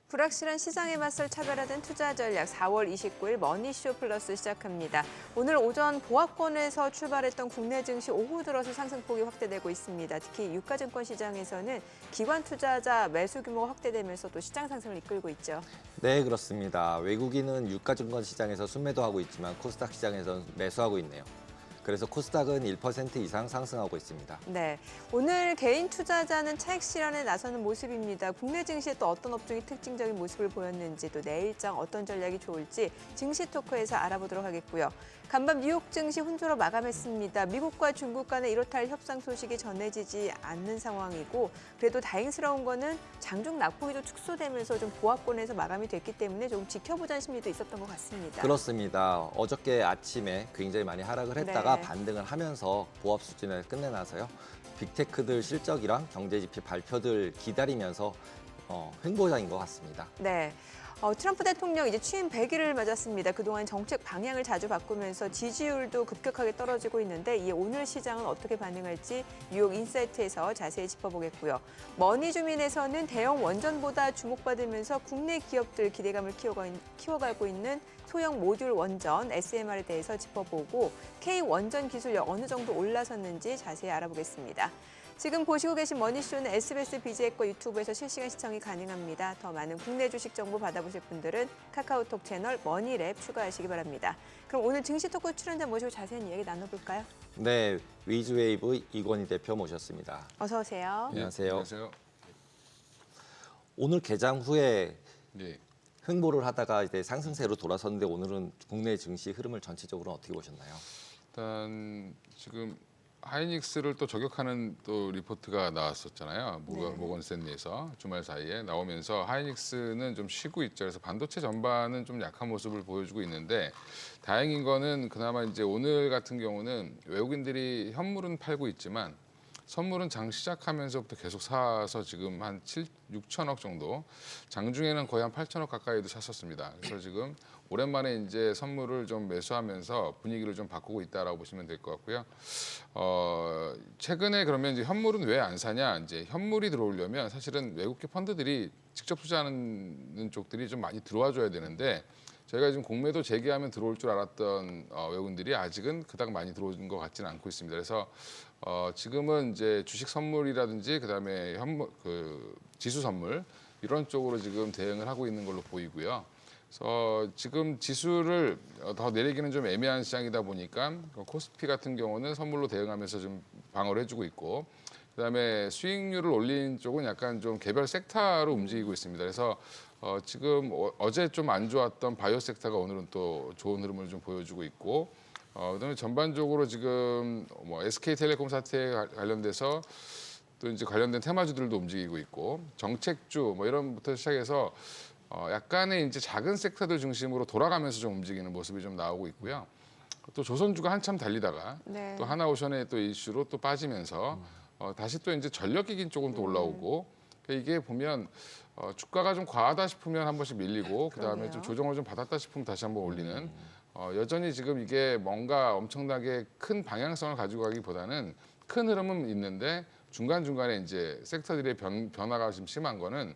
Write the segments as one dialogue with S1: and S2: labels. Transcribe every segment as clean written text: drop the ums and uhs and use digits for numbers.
S1: 불확실한 시장에 맞설 차별화된 투자 전략 4월 29일 머니쇼 플러스 시작합니다. 오늘 오전 보합권에서 출발했던 국내 증시 오후 들어서 상승폭이 확대되고 있습니다. 특히 유가증권 시장에서는 기관 투자자 매수 규모가 확대되면서 또 시장 상승을 이끌고 있죠.
S2: 네, 그렇습니다. 외국인은 유가증권 시장에서 순매도하고 있지만 코스닥 시장에서는 매수하고 있네요. 그래서 코스닥은 1% 이상 상승하고 있습니다.
S1: 네, 오늘 개인 투자자는 차익 실현에 나서는 모습입니다. 국내 증시에 또 어떤 업종이 특징적인 모습을 보였는지 또 내일장 어떤 전략이 좋을지 증시 토크에서 알아보도록 하겠고요. 간밤 뉴욕 증시 혼조로 마감했습니다. 미국과 중국 간의 1호 협상 소식이 전해지지 않는 상황이고 그래도 다행스러운 거는 장중 낙폭이 좀 축소되면서 좀 보합권에서 마감이 됐기 때문에 조금 지켜보자는 심리도 있었던 것 같습니다.
S2: 그렇습니다. 어저께 아침에 굉장히 많이 하락을 했다가
S1: 네.
S2: 반등을 하면서 보합 수준을 끝내놔서요. 빅테크들 실적이랑 경제지표 발표들 기다리면서 횡보장인 것 같습니다.
S1: 네. 트럼프 대통령 이제 취임 100일을 맞았습니다. 그동안 정책 방향을 자주 바꾸면서 지지율도 급격하게 떨어지고 있는데 이에 오늘 시장은 어떻게 반응할지 뉴욕 인사이트에서 자세히 짚어보겠고요. 머니주민에서는 대형 원전보다 주목받으면서 국내 기업들 기대감을 키워가고 있는 소형 모듈 원전 SMR에 대해서 짚어보고 K원전 기술력 어느 정도 올라섰는지 자세히 알아보겠습니다. 지금 보시고 계신 머니쇼는 SBS BG앱과 유튜브에서 실시간 시청이 가능합니다. 더 많은 국내 주식 정보 받아보실 분들은 카카오톡 채널 머니랩 추가하시기 바랍니다. 그럼 오늘 증시 토크 출연자 모시고 자세한 이야기 나눠볼까요?
S2: 네, 위즈웨이브 이건희 대표 모셨습니다.
S1: 어서 오세요.
S2: 안녕하세요.
S3: 안녕하세요.
S2: 오늘 개장 후에
S3: 네.
S2: 횡보를 하다가 이제 상승세로 돌아섰는데 오늘은 국내 증시 흐름을 전체적으로 어떻게 보셨나요?
S3: 일단 지금 하이닉스를 또 저격하는 또 리포트가 나왔었잖아요. 모건 스탠리에서 주말 사이에 나오면서 하이닉스는 좀 쉬고 있죠. 그래서 반도체 전반은 좀 약한 모습을 보여주고 있는데 다행인 거는 그나마 이제 오늘 같은 경우는 외국인들이 현물은 팔고 있지만 선물은 장 시작하면서부터 계속 사서 지금 한 6천억 정도, 장중에는 거의 한 8천억 가까이도 샀었습니다. 그래서 지금 오랜만에 이제 선물을 좀 매수하면서 분위기를 좀 바꾸고 있다라고 보시면 될 것 같고요. 최근에 그러면 이제 현물은 왜 안 사냐? 이제 현물이 들어오려면 사실은 외국계 펀드들이 직접 투자하는 쪽들이 좀 많이 들어와 줘야 되는데 저희가 지금 공매도 재개하면 들어올 줄 알았던 외국인들이 아직은 그닥 많이 들어오는 것 같지는 않고 있습니다. 그래서 지금은 이제 주식 선물이라든지 그다음에 현물 지수 선물 이런 쪽으로 지금 대응을 하고 있는 걸로 보이고요. 그래서 지금 지수를 더 내리기는 좀 애매한 시장이다 보니까 코스피 같은 경우는 선물로 대응하면서 좀 방어를 해주고 있고 그다음에 수익률을 올린 쪽은 약간 좀 개별 섹터로 움직이고 있습니다. 그래서 지금 어제 좀 안 좋았던 바이오 섹터가 오늘은 또 좋은 흐름을 좀 보여주고 있고 그다음에 전반적으로 지금 뭐 SK텔레콤 사태에 관련돼서 또 이제 관련된 테마주들도 움직이고 있고 정책주 뭐 이런부터 시작해서 약간의 이제 작은 섹터들 중심으로 돌아가면서 좀 움직이는 모습이 좀 나오고 있고요. 또 조선주가 한참 달리다가
S1: 네.
S3: 또 하나오션의 또 이슈로 또 빠지면서 다시 또 이제 전력기기 쪽은 또 올라오고 그러니까 이게 보면 주가가 좀 과하다 싶으면 한 번씩 밀리고 그다음에
S1: 그러네요.
S3: 좀 조정을 좀 받았다 싶으면 다시 한번 올리는 여전히 지금 이게 뭔가 엄청나게 큰 방향성을 가지고 가기보다는 큰 흐름은 있는데 중간중간에 이제 섹터들의 변화가 좀 심한 거는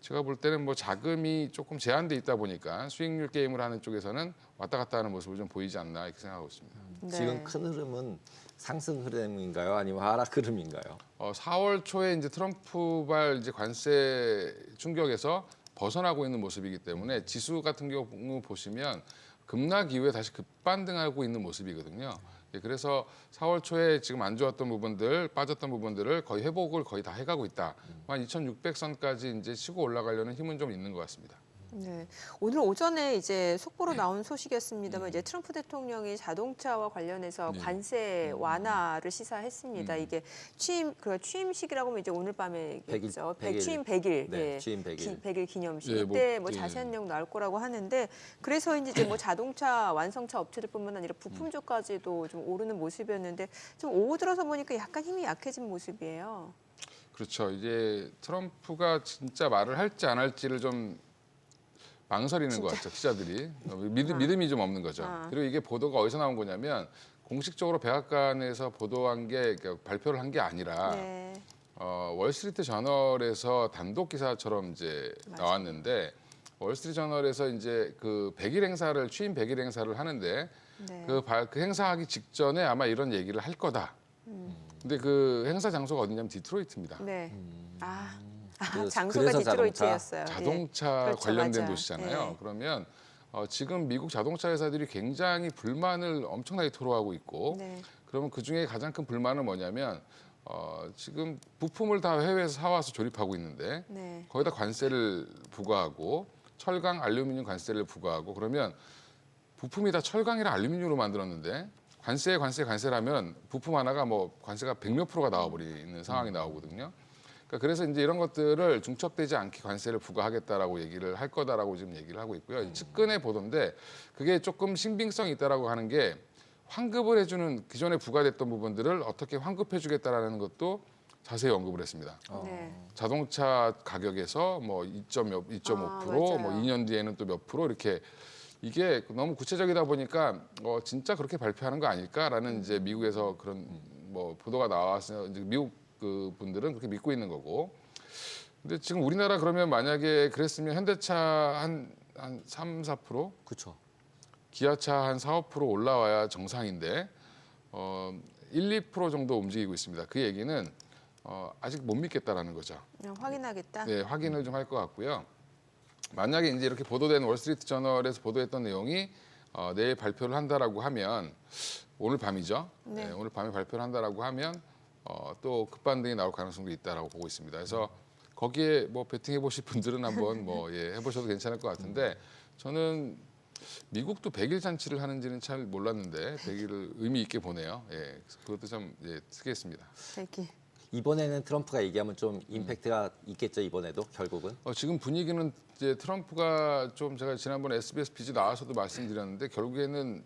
S3: 제가 볼 때는 뭐 자금이 조금 제한돼 있다 보니까 수익률 게임을 하는 쪽에서는 왔다 갔다 하는 모습을 좀 보이지 않나 이렇게 생각하고 있습니다.
S1: 네.
S2: 지금 큰 흐름은 상승 흐름인가요? 아니면 하락 흐름인가요?
S3: 4월 초에 이제 트럼프발 이제 관세 충격에서 벗어나고 있는 모습이기 때문에 지수 같은 경우 보시면 급락 이후에 다시 급반등하고 있는 모습이거든요. 그래서 4월 초에 지금 안 좋았던 부분들, 빠졌던 부분들을 거의 회복을 거의 다 해가고 있다. 한 2,600선까지 이제 치고 올라가려는 힘은 좀 있는 것 같습니다.
S1: 네. 오늘 오전에 이제 속보로 나온 소식이었습니다. 이제 트럼프 대통령이 자동차와 관련해서 관세 완화를 시사했습니다. 이게 취임식이라고 하면 이제 오늘 밤에겠죠.
S2: 100일.
S1: 취임 100일.
S2: 네,
S1: 예.
S2: 취임 100일.
S1: 100일 기념식.
S3: 예,
S1: 이때 뭐
S3: 예.
S1: 자세한 내용 나올 거라고 하는데 그래서 이제 뭐 자동차 완성차 업체들뿐만 아니라 부품주까지도 좀 오르는 모습이었는데 좀 오후 들어서 보니까 약간 힘이 약해진 모습이에요.
S3: 그렇죠. 이제 트럼프가 진짜 말을 할지 안 할지를 좀 망설이는 것 같죠, 기자들이. 믿음이 좀 없는 거죠. 그리고 이게 보도가 어디서 나온 거냐면 공식적으로 백악관에서 보도한 게 그러니까 발표를 한 게 아니라
S1: 네.
S3: 월스트리트 저널에서 단독 기사처럼 이제
S1: 맞아요.
S3: 나왔는데 월스트리트 저널에서 이제 그 100일 행사를 취임 100일 행사를 하는데
S1: 네.
S3: 그 행사하기 직전에 아마 이런 얘기를 할 거다. 근데 그 행사 장소가 어디냐면 디트로이트입니다.
S1: 네. 아,
S2: 그-
S1: 장소가
S2: 그래서
S1: 디트로이트였어요.
S3: 자동차
S1: 그렇죠,
S3: 관련된
S1: 맞아.
S3: 도시잖아요.
S1: 네.
S3: 그러면 지금 미국 자동차 회사들이 굉장히 불만을 엄청나게 토로하고 있고
S1: 네.
S3: 그러면 그 중에 가장 큰 불만은 뭐냐면 지금 부품을 다 해외에서 사와서 조립하고 있는데
S1: 네.
S3: 거기다 관세를 부과하고 철강, 알루미늄 관세를 부과하고 그러면 부품이 다 철강이랑 알루미늄으로 만들었는데 관세라면 부품 하나가 뭐 관세가 100몇 프로가 나와버리는 상황이 나오거든요. 그러니까 그래서 이제 이런 것들을 중첩되지 않게 관세를 부과하겠다라고 얘기를 할 거다라고 지금 얘기를 하고 있고요. 측근의 보도인데 그게 조금 신빙성이 있다라고 하는 게 환급을 해주는 기존에 부과됐던 부분들을 어떻게 환급해주겠다라는 것도 자세히 언급을 했습니다.
S1: 네.
S3: 자동차 가격에서 뭐 2.5%,
S1: 맞아요.
S3: 뭐 2년 뒤에는 또 몇 프로 이렇게 이게 너무 구체적이다 보니까 진짜 그렇게 발표하는 거 아닐까라는 이제 미국에서 그런 뭐 보도가 나와서 이제 미국 그 분들은 그렇게 믿고 있는 거고. 근데 지금 우리나라 그러면 만약에 그랬으면 현대차 한 3, 4%,
S2: 그렇죠.
S3: 기아차 한 4, 5% 올라와야 정상인데 1, 2% 정도 움직이고 있습니다. 그 얘기는 아직 못 믿겠다라는 거죠.
S1: 그냥 확인하겠다.
S3: 네, 확인을 좀 할 것 같고요. 만약에 이제 이렇게 보도된 월스트리트 저널에서 보도했던 내용이 내일 발표를 한다라고 하면 오늘 밤이죠.
S1: 네.
S3: 네, 오늘 밤에 발표를 한다라고 하면 또 급반등이 나올 가능성도 있다라고 보고 있습니다. 그래서 거기에 뭐 베팅해 보실 분들은 한번 뭐 해보셔도 괜찮을 것 같은데 저는 미국도 100일 잔치를 하는지는 잘 몰랐는데 100일을 의미 있게 보네요. 예, 그것도 좀 특이했습니다.
S1: 이렇게.
S2: 이번에는 트럼프가 얘기하면 좀 임팩트가 있겠죠, 이번에도 결국은.
S3: 지금 분위기는 이제 트럼프가 좀 제가 지난번에 SBS 비즈 나와서도 말씀드렸는데 결국에는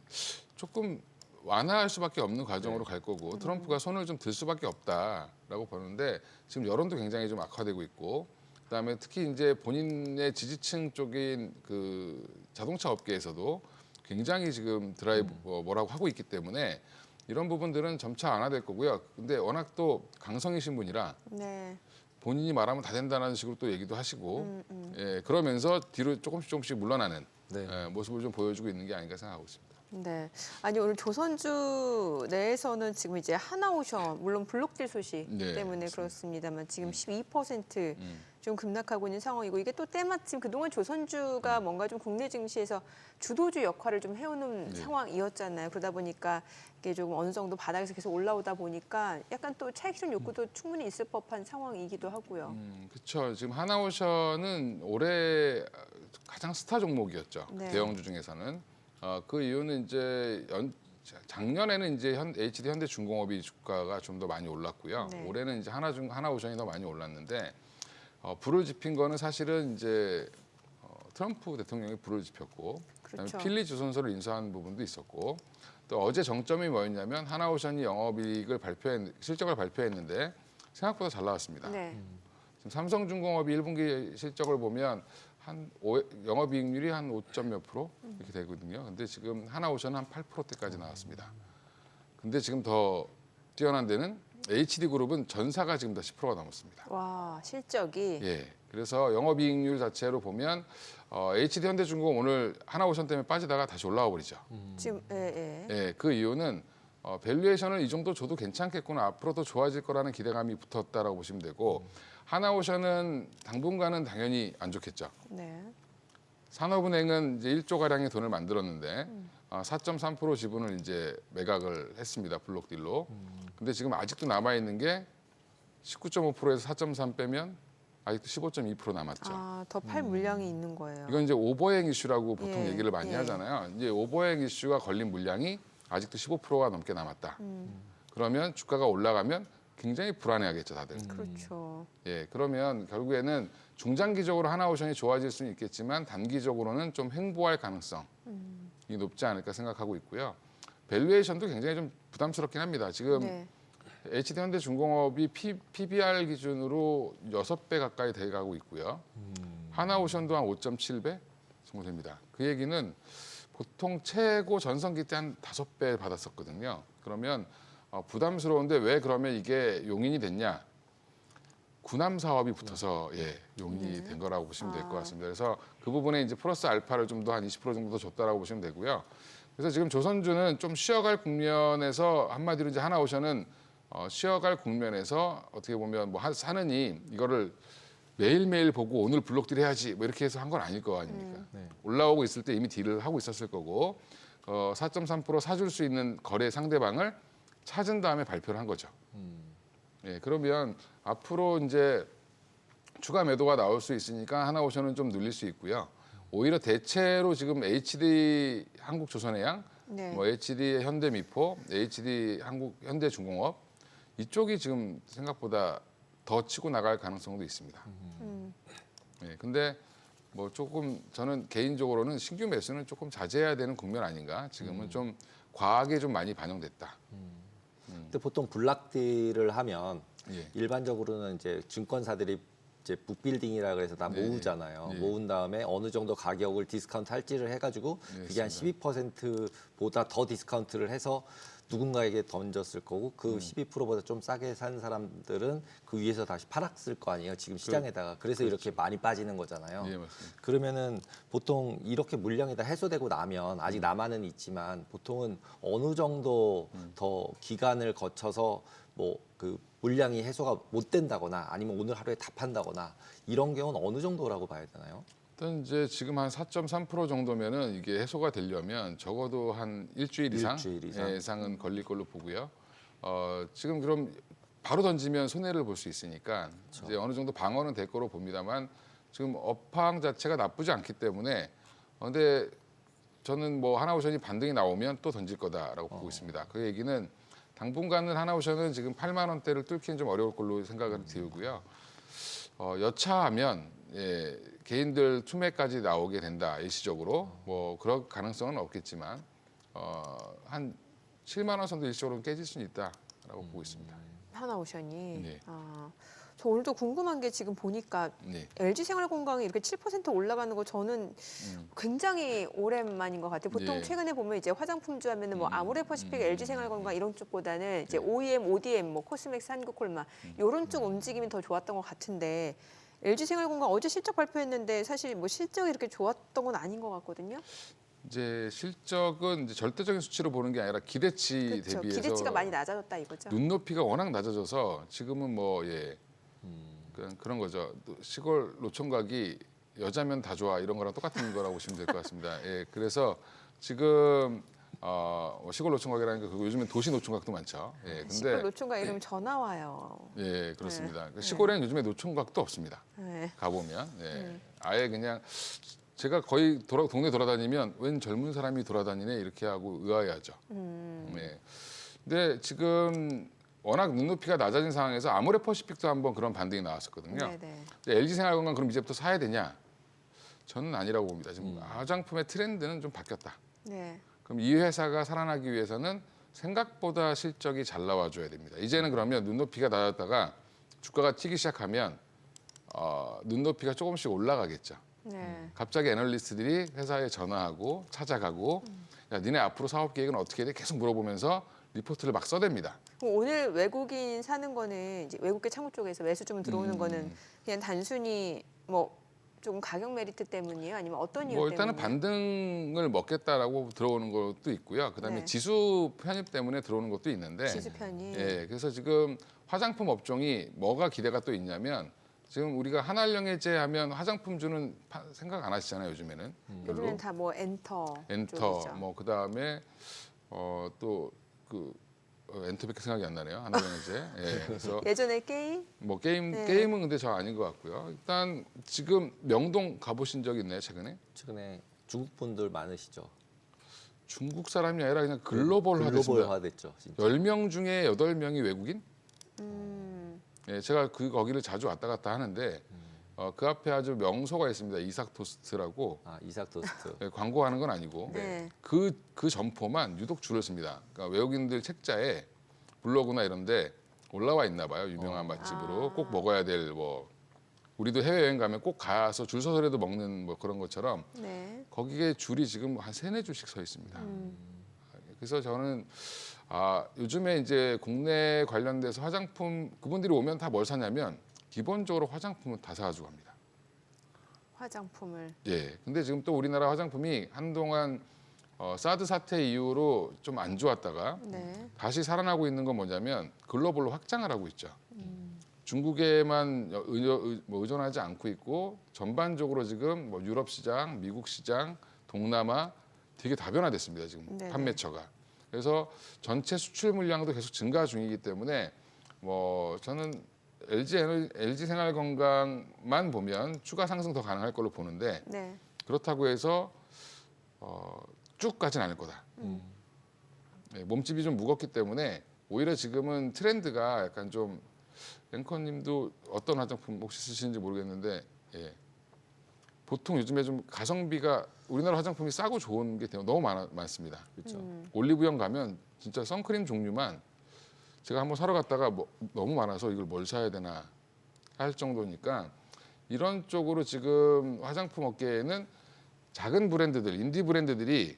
S3: 조금 완화할 수밖에 없는 과정으로 갈 거고 트럼프가 손을 좀 들 수밖에 없다라고 보는데 지금 여론도 굉장히 좀 악화되고 있고 그다음에 특히 이제 본인의 지지층 쪽인 그 자동차 업계에서도 굉장히 지금 드라이브 뭐라고 하고 있기 때문에 이런 부분들은 점차 완화될 거고요. 근데 워낙 또 강성이신 분이라
S1: 네.
S3: 본인이 말하면 다 된다는 식으로 또 얘기도 하시고 예, 그러면서 뒤로 조금씩 물러나는
S2: 네.
S3: 모습을 좀 보여주고 있는 게 아닌가 생각하고 있습니다.
S1: 네. 아니 오늘 조선주 내에서는 지금 이제 하나오션 물론 블록딜 소식
S3: 네,
S1: 때문에
S3: 맞습니다.
S1: 그렇습니다만 지금 12%좀 급락하고 있는 상황이고 이게 또 때마침 그동안 조선주가 뭔가 좀 국내 증시에서 주도주 역할을 좀 해오는
S3: 네.
S1: 상황이었잖아요. 그러다 보니까 이게 조금 어느 정도 바닥에서 계속 올라오다 보니까 약간 또 차익 실현 욕구도 충분히 있을 법한 상황이기도 하고요.
S3: 그렇죠. 지금 하나오션은 올해 가장 스타 종목이었죠.
S1: 네.
S3: 대형주 중에서는. 그 이유는 이제 작년에는 이제 HD 현대중공업이 주가가 좀 더 많이 올랐고요.
S1: 네.
S3: 올해는 이제 하나오션이 더 많이 올랐는데 불을 지핀 거는 사실은 이제 트럼프 대통령이 불을 지폈고
S1: 그렇죠.
S3: 그다음에 필리 주선서를 인수한 부분도 있었고 또 어제 정점이 뭐였냐면 하나오션이 영업이익을 실적을 발표했는데 생각보다 잘 나왔습니다.
S1: 네.
S3: 지금 삼성중공업이 1분기 실적을 보면 영업이익률이 한 5점 몇 프로 이렇게 되거든요. 근데 지금 하나오션은 한 8%대까지 나왔습니다. 근데 지금 더 뛰어난 데는 HD그룹은 전사가 지금 다 10%가 넘었습니다.
S1: 와 실적이
S3: 예. 그래서 영업이익률 자체로 보면 HD 현대중공업 오늘 하나오션 때문에 빠지다가 다시 올라와 버리죠.
S1: 지금 예.
S3: 예, 그 이유는 밸류에이션을 이 정도 줘도 괜찮겠구나. 앞으로 더 좋아질 거라는 기대감이 붙었다라고 보시면 되고 하나오션은 당분간은 당연히 안 좋겠죠.
S1: 네.
S3: 산업은행은 이제 1조 가량의 돈을 만들었는데 4.3% 지분을 이제 매각을 했습니다. 블록딜로. 근데 지금 아직도 남아 있는 게 19.5%에서 4.3 빼면 아직도 15.2% 남았죠.
S1: 더 팔 물량이 있는 거예요.
S3: 이건 이제 오버행 이슈라고 보통
S1: 예,
S3: 얘기를 많이
S1: 예.
S3: 하잖아요. 이제 오버행 이슈가 걸린 물량이 아직도 15%가 넘게 남았다. 그러면 주가가 올라가면 굉장히 불안해하겠죠, 다들.
S1: 그렇죠.
S3: 예, 그러면 결국에는 중장기적으로 하나오션이 좋아질 수는 있겠지만 단기적으로는 좀 횡보할 가능성이 높지 않을까 생각하고 있고요. 밸류에이션도 굉장히 좀 부담스럽긴 합니다. 지금
S1: 네.
S3: HD현대중공업이 PBR 기준으로 6배 가까이 돼가고 있고요. 하나오션도 한 5.7배 정도 됩니다. 그 얘기는 보통 최고 전성기 때 한 5배 받았었거든요. 그러면 부담스러운데 왜 그러면 이게 용인이 됐냐? 군함 사업이 붙어서 용인이 된 거라고 보시면 될 것 같습니다. 그래서 그 부분에 이제 플러스 알파를 좀 더 한 20% 정도 더 줬다라고 보시면 되고요. 그래서 지금 조선주는 좀 쉬어갈 국면에서 한마디로 이제 하나오션은 쉬어갈 국면에서 어떻게 보면 뭐 사느니 이거를 매일매일 보고 오늘 블록딜 해야지 뭐 이렇게 해서 한 건 아닐 거 아닙니까? 올라오고 있을 때 이미 딜을 하고 있었을 거고 4.3% 사줄 수 있는 거래 상대방을 찾은 다음에 발표를 한 거죠. 그러면 앞으로 이제 추가 매도가 나올 수 있으니까 하나오션은 좀 늘릴 수 있고요. 오히려 대체로 지금 HD 한국조선해양,
S1: 네.
S3: 뭐 HD 현대미포, HD 현대중공업 이쪽이 지금 생각보다 더 치고 나갈 가능성도 있습니다. 근데 뭐 조금 저는 개인적으로는 신규 매수는 조금 자제해야 되는 국면 아닌가. 지금은 좀 과하게 좀 많이 반영됐다.
S2: 근데 보통 블락딜을 하면
S3: 예.
S2: 일반적으로는 이제 증권사들이 이제 북빌딩이라 그래서 다
S3: 네.
S2: 모으잖아요.
S3: 예.
S2: 모은 다음에 어느 정도 가격을 디스카운트 할지를 해가지고
S3: 네,
S2: 그게 한 12%보다 더 디스카운트를 해서 누군가에게 던졌을 거고 그 12%보다 좀 싸게 산 사람들은 그 위에서 다시 팔았을 거 아니에요. 지금 시장에다가. 그래서 이렇게 많이 빠지는 거잖아요.
S3: 예, 맞습니다.
S2: 그러면은 보통 이렇게 물량이 다 해소되고 나면 아직 남아는 있지만 보통은 어느 정도 더 기간을 거쳐서 뭐 그 물량이 해소가 못 된다거나 아니면 오늘 하루에 다 판다거나 이런 경우는 어느 정도라고 봐야 되나요?
S3: 일단 이제 지금 한 4.3% 정도면은 이게 해소가 되려면 적어도 한 일주일 이상,
S2: 일주일 이상.
S3: 예상은 걸릴 걸로 보고요. 지금 그럼 바로 던지면 손해를 볼 수 있으니까 이제 어느 정도 방어는 될 거로 봅니다만 지금 업황 자체가 나쁘지 않기 때문에 근데 저는 뭐 하나오션이 반등이 나오면 또 던질 거다라고 보고 있습니다. 그 얘기는 당분간은 하나오션은 지금 8만 원대를 뚫기는 좀 어려울 걸로 생각을 들고요. 여차하면 개인들 투매까지 나오게 된다 일시적으로 뭐 그럴 가능성은 없겠지만 한 7만 원 선도 일시적으로 깨질 수는 있다라고 보고 있습니다.
S1: 하나오션이.
S3: 네.
S1: 저 오늘도 궁금한 게 지금 보니까
S3: 네.
S1: LG생활건강이 이렇게 7% 올라가는 거 저는 굉장히 오랜만인 것 같아요. 보통
S3: 예.
S1: 최근에 보면 이제 화장품주 하면은 뭐 아모레퍼시픽, LG생활건강 이런 쪽보다는 이제
S3: 네.
S1: OEM, ODM, 뭐 코스맥스, 한국콜마 이런 쪽 움직임이 더 좋았던 것 같은데 LG생활건강 어제 실적 발표했는데 사실 뭐 실적이 이렇게 좋았던 건 아닌 것 같거든요.
S3: 이제 실적은 이제 절대적인 수치로 보는 게 아니라 기대치
S1: 그렇죠.
S3: 대비해서
S1: 기대치가 많이 낮아졌다 이거죠.
S3: 눈높이가 워낙 낮아져서 지금은 뭐 그런 거죠. 시골 노총각이 여자면 다 좋아 이런 거랑 똑같은 거라고 보시면 될 것 같습니다. 그래서 지금 시골 노총각이라는 게 그리고 요즘엔 도시 노총각도 많죠.
S1: 시골
S3: 근데
S1: 노총각 이러면 전화 와요.
S3: 그렇습니다. 시골에는 요즘에 노총각도 없습니다.
S1: 네.
S3: 가보면 아예 그냥 제가 거의 동네 돌아다니면 웬 젊은 사람이 돌아다니네 이렇게 하고 의아해하죠. 근데 지금 워낙 눈높이가 낮아진 상황에서 아모레퍼시픽도 한번 그런 반등이 나왔었거든요.
S1: 네네.
S3: LG생활건강 그럼 이제부터 사야 되냐? 저는 아니라고 봅니다. 지금 화장품의 트렌드는 좀 바뀌었다.
S1: 네.
S3: 그럼 이 회사가 살아나기 위해서는 생각보다 실적이 잘 나와줘야 됩니다. 이제는 그러면 눈높이가 낮았다가 주가가 튀기 시작하면 눈높이가 조금씩 올라가겠죠.
S1: 네.
S3: 갑자기 애널리스트들이 회사에 전화하고 찾아가고 야, 니네 앞으로 사업 계획은 어떻게 돼? 계속 물어보면서 리포트를 막 써댑니다.
S1: 그럼 오늘 외국인 사는 거는 이제 외국계 창구 쪽에서 매수 주문 들어오는 거는 그냥 단순히 뭐 조금 가격 메리트 때문이에요? 아니면 어떤 이유
S3: 뭐 일단은
S1: 때문이에요?
S3: 반등을 먹겠다라고 들어오는 것도 있고요. 그다음에
S1: 네.
S3: 지수 편입 때문에 들어오는 것도 있는데
S1: 지수편이.
S3: 그래서 지금 화장품 업종이 뭐가 기대가 또 있냐면 지금 우리가 한알령해제 하면 화장품주는 생각 안 하시잖아요. 요즘에는.
S1: 요즘엔 다 뭐 엔터
S3: 엔터
S1: 쪽이죠.
S3: 뭐 그다음에 또 그 엔터밖에 생각이 안 나네요. 한알령해제. 그래서
S1: 예전에 게임?
S3: 뭐
S1: 네.
S3: 게임은 근데 저 아닌 것 같고요. 일단 지금 명동 가보신 적 있나요? 최근에?
S2: 최근에 중국 분들 많으시죠.
S3: 중국 사람이 아니라 그냥 글로벌화 됐습니다.
S2: 글로벌화됐죠. 진짜.
S3: 10명 중에 8명이 외국인?
S1: 음.
S3: 제가 거기를 자주 왔다 갔다 하는데 그 앞에 아주 명소가 있습니다. 이삭 토스트라고
S2: 이삭 토스트.
S3: 광고하는 건 아니고
S1: 네.
S3: 그 점포만 유독 줄을 씁니다. 그러니까 외국인들 책자에 블로그나 이런데 올라와 있나 봐요. 유명한 맛집으로 꼭 먹어야 될 뭐 우리도 해외여행 가면 꼭 가서 줄 서서라도 먹는 뭐 그런 것처럼
S1: 네.
S3: 거기에 줄이 지금 한 3-4줄씩 서 있습니다. 그래서 저는 요즘에 이제 국내 관련돼서 화장품 그분들이 오면 다 뭘 사냐면 기본적으로 화장품은 다 사가지고 갑니다.
S1: 화장품을.
S3: 예. 근데 지금 또 우리나라 화장품이 한동안 사드 사태 이후로 좀 안 좋았다가
S1: 네.
S3: 다시 살아나고 있는 건 뭐냐면 글로벌로 확장을 하고 있죠. 중국에만 의존하지 않고 있고 전반적으로 지금 뭐 유럽 시장, 미국 시장, 동남아 되게 다변화됐습니다. 지금
S1: 네네.
S3: 판매처가. 그래서 전체 수출 물량도 계속 증가 중이기 때문에 뭐 저는 LG 생활건강만 보면 추가 상승 더 가능할 걸로 보는데
S1: 네.
S3: 그렇다고 해서 쭉 가진 않을 거다. 네, 몸집이 좀 무겁기 때문에 오히려 지금은 트렌드가 약간 좀 앵커님도 어떤 화장품 혹시 쓰시는지 모르겠는데 예. 보통 요즘에 좀 가성비가 우리나라 화장품이 싸고 좋은 게 너무 많습니다.
S2: 그렇죠.
S3: 올리브영 가면 진짜 선크림 종류만 제가 한번 사러 갔다가 너무 많아서 이걸 뭘 사야 되나 할 정도니까 이런 쪽으로 지금 화장품 업계에는 작은 브랜드들, 인디 브랜드들이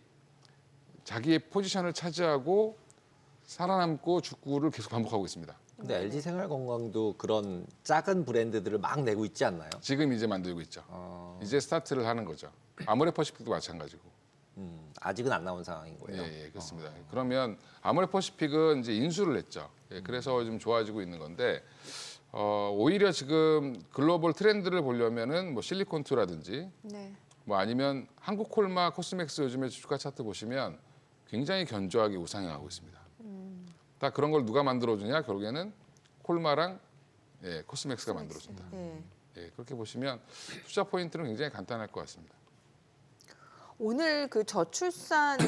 S3: 자기의 포지션을 차지하고 살아남고 죽구를 계속 반복하고 있습니다.
S2: 근데 LG 생활건강도 그런 작은 브랜드들을 막 내고 있지 않나요?
S3: 지금 이제 만들고 있죠. 이제 스타트를 하는 거죠. 아모레퍼시픽도 마찬가지고.
S2: 아직은 안 나온 상황인
S3: 예,
S2: 거예요.
S3: 예, 그렇습니다. 그러면 아모레퍼시픽은 이제 인수를 했죠. 예, 그래서 좀 좋아지고 있는 건데 오히려 지금 글로벌 트렌드를 보려면은 뭐 실리콘투라든지
S1: 네.
S3: 뭐 아니면 한국 콜마 코스맥스 요즘에 주가 차트 보시면 굉장히 견조하게 우상향하고 있습니다. 다 그런 걸 누가 만들어주냐? 결국에는 콜마랑 예, 코스맥스가 만들어준다.
S1: 네.
S3: 예, 그렇게 보시면 투자 포인트는 굉장히 간단할 것 같습니다.
S1: 오늘 그 저출산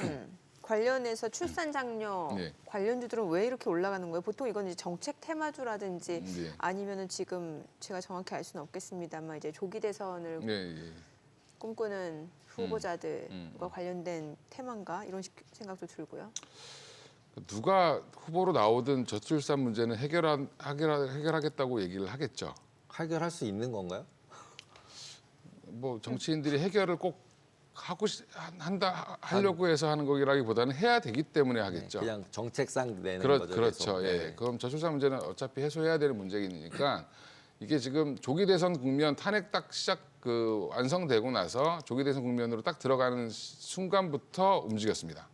S1: 관련해서 출산 장려
S3: 네.
S1: 관련주들은 왜 이렇게 올라가는 거예요? 보통 이건 이제 정책 테마주라든지
S3: 네.
S1: 아니면은 지금 제가 정확히 알 수는 없겠습니다만 이제 조기 대선을
S3: 예, 예.
S1: 꿈꾸는 후보자들과 관련된 테마인가 이런 생각도 들고요.
S3: 누가 후보로 나오든 저출산 문제는 해결하겠다고 얘기를 하겠죠.
S2: 해결할 수 있는 건가요?
S3: 뭐 정치인들이 해결을 꼭 하려고 해서 하는 거기라기보다는 해야 되기 때문에 하겠죠.
S2: 그냥 정책상 내는 거죠.
S3: 그렇죠.
S2: 계속.
S3: 예.
S2: 네.
S3: 그럼 저출산 문제는 어차피 해소해야 되는 문제이니까 이게 지금 조기 대선 국면 탄핵 딱 완성되고 나서 조기 대선 국면으로 딱 들어가는 순간부터 움직였습니다.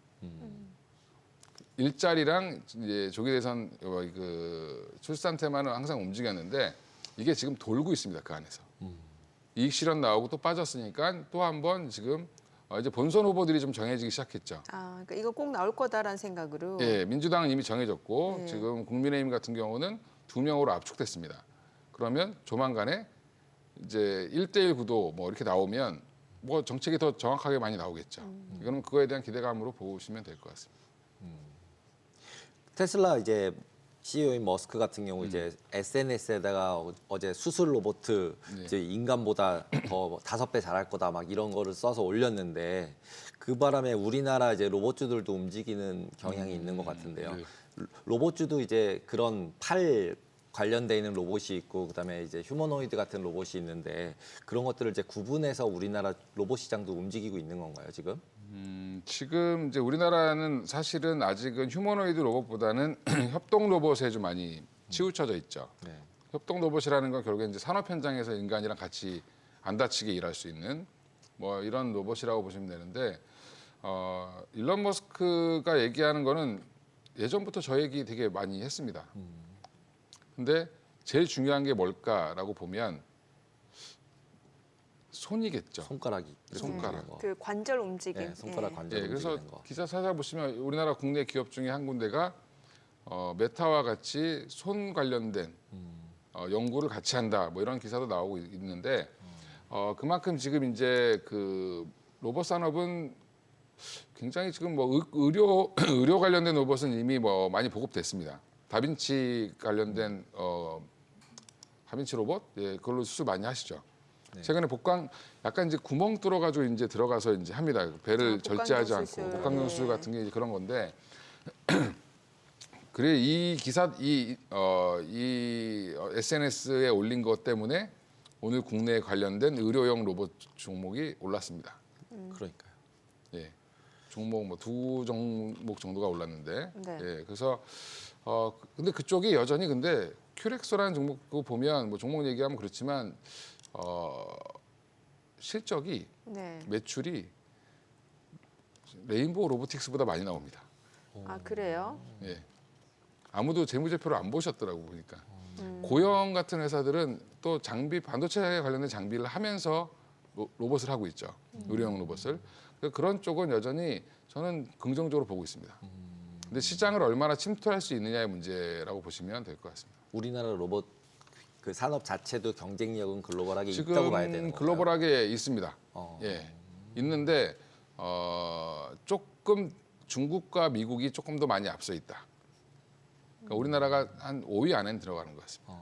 S3: 일자리랑 이제 조기 대선 그 출산 테마는 항상 움직였는데 이게 지금 돌고 있습니다. 그 안에서. 이익 실현 나오고 또 빠졌으니까 또 한 번 지금 이제 본선 후보들이 좀 정해지기 시작했죠.
S1: 아, 그러니까 이거 꼭 나올 거다라는 생각으로.
S3: 예, 민주당은 이미 정해졌고
S1: 네.
S3: 지금 국민의힘 같은 경우는 2명으로 압축됐습니다. 그러면 조만간에 이제 1대1 구도 뭐 이렇게 나오면 뭐 정책이 더 정확하게 많이 나오겠죠. 이거는 그거에 대한 기대감으로 보시면 될 것 같습니다.
S2: 테슬라 이제 CEO인 머스크 같은 경우 이제 SNS에다가 어제 수술 로봇
S3: 네.
S2: 이제 인간보다 더 5배 잘할 거다 막 이런 거를 써서 올렸는데 그 바람에 우리나라 이제 로봇주들도 움직이는 경향이 있는 것 같은데요.
S3: 네.
S2: 로봇주도 이제 그런 팔 관련돼 있는 로봇이 있고 그다음에 이제 휴머노이드 같은 로봇이 있는데 그런 것들을 이제 구분해서 우리나라 로봇 시장도 움직이고 있는 건가요, 지금?
S3: 지금 이제 우리나라는 사실은 아직은 휴머노이드 로봇보다는 협동 로봇에 좀 많이 치우쳐져 있죠.
S2: 네.
S3: 협동 로봇이라는 건 결국에 이제 산업 현장에서 인간이랑 같이 안 다치게 일할 수 있는 뭐 이런 로봇이라고 보시면 되는데 일론 머스크가 얘기하는 거는 예전부터 저 얘기 되게 많이 했습니다. 근데 제일 중요한 게 뭘까라고 보면 손이겠죠.
S2: 손가락이 이렇게
S3: 손가락.
S2: 움직이는 거.
S1: 그 관절 움직임.
S2: 네, 손가락
S1: 예.
S2: 관절
S3: 예, 그래서
S2: 움직이는 거.
S3: 기사 찾아보시면 우리나라 국내 기업 중에 한 군데가 메타와 같이 손 관련된 연구를 같이 한다. 뭐 이런 기사도 나오고 있는데 그만큼 지금 이제 그 로봇 산업은 굉장히 지금 뭐 의료 관련된 로봇은 이미 뭐 많이 보급됐습니다. 다빈치 관련된 다빈치 로봇, 예, 그걸로 수술 많이 하시죠. 최근에 복강 약간 이제 구멍 뚫어가지고 이제 들어가서 이제 합니다. 배를
S1: 복강경
S3: 절제하지
S1: 수술.
S3: 않고 복강경 수술 같은 게 이제 그런 건데. 그래 이 기사 이 SNS에 올린 것 때문에 오늘 국내에 관련된 의료용 로봇 종목이 올랐습니다.
S2: 그러니까요.
S3: 예, 종목 뭐 2종목 정도가 올랐는데,
S1: 네.
S3: 예, 그래서 근데 그쪽이 여전히 근데 큐렉소라는 종목 보면 뭐 종목 얘기하면 그렇지만 실적이
S1: 네.
S3: 매출이 레인보우 로보틱스보다 많이 나옵니다.
S1: 아, 그래요?
S3: 예. 아무도 재무제표를 안 보셨더라고 보니까. 고영 같은 회사들은 또 장비 반도체에 관련된 장비를 하면서 로봇을 하고 있죠. 의료용 로봇을. 그런 쪽은 여전히 저는 긍정적으로 보고 있습니다. 근데 시장을 얼마나 침투할 수 있느냐의 문제라고 보시면 될 것 같습니다.
S2: 우리나라 로봇 그 산업 자체도 경쟁력은 글로벌하게 있다고 봐야 되는
S3: 지금
S2: 건가요?
S3: 글로벌하게 있습니다. 예, 있는데 조금 중국과 미국이 조금 더 많이 앞서 있다. 그러니까 우리나라가 한 5위 안에 들어가는 것 같습니다.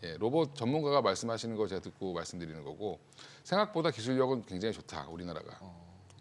S3: 예, 로봇 전문가가 말씀하시는 거 제가 듣고 말씀드리는 거고 생각보다 기술력은 굉장히 좋다 우리나라가.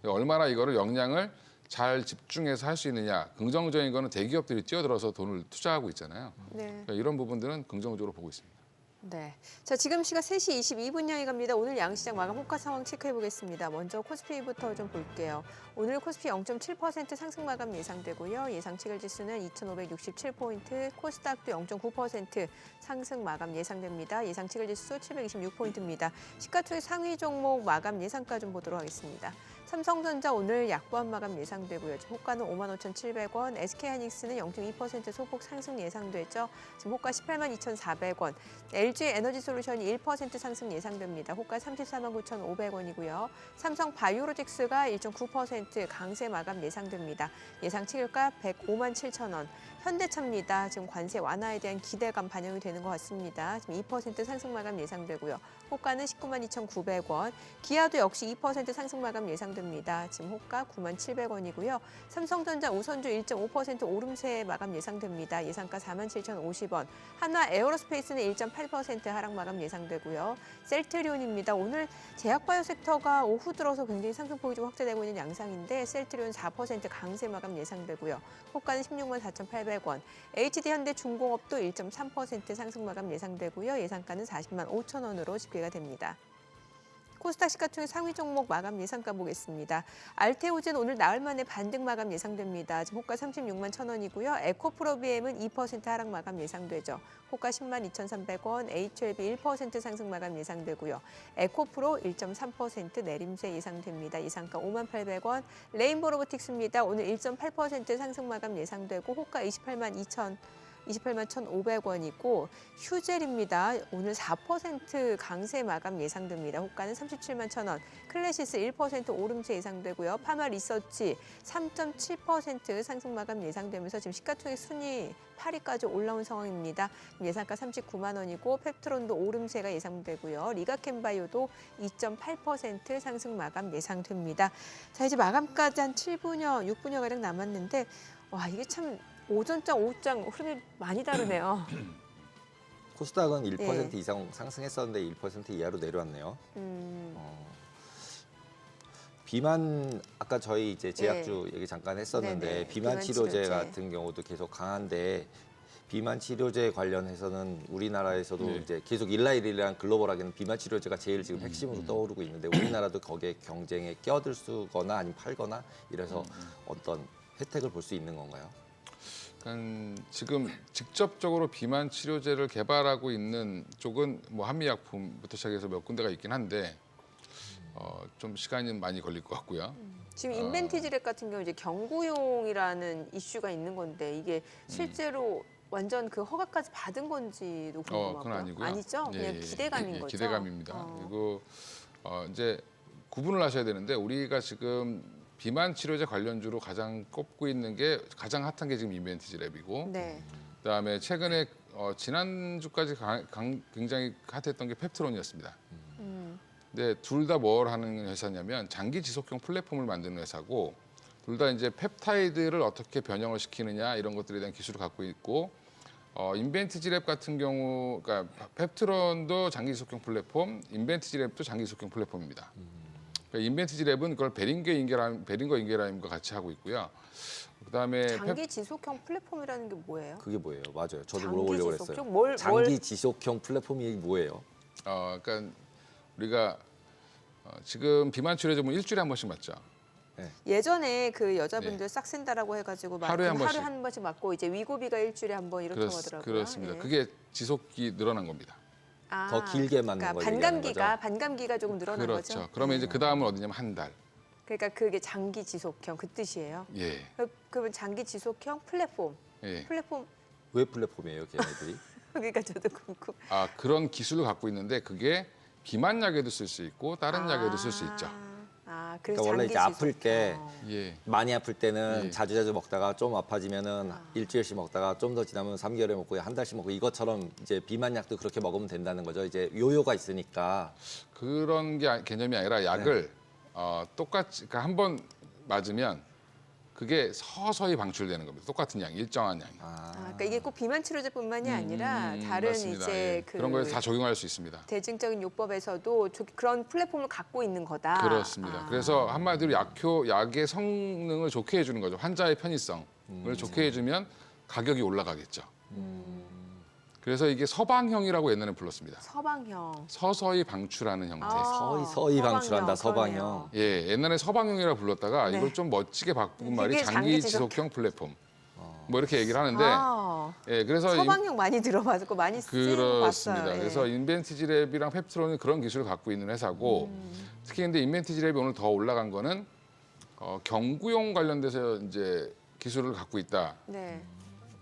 S3: 얼마나 이거를 역량을 잘 집중해서 할 수 있느냐. 긍정적인 거는 대기업들이 뛰어들어서 돈을 투자하고 있잖아요.
S1: 네.
S3: 그러니까 이런 부분들은 긍정적으로 보고 있습니다.
S1: 네. 자, 지금 시각 3시 22분 향해 갑니다. 오늘 양시장 마감 호가 상황 체크해 보겠습니다. 먼저 코스피부터 좀 볼게요. 오늘 코스피 0.7% 상승 마감 예상되고요. 예상 체결 지수는 2,567포인트, 코스닥도 0.9% 상승 마감 예상됩니다. 예상 체결 지수 726포인트입니다. 시가총액 상위 종목 마감 예상가 좀 보도록 하겠습니다. 삼성전자 오늘 약보합 마감 예상되고요. 지금 호가는 55,700원, SK하이닉스는 0.2% 소폭 상승 예상되죠. 지금 호가 182,400원, LG에너지솔루션이 1% 상승 예상됩니다. 호가 349,500원이고요. 삼성바이오로직스가 1.9% 강세 마감 예상됩니다. 예상 체결가 105만7천원. 현대차입니다. 지금 관세 완화에 대한 기대감 반영이 되는 것 같습니다. 지금 2% 상승 마감 예상되고요. 호가는 192,900원. 기아도 역시 2% 상승 마감 예상됩니다. 지금 호가 97,000원이고요. 삼성전자 우선주 1.5% 오름세 마감 예상됩니다. 예상가 47,050원. 한화 에어로스페이스는 1.8% 하락 마감 예상되고요. 셀트리온입니다. 오늘 제약바이오 섹터가 오후 들어서 굉장히 상승폭이 좀 확대되고 있는 양상인데 셀트리온 4% 강세 마감 예상되고요. 호가는 164,800원. HD현대중공업도 1.3% 상승 마감 예상되고요. 예상가는 405,000원으로 집계가 됩니다. 코스닥 시가총액 상위 종목 마감 예상가 보겠습니다. 알테오젠 오늘 나흘 만에 반등 마감 예상됩니다. 지금 호가 361,000원이고요. 에코프로비엠은 2% 하락 마감 예상되죠. 호가 102,300원, HLB 1% 상승 마감 예상되고요. 에코프로 1.3% 내림세 예상됩니다. 예상가 58,000원. 레인보우 로보틱스입니다. 오늘 1.8% 상승 마감 예상되고 호가 28만1,500원이고 휴젤입니다. 오늘 4% 강세 마감 예상됩니다. 호가는 371,000원. 클래시스 1% 오름세 예상되고요. 파마 리서치 3.7% 상승 마감 예상되면서 지금 시가총액 순위 8위까지 올라온 상황입니다. 예상가 39만 원이고 펩트론도 오름세가 예상되고요. 리가캠바이오도 2.8% 상승 마감 예상됩니다. 자, 이제 마감까지 한 7분여, 6분여 가량 남았는데 와, 이게 참 오전장, 오후장 흐름이 많이 다르네요.
S2: 코스닥은 1% 이상 상승했었는데 1% 이하로 내려왔네요. 비만 아까 저희 이제 제약주 얘기 잠깐 했었는데
S1: 네네.
S2: 비만
S1: 비만
S2: 치료제
S1: 치료제.
S2: 같은 경우도 계속 강한데 비만 치료제 관련해서는 우리나라에서도
S3: 네.
S2: 이제 계속 일라일이랑 글로벌하게는 비만 치료제가 제일 지금 핵심으로 떠오르고 있는데 우리나라도 거기에 경쟁에 끼어들 수거나 아니면 팔거나 이래서 어떤 혜택을 볼 수 있는 건가요?
S3: 그러니까 지금 직접적으로 비만 치료제를 개발하고 있는 쪽은 뭐 한미약품부터 시작해서 몇 군데가 있긴 한데 좀 시간이 많이 걸릴 것 같고요.
S1: 지금 인벤티지랩 같은 경우 이제 경구용이라는 이슈가 있는 건데 이게 실제로 완전 그 허가까지 받은 건지도 궁금하고요.
S3: 그건 아니고요.
S1: 아니죠? 그냥 기대감인 거죠.
S3: 기대감입니다. 그리고 이제 구분을 하셔야 되는데 우리가 지금 비만 치료제 관련주로 가장 꼽고 있는 게 가장 핫한 게 지금 인벤티지랩이고
S1: 네.
S3: 그다음에 최근에 지난주까지 굉장히 핫했던 게 펩트론이었습니다. 근데 둘 다 뭘 하는 회사냐면 장기 지속형 플랫폼을 만드는 회사고 둘 다 이제 펩타이드를 어떻게 변형을 시키느냐 이런 것들에 대한 기술을 갖고 있고 인벤티지랩 같은 경우 그러니까 펩트론도 장기 지속형 플랫폼, 인벤티지랩도 장기 지속형 플랫폼입니다. 그러니까 인벤티지랩은 그걸 베링거 인게라임과 같이 하고 있고요. 그다음에
S1: 장기 지속형 플랫폼이라는 게 뭐예요?
S2: 그게 뭐예요? 맞아요. 저도
S1: 장기
S2: 물어보려고
S1: 지속형?
S2: 했어요. 장기 지속형 플랫폼이 뭐예요?
S3: 그러니까 우리가 지금 비만 치료제 뭐 일주일에 한 번씩 맞죠.
S2: 네.
S1: 예전에 그 여자분들 싹 센다라고 해가지고
S3: 하루에 한 번씩.
S1: 하루에 한 번씩 맞고 이제 위고비가 일주일에 한 번 이렇다고 하더라고요.
S3: 그렇습니다.
S1: 예.
S3: 그게 지속이 늘어난 겁니다.
S1: 아,
S2: 더 길게 맞는
S1: 그러니까
S2: 걸 얘기하는 거죠?
S1: 반감기가 조금 늘어난
S3: 그렇죠.
S1: 거죠.
S3: 그러면 이제 그 다음은 어디냐면 한 달.
S1: 그러니까 그게 장기 지속형 그 뜻이에요.
S3: 예.
S1: 그러면 장기 지속형 플랫폼.
S3: 예.
S1: 플랫폼
S2: 왜 플랫폼이에요, 걔네들이?
S1: 그러니까 저도 궁금.
S3: 아, 그런 기술을 갖고 있는데 그게 비만 약에도 쓸 수 있고 다른 약에도 쓸 수 있죠.
S1: 그래서
S2: 그러니까 원래
S1: 장기
S2: 이제 아플 때
S1: 지속형.
S3: 예.
S2: 많이 아플 때는
S3: 예.
S2: 자주자주 먹다가 좀 아파지면은 일주일씩 먹다가 좀 더 지나면 3개월에 먹고 한 달씩 먹고 이것처럼 이제 비만약도 그렇게 먹으면 된다는 거죠. 이제 요요가 있으니까.
S3: 그런 게 개념이 아니라 약을 똑같이 그러니까 한 번 맞으면 그게 서서히 방출되는 겁니다. 똑같은 양, 일정한 양이.
S1: 그러니까 이게 꼭 비만 치료제뿐만이 아니라 다른
S3: 맞습니다.
S1: 이제
S3: 예.
S1: 그
S3: 그런 거에 다 적용할 수 있습니다.
S1: 대증적인 요법에서도 그런 플랫폼을 갖고 있는 거다.
S3: 그렇습니다. 그래서 한마디로 약의 성능을 좋게 해주는 거죠. 환자의 편의성을 좋게 해주면 가격이 올라가겠죠. 그래서 이게 서방형이라고 옛날에 불렀습니다.
S1: 서방형.
S3: 서서히 방출하는 형태.
S2: 서서히 방출한다,
S1: 서방형.
S2: 서방형.
S3: 예, 옛날에 서방형이라고 불렀다가
S1: 네.
S3: 이걸 좀 멋지게 바꾼 말이
S1: 그게
S3: 장기
S1: 장기
S3: 지속형 플랫폼. 뭐 이렇게 얘기를 하는데,
S1: 아,
S3: 예, 그래서
S1: 서방형 많이 들어봤고 많이 쓰는 거
S3: 그렇습니다.
S1: 봤어요. 예.
S3: 그래서 인벤티지랩이랑 펩트론은 그런 기술을 갖고 있는 회사고, 특히 근데 인벤티지랩이 오늘 더 올라간 거는 경구용 관련돼서 이제 기술을 갖고 있다,
S1: 네.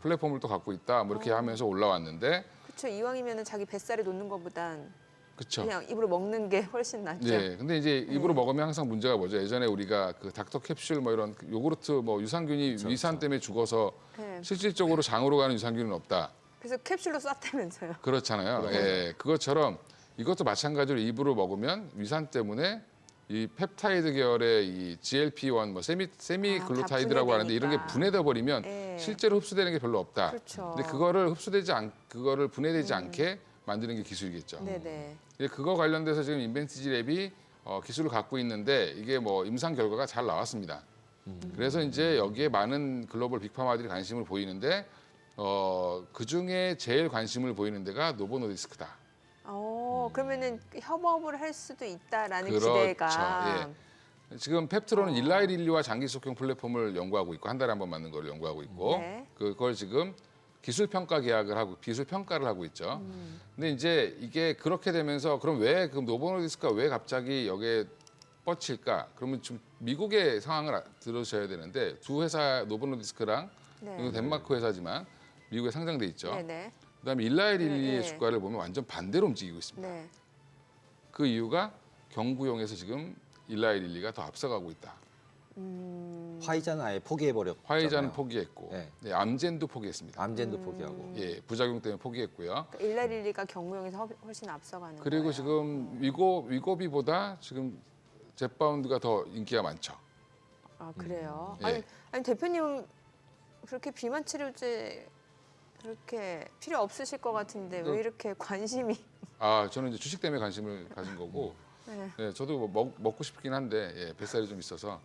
S3: 플랫폼을 또 갖고 있다, 뭐 이렇게 하면서 올라왔는데,
S1: 그렇죠. 이왕이면은 자기 뱃살에 놓는 것보단
S3: 그렇죠.
S1: 그냥 입으로 먹는 게 훨씬 낫죠.
S3: 네, 근데 이제 입으로 먹으면 항상 문제가 뭐죠? 예전에 우리가 그 닥터 캡슐 뭐 이런 요구르트 뭐 유산균이 위산 때문에 죽어서
S1: 네.
S3: 실질적으로 장으로 가는 유산균은 없다.
S1: 그래서 캡슐로 쐈다면서요.
S3: 그렇잖아요. 예, 그것처럼 이것도 마찬가지로 입으로 먹으면 위산 때문에 이 펩타이드 계열의 이 GLP-1 뭐 세미 글루타이드라고 하는데 이런 게
S1: 분해되니까.
S3: 분해돼 버리면
S1: 예.
S3: 실제로 흡수되는 게 별로 없다.
S1: 그렇죠.
S3: 근데 그거를 분해되지 않게 만드는 게 기술이겠죠.
S1: 네네.
S3: 예, 그거 관련돼서 지금 인벤티지랩이 기술을 갖고 있는데 이게 뭐 임상 결과가 잘 나왔습니다. 그래서 이제 여기에 많은 글로벌 빅파마들이 관심을 보이는데 그 중에 제일 관심을 보이는 데가 노보노디스크다.
S1: 그러면은 협업을 할 수도 있다라는
S3: 그렇죠.
S1: 기대가.
S3: 예. 지금 펩트론은 일라이릴리와 장기 지속형 플랫폼을 연구하고 있고 한 달에 한 번 맞는 걸 연구하고 있고
S1: 네.
S3: 그걸 지금 기술 평가 계약을 하고 기술 평가를 하고 있죠. 근데 이제 이게 그렇게 되면서 그럼 왜 그 노보노디스크가 왜 갑자기 여기에 뻗칠까? 그러면 좀 미국의 상황을 들으셔야 되는데 두 회사 노보노디스크랑
S1: 네.
S3: 이거 덴마크 회사지만 미국에 상장돼 있죠.
S1: 네네.
S3: 그다음에 일라이릴리의
S1: 네.
S3: 주가를 보면 완전 반대로 움직이고 있습니다.
S1: 네.
S3: 그 이유가 경구용에서 지금 일라이릴리가 더 앞서가고 있다.
S2: 화이자는 아예 포기해버렸죠.
S3: 화이자는 포기했고,
S2: 네.
S3: 네, 암젠도 포기했습니다.
S2: 암젠도 포기하고.
S3: 예, 부작용 때문에 포기했고요.
S1: 그러니까 일라릴리가 경무용에서 훨씬 앞서가는
S3: 그리고
S1: 거예요.
S3: 지금 위고비보다 지금 젯바운드가 더 인기가 많죠.
S1: 그래요.
S3: 예.
S1: 아니 대표님 그렇게 비만 치료제 그렇게 필요 없으실 것 같은데 왜 이렇게 관심이?
S3: 아, 저는 이제 주식 때문에 관심을 가진 거고,
S1: 네.
S3: 네, 저도 뭐 먹고 싶긴 한데 예, 뱃살이 좀 있어서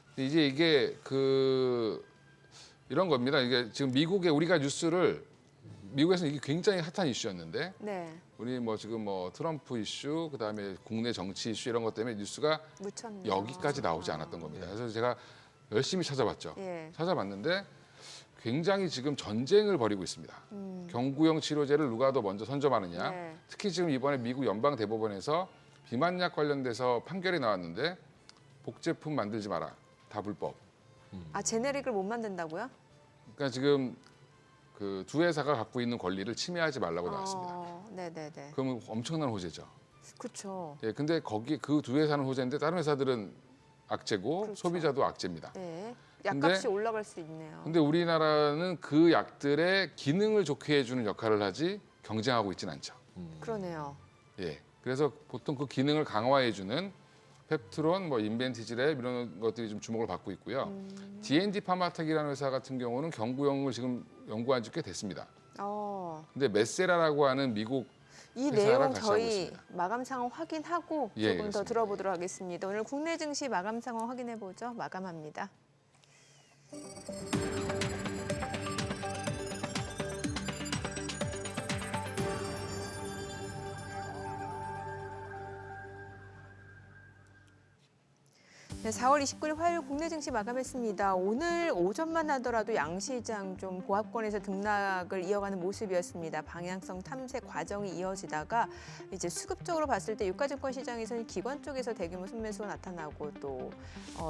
S3: 근데 이제 이게 이런 겁니다. 이게 지금 미국의 우리가 뉴스를 미국에서는 이게 굉장히 핫한 이슈였는데
S1: 네.
S3: 우리 뭐 지금 뭐 트럼프 이슈 그다음에 국내 정치 이슈 이런 것 때문에 뉴스가
S1: 묻혔네요.
S3: 여기까지 나오지 않았던 겁니다. 그래서 제가 열심히 찾아봤죠.
S1: 예.
S3: 찾아봤는데 굉장히 지금 전쟁을 벌이고 있습니다. 경구용 치료제를 누가 더 먼저 선점하느냐.
S1: 네.
S3: 특히 지금 이번에 미국 연방 대법원에서 비만약 관련돼서 판결이 나왔는데 복제품 만들지 마라. 다 불법.
S1: 제네릭을 못 만든다고요?
S3: 그러니까 지금 그 두 회사가 갖고 있는 권리를 침해하지 말라고 나왔습니다.
S1: 네네네.
S3: 그러면 엄청난 호재죠.
S1: 그렇죠.
S3: 예, 근데 거기 그 두 회사는 호재인데 다른 회사들은 악재고
S1: 그렇죠.
S3: 소비자도 악재입니다.
S1: 네.
S3: 근데-
S1: 약값이 올라갈 수 있네요.
S3: 근데 우리나라는 그 약들의 기능을 좋게 해주는 역할을 하지 경쟁하고 있지는 않죠.
S1: 그러네요.
S3: 예. 그래서 보통 그 기능을 강화해주는 펩트론, 뭐 인벤티지랩 이런 것들이 좀 주목을 받고 있고요. D&D 파마텍이라는 회사 같은 경우는 경구용을 지금 연구한 지 꽤 됐습니다. 근데 메세라라고 하는 미국
S1: 이
S3: 회사랑
S1: 내용
S3: 같이 하고
S1: 저희
S3: 있습니다.
S1: 마감 상황 확인하고
S3: 예,
S1: 조금 더
S3: 그렇습니다.
S1: 들어보도록 하겠습니다. 오늘 국내 증시 마감 상황 확인해 보죠. 마감합니다. 네, 4월 29일 화요일 국내 증시 마감했습니다. 오늘 오전만 하더라도 양시장 좀 보합권에서 등락을 이어가는 모습이었습니다. 방향성 탐색 과정이 이어지다가 이제 수급적으로 봤을 때 유가증권 시장에서는 기관 쪽에서 대규모 순매수가 나타나고 또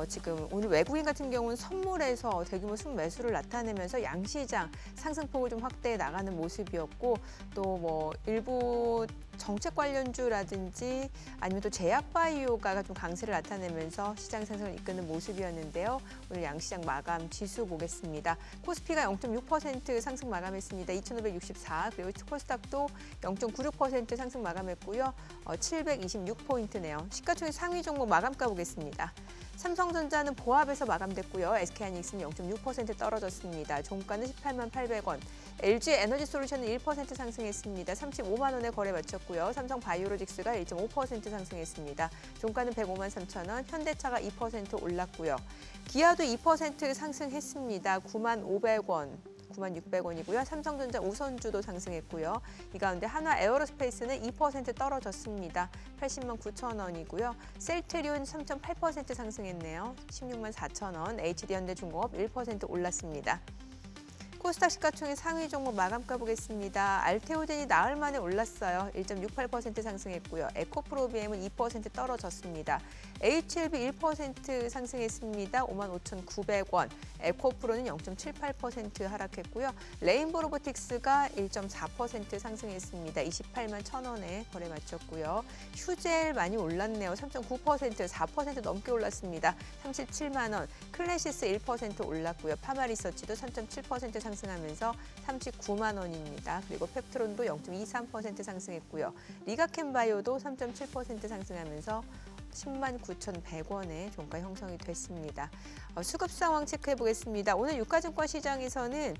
S1: 지금 오늘 외국인 같은 경우는 선물에서 대규모 순매수를 나타내면서 양시장 상승폭을 좀 확대해 나가는 모습이었고 또 뭐 일부 정책 관련주라든지 아니면 또 제약바이오가 좀 강세를 나타내면서 시장 상승을 이끄는 모습이었는데요. 오늘 양시장 마감 지수 보겠습니다. 코스피가 0.6% 상승 마감했습니다. 2,564. 그리고 코스닥도 0.96% 상승 마감했고요. 726포인트네요. 시가총액 상위 종목 마감가 보겠습니다. 삼성전자는 보합에서 마감됐고요. SK하이닉스는 0.6% 떨어졌습니다. 종가는 18만 800원. LG 에너지솔루션은 1% 상승했습니다. 35만 원에 거래 마쳤고요. 삼성바이오로직스가 1.5% 상승했습니다. 종가는 105만 3천 원. 현대차가 2% 올랐고요. 기아도 2% 상승했습니다. 9만 500원. 9만 600원이고요. 삼성전자 우선주도 상승했고요. 이 가운데 한화 에어로스페이스는 2% 떨어졌습니다. 80만 9천 원이고요. 셀트리온 3.8% 상승했네요. 16만 4천 원. HD현대중공업 1% 올랐습니다. 코스닥 시가총액 상위 종목 마감가 보겠습니다. 알테오젠이 나흘 만에 올랐어요. 1.68% 상승했고요. 에코프로비엠은 2% 떨어졌습니다. HLB 1% 상승했습니다. 55,900원. 에코프로는 0.78% 하락했고요. 레인보 로보틱스가 1.4% 상승했습니다. 28만 1,000원에 거래 마쳤고요. 휴젤 많이 올랐네요. 3.9%, 4% 넘게 올랐습니다. 37만 원. 클래시스 1% 올랐고요. 파마리서치도 3.7% 상승하면서 39만 원입니다. 그리고 펩트론도 0.23% 상승했고요. 리가캠바이오도 3.7% 상승하면서 10만 9,100원의 종가 형성이 됐습니다. 수급 상황 체크해 보겠습니다. 오늘 유가증권 시장에서는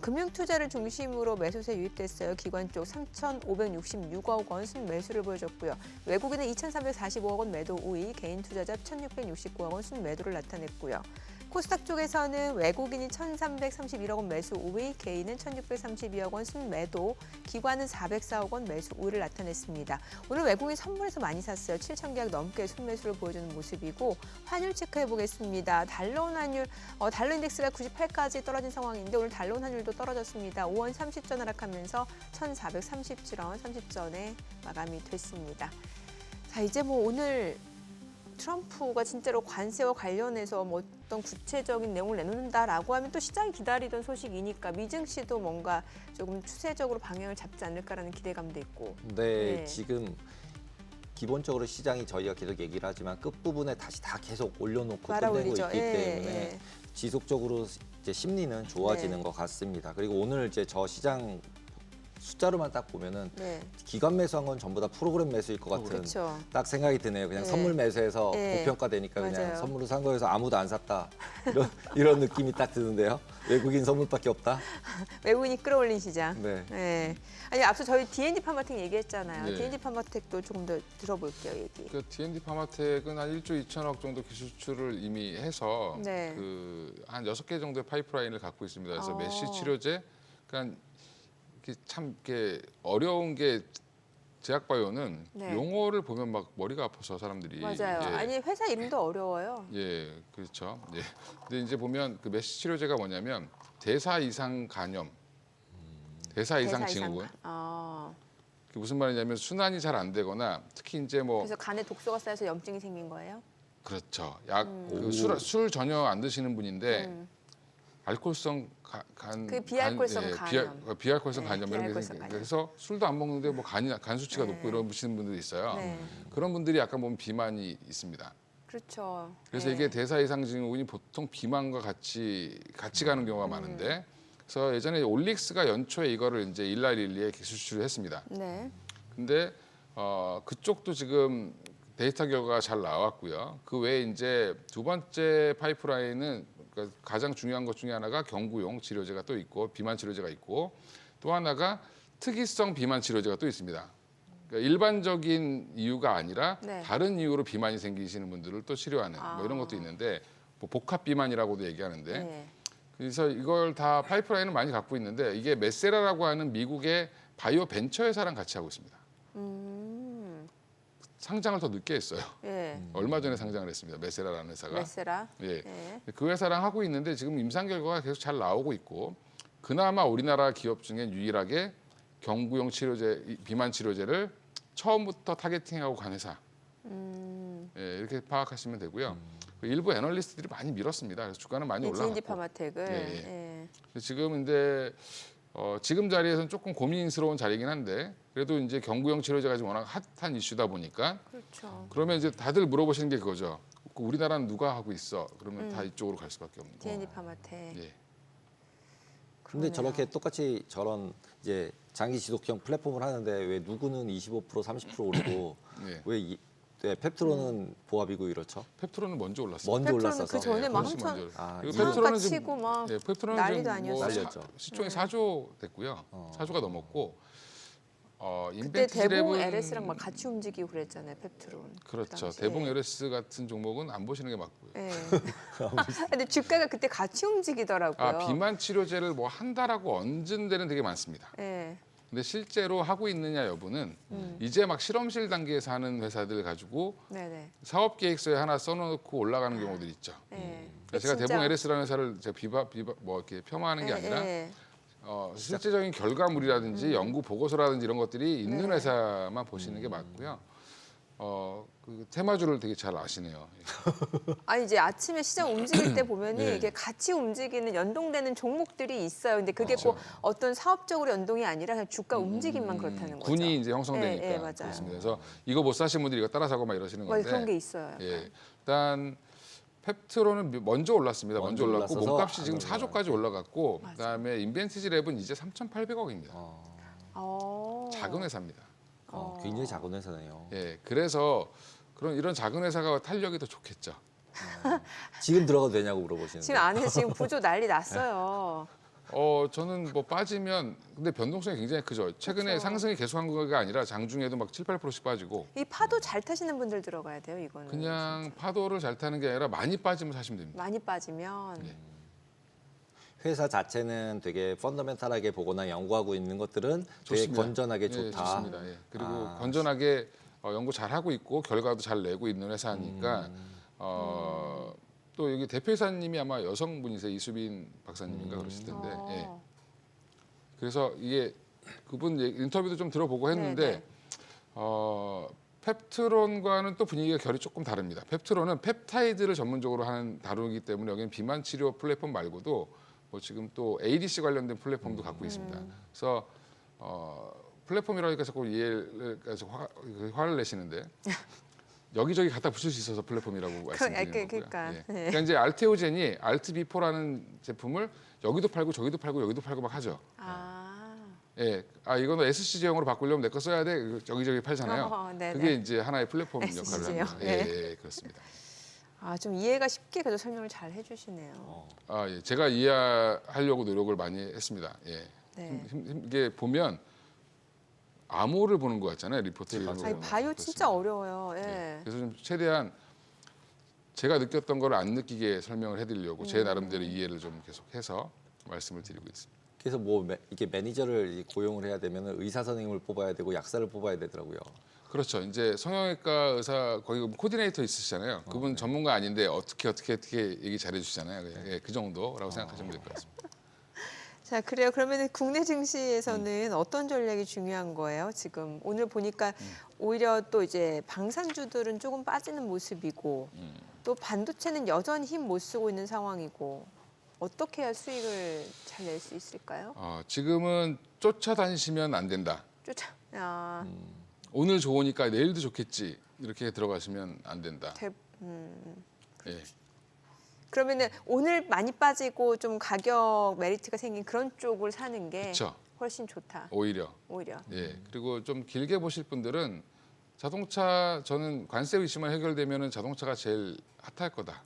S1: 금융투자를 중심으로 매수세 유입됐어요. 기관 쪽 3,566억 원 순매수를 보여줬고요. 외국인은 2,345억 원 매도 우위, 개인 투자자 1,669억 원 순매도를 나타냈고요. 코스닥 쪽에서는 외국인이 1,331억 원 매수 우위, 개인은 1,632억 원 순매도, 기관은 404억 원 매수 우위를 나타냈습니다. 오늘 외국인 선물에서 많이 샀어요. 7,000계약 넘게 순매수를 보여주는 모습이고 환율 체크해 보겠습니다. 달러원 환율, 달러 인덱스가 98까지 떨어진 상황인데 오늘 달러원 환율도 떨어졌습니다. 5원 30전 하락하면서 1,437원 30전에 마감이 됐습니다. 자, 이제 뭐 오늘 트럼프가 진짜로 관세와 관련해서 뭐 어떤 구체적인 내용을 내놓는다라고 하면 또 시장이 기다리던 소식이니까 미증시도 뭔가 조금 추세적으로 방향을 잡지 않을까라는 기대감도 있고.
S2: 근데 지금 기본적으로 시장이 저희가 계속 얘기를 하지만 끝부분에 다시 다 계속 올려놓고 끝내고
S1: 말아올리죠.
S2: 있기 때문에 지속적으로 이제 심리는 좋아지는 것 같습니다. 그리고 오늘 이제 저 시장 숫자로만 딱 보면은 기관 매수한 건 전부 다 프로그램 매수일 것 같은
S1: 그렇죠.
S2: 딱 생각이 드네요. 그냥 선물 매수해서 고평가되니까 그냥
S1: 맞아요.
S2: 선물로 산 거여서 아무도 안 샀다. 이런 느낌이 딱 드는데요. 외국인 선물밖에 없다.
S1: 외국인이 끌어올린 시장.
S2: 네.
S1: 아니 앞서 저희 D&D 파마텍 얘기했잖아요.
S3: 네.
S1: D&D 파마텍도 조금 더 들어볼게요, 얘기.
S3: 그 D&D 파마텍은 한 1조 2천억 정도 기술출을 이미 해서 한 6개 정도의 파이프라인을 갖고 있습니다. 그래서 메쉬 치료제, 그러니까 참 이렇게 어려운 게 제약바이오는 용어를 보면 막 머리가 아파서 사람들이.
S1: 맞아요. 아니 회사 이름도 어려워요.
S3: 예, 그렇죠. 예. 근데 이제 보면 그 메쉬 치료제가 뭐냐면 대사 이상 간염, 대사 이상 증후군. 그게 무슨 말이냐면 순환이 잘 안 되거나 특히 이제 뭐
S1: 그래서 간에 독소가 쌓여서 염증이 생긴 거예요?
S3: 그렇죠. 술 전혀 안 드시는 분인데 알코올성
S1: 그 비알코올성 간염.
S3: 비알코올성 간염 이런 게
S1: 비알코올성
S3: 생겨요.
S1: 간염.
S3: 그래서 술도 안 먹는데 뭐 간 수치가 높고 이러시는 분들이 있어요. 그런 분들이 약간 보면 비만이 있습니다.
S1: 그렇죠.
S3: 그래서 이게 대사 이상 증후군이 보통 비만과 같이 가는 경우가 많은데, 그래서 예전에 올릭스가 연초에 이거를 이제 일라릴리에 수출을 했습니다. 근데 그쪽도 지금 데이터 결과가 잘 나왔고요. 그 외에 이제 두 번째 파이프라인은 그러니까 가장 중요한 것 중에 하나가 경구용 치료제가 또 있고 비만 치료제가 있고 또 하나가 특이성 비만 치료제가 또 있습니다. 그러니까 일반적인 이유가 아니라 다른 이유로 비만이 생기시는 분들을 또 치료하는 뭐 이런 것도 있는데 뭐 복합 비만이라고도 얘기하는데 그래서 이걸 다 파이프라인을 많이 갖고 있는데 이게 메세라라고 하는 미국의 바이오 벤처 회사랑 같이 하고 있습니다. 상장을 더 늦게 했어요.
S1: 예.
S3: 얼마 전에 상장을 했습니다. 메세라라는 회사가.
S1: 메세라.
S3: 예.
S1: 예.
S3: 그 회사랑 하고 있는데 지금 임상 결과가 계속 잘 나오고 있고 그나마 우리나라 기업 중에 유일하게 경구용 치료제, 비만 치료제를 처음부터 타겟팅하고 간 회사. 예, 이렇게 파악하시면 되고요. 일부 애널리스트들이 많이 밀었습니다. 그래서 주가는 많이
S1: G&D
S3: 올라갔고.
S1: 파마텍을.
S3: 예,
S1: 예.
S3: 지금 이제 지금 자리에서는 조금 고민스러운 자리이긴 한데 그래도 이제 경구용 치료제가 지금 워낙 핫한 이슈다 보니까
S1: 그렇죠.
S3: 그러면 이제 다들 물어보시는 게 그거죠. 우리나라는 누가 하고 있어? 그러면 다 이쪽으로 갈 수밖에 없는 거예요.
S1: G&D 파마텍.
S3: 예.
S2: 근데
S1: 그러네요.
S2: 저렇게 똑같이 저런 이제 장기 지속형 플랫폼을 하는데 왜 누구는 25% 30% 오르고
S3: 예.
S2: 왜 펩트론은 보합이고 이렇죠?
S3: 펩트론은 먼저 올랐어요.
S2: 먼저
S1: 펩트론은
S2: 올랐어서
S1: 그 전에 막
S3: 훨씬
S1: 한참
S3: 먼저.
S2: 아,
S3: 그리고
S2: 이거
S1: 상한가
S3: 펩트론은
S1: 치고 막
S3: 예, 펩트론은
S1: 난리도
S3: 지금
S1: 아니었어요.
S2: 난리였죠.
S3: 시총이 4조 됐고요. 4조가 넘었고
S1: 그때
S3: 인벤티지
S1: 대봉
S3: 랩은
S1: LS랑 막 같이 움직이고 그랬잖아요, 펩트론. 그
S3: 그렇죠.
S1: 당시에.
S3: 대봉 LS 같은 종목은 안 보시는 게 맞고요.
S1: 예. 근데 주가가 그때 같이 움직이더라고요.
S3: 아 비만 치료제를 뭐 한다라고 얹은 데는 되게 많습니다.
S1: 예.
S3: 근데 실제로 하고 있느냐 여부는 이제 막 실험실 단계에서 하는 회사들 가지고
S1: 네네.
S3: 사업 계획서에 하나 써놓고 올라가는 경우들 있죠.
S1: 예.
S3: 그러니까 제가 대봉 LS라는 회사를 제가 뭐 이렇게 겸하는 게 아니라
S1: 예.
S3: 실제적인 결과물이라든지 연구 보고서라든지 이런 것들이 있는
S1: 네.
S3: 회사만 보시는 게 맞고요. 그 테마주를 되게 잘 아시네요.
S1: 아니 이제 아침에 시장 움직일 때 보면은
S3: 네.
S1: 이게 같이 움직이는 연동되는 종목들이 있어요. 근데 그게
S3: 그렇죠.
S1: 꼭 어떤 사업적으로 연동이 아니라 그냥 주가 움직임만 그렇다는 거죠.
S3: 군이 이제 형성되니까
S1: 예, 예, 맞아요.
S3: 그렇습니다. 그래서 이거 못 사신 분들이 이거 따라 사고 막 이러시는
S1: 맞아요.
S3: 건데.
S1: 그런 게 있어요.
S3: 예. 일단 펩트론은 먼저 올랐습니다. 먼저
S2: 먼저
S3: 올랐고
S2: 올라서서
S3: 몸값이 지금
S2: 안
S3: 4조까지 올라갔고
S1: 맞아요.
S3: 그다음에 인벤티지 랩은 이제 3,800억입니다. 작은 회사입니다.
S2: 굉장히 작은 회사네요.
S3: 예. 그래서 이런 작은 회사가 탄력이 더 좋겠죠.
S2: 지금 들어가도 되냐고 물어보시는데.
S1: 지금 안에서 지금 부조 난리 났어요.
S3: 저는 뭐 빠지면 근데 변동성이 굉장히 크죠. 최근에
S1: 그렇죠.
S3: 상승이 계속한 거가 아니라 장중에도 막 7, 8%씩 빠지고
S1: 이 파도 잘 타시는 분들 들어가야 돼요. 이거는
S3: 그냥 파도를 잘 타는 게 아니라 많이 빠지면 사시면 됩니다.
S1: 많이 빠지면
S3: 예.
S2: 회사 자체는 되게 펀더멘탈하게 보거나 연구하고 있는 것들은 되게
S3: 좋습니다.
S2: 건전하게
S3: 예,
S2: 좋다.
S3: 좋습니다. 예. 그리고
S2: 아.
S3: 건전하게 연구 잘 하고 있고 결과도 잘 내고 있는 회사니까 또 여기 대표이사님이 아마 여성분이세요. 이수빈 박사님인가 그러실 텐데. 예.
S1: 어.
S3: 그래서 이게 그분 인터뷰도 좀 들어보고 했는데
S1: 네네.
S3: 펩트론과는 또 분위기가 결이 조금 다릅니다. 펩트론은 펩타이드를 전문적으로 다루기 때문에 여기는 비만 치료 플랫폼 말고도 뭐 지금 또 ADC 관련된 플랫폼도 갖고 있습니다. 그래서 플랫폼이라니까 자꾸 이해를 화를 내시는데 여기저기 갖다 붙일 수 있어서 플랫폼이라고 말씀드리는 거고요.
S1: 그러니까.
S3: 예.
S1: 네.
S3: 그러니까 이제 알테오젠이 알트비포라는 제품을 여기도 팔고 저기도 팔고 여기도 팔고 막 하죠. 예, 이거는 SC제형으로 바꾸려면 내 거 써야 돼. 여기저기 팔잖아요.
S1: 네네.
S3: 그게 이제 하나의 플랫폼 역할을
S1: SC제형.
S3: 합니다.
S1: 네.
S3: 예, 그렇습니다.
S1: 좀 이해가 쉽게 그래도 설명을 잘 해주시네요.
S3: 예, 제가 이해하려고 노력을 많이 했습니다. 예.
S1: 네.
S3: 이게 보면 암호를 보는 것 같잖아요. 리포트를
S2: 네,
S3: 이런 거
S2: 맞아요.
S1: 아니
S3: 보면.
S1: 바이오 진짜
S3: 그렇습니다.
S1: 어려워요. 예.
S3: 예. 그래서 좀 최대한 제가 느꼈던 걸 안 느끼게 설명을 해드리려고 제 나름대로 이해를 좀 계속해서 말씀을 드리고 있습니다.
S2: 그래서 뭐 이게 매니저를 고용을 해야 되면 의사 선생님을 뽑아야 되고 약사를 뽑아야 되더라고요.
S3: 그렇죠. 이제 성형외과 의사 거기 코디네이터 있으시잖아요. 그분 전문가 아닌데 어떻게 얘기 잘해주시잖아요. 예, 그 정도라고 생각하시면 될 것 같습니다.
S1: 자, 그래요. 그러면 국내 증시에서는 어떤 전략이 중요한 거예요? 지금 오늘 보니까 오히려 또 이제 방산주들은 조금 빠지는 모습이고 또 반도체는 여전히 힘 못 쓰고 있는 상황이고 어떻게 해야 수익을 잘 낼 수 있을까요?
S3: 지금은 쫓아다니시면 안 된다. 오늘 좋으니까 내일도 좋겠지 이렇게 들어가시면 안 된다. 예.
S1: 그러면은 오늘 많이 빠지고 좀 가격 메리트가 생긴 그런 쪽을 사는 게
S3: 그쵸.
S1: 훨씬 좋다.
S3: 오히려.
S1: 오히려.
S3: 예. 그리고 좀 길게 보실 분들은 자동차 저는 관세 이슈만 해결되면은 자동차가 제일 핫할 거다.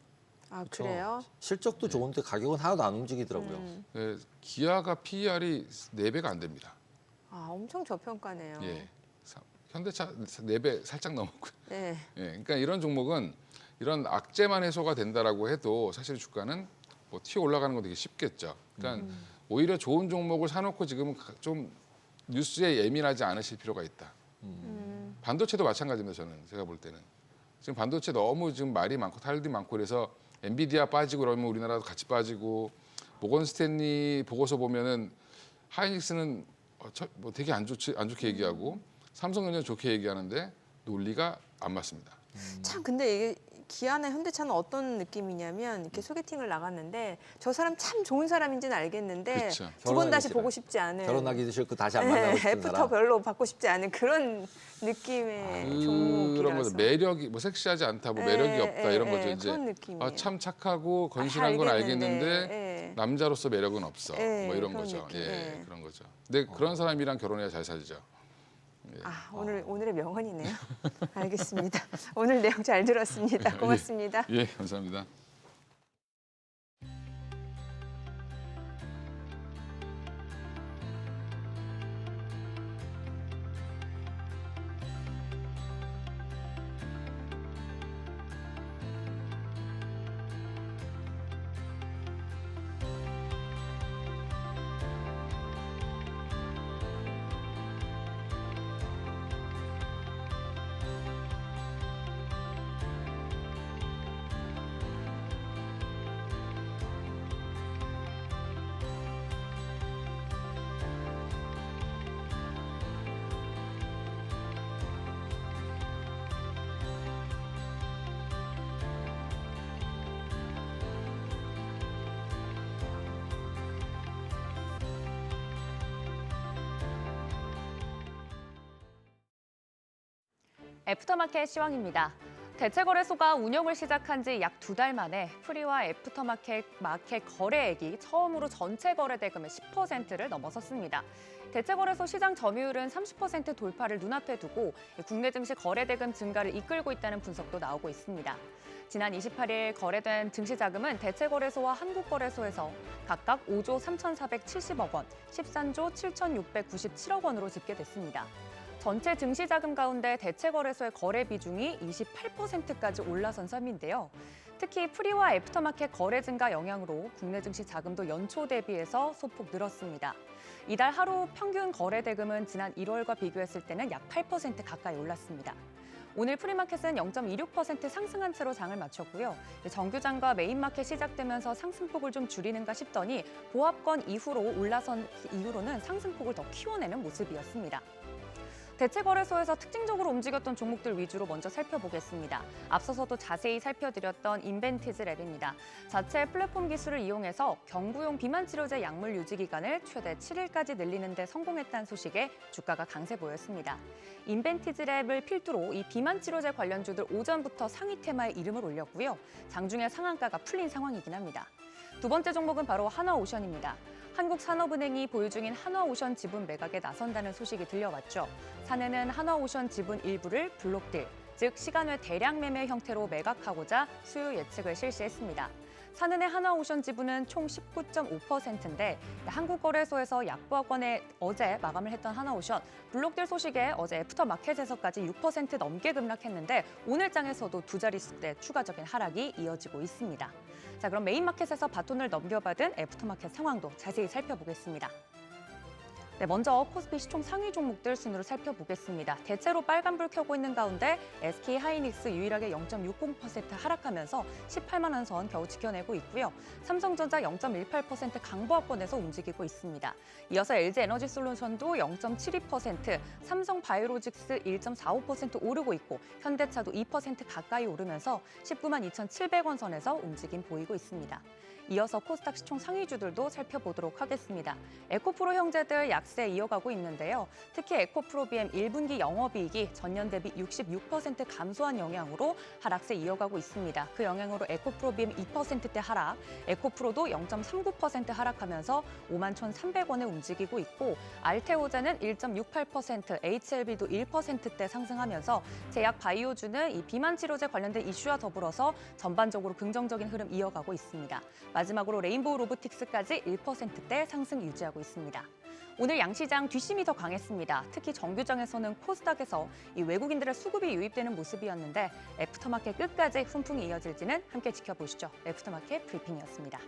S1: 그래요?
S2: 실적도 좋은데 가격은 하나도 안 움직이더라고요.
S3: 예, 기아가 PER이 4배가 안 됩니다.
S1: 엄청 저평가네요.
S3: 예. 현대차 4배 살짝 넘었고요.
S1: 네.
S3: 예. 그러니까 이런 종목은 이런 악재만 해소가 된다라고 해도 사실 주가는 뭐 튀어 올라가는 건 되게 쉽겠죠. 그러니까 오히려 좋은 종목을 사놓고 지금은 좀 뉴스에 예민하지 않으실 필요가 있다. 반도체도 마찬가지입니다. 저는 제가 볼 때는 지금 반도체 너무 지금 말이 많고 탈도 많고 그래서 엔비디아 빠지고 그러면 우리나라도 같이 빠지고 모건 스탠리 보고서 보면은 하이닉스는 뭐 되게 안 좋게 얘기하고 삼성전자 좋게 얘기하는데 논리가 안 맞습니다.
S1: 참 근데 이게 기아나 현대차는 어떤 느낌이냐면 이렇게 소개팅을 나갔는데 저 사람 참 좋은 사람인지는 알겠는데
S3: 그렇죠.
S1: 두 번 다시
S2: 결혼하기
S1: 보고
S2: 싫어요.
S1: 싶지 않은
S2: 결혼하기 싫고 다시 안 만나고 싶은
S1: 애프터
S2: 사람.
S1: 별로 받고 싶지 않은 그런 느낌의 종목이라서
S3: 그런 거죠. 매력이 뭐 섹시하지 않다, 뭐 매력이 없다 이런 거죠. 이제
S1: 그런 느낌이에요.
S3: 참 착하고 건실한 건 알겠는데 남자로서 매력은 없어. 뭐 이런
S1: 그런
S3: 거죠.
S1: 느낌,
S3: 예, 그런 거죠. 근데 그런 사람이랑 결혼해야 잘 살죠.
S1: 오늘의 명언이네요. 알겠습니다. 오늘 내용 잘 들었습니다. 고맙습니다.
S3: 예, 감사합니다.
S4: 애프터마켓 시황입니다. 대체거래소가 운영을 시작한 지 약 2달 만에 프리와 애프터마켓 거래액이 처음으로 전체 거래 대금의 10%를 넘어섰습니다. 대체거래소 시장 점유율은 30% 돌파를 눈앞에 두고 국내 증시 거래 대금 증가를 이끌고 있다는 분석도 나오고 있습니다. 지난 28일 거래된 증시 자금은 대체거래소와 한국거래소에서 각각 5조 3,470억 원, 13조 7,697억 원으로 집계됐습니다. 전체 증시 자금 가운데 대체거래소의 거래 비중이 28%까지 올라선 셈인데요. 특히 프리와 애프터마켓 거래 증가 영향으로 국내 증시 자금도 연초 대비해서 소폭 늘었습니다. 이달 하루 평균 거래 대금은 지난 1월과 비교했을 때는 약 8% 가까이 올랐습니다. 오늘 프리마켓은 0.26% 상승한 채로 장을 마쳤고요. 정규장과 메인마켓 시작되면서 상승폭을 좀 줄이는가 싶더니 보합권 이후로 올라선 이후로는 상승폭을 더 키워내는 모습이었습니다. 대체거래소에서 특징적으로 움직였던 종목들 위주로 먼저 살펴보겠습니다. 앞서서도 자세히 살펴드렸던 인벤티즈랩입니다. 자체 플랫폼 기술을 이용해서 경구용 비만 치료제 약물 유지 기간을 최대 7일까지 늘리는 데 성공했다는 소식에 주가가 강세 보였습니다. 인벤티즈랩을 필두로 이 비만 치료제 관련주들 오전부터 상위 테마에 이름을 올렸고요. 장중에 상한가가 풀린 상황이긴 합니다. 두 번째 종목은 바로 하나오션입니다. 한국산업은행이 보유 중인 하나오션 지분 매각에 나선다는 소식이 들려왔죠. 사내는 하나오션 지분 일부를 블록딜, 즉 시간외 대량 매매 형태로 매각하고자 수요 예측을 실시했습니다. 사내의 하나오션 지분은 총 19.5%인데 한국거래소에서 약보합권에 어제 마감을 했던 하나오션, 블록딜 소식에 어제 애프터마켓에서까지 6% 넘게 급락했는데 오늘 장에서도 두 자릿수대 추가적인 하락이 이어지고 있습니다. 자, 그럼 메인마켓에서 바톤을 넘겨받은 애프터마켓 상황도 자세히 살펴보겠습니다. 네, 먼저 코스피 시총 상위 종목들 순으로 살펴보겠습니다. 대체로 빨간불 켜고 있는 가운데 SK하이닉스 유일하게 0.60% 하락하면서 18만 원 선 겨우 지켜내고 있고요. 삼성전자 0.18% 강보합권에서 움직이고 있습니다. 이어서 LG에너지솔루션도 0.72%, 삼성바이오로직스 1.45% 오르고 있고 현대차도 2% 가까이 오르면서 19만 2,700원 선에서 움직임 보이고 있습니다. 이어서 코스닥 시총 상위주들도 살펴보도록 하겠습니다. 에코프로 형제들 약세 이어가고 있는데요. 특히 에코프로비엠 1분기 영업이익이 전년 대비 66% 감소한 영향으로 하락세 이어가고 있습니다. 그 영향으로 에코프로비엠 2%대 하락, 에코프로도 0.39% 하락하면서 51,300원에 움직이고 있고 알테오젠은 1.68%, HLB도 1%대 상승하면서 제약 바이오주는 이 비만 치료제 관련된 이슈와 더불어서 전반적으로 긍정적인 흐름 이어가고 있습니다. 마지막으로 레인보우 로보틱스까지 1%대 상승 유지하고 있습니다. 오늘 양시장 뒷심이 더 강했습니다. 특히 정규장에서는 코스닥에서 이 외국인들의 수급이 유입되는 모습이었는데 애프터마켓 끝까지 훈풍이 이어질지는 함께 지켜보시죠. 애프터마켓 브리핑이었습니다.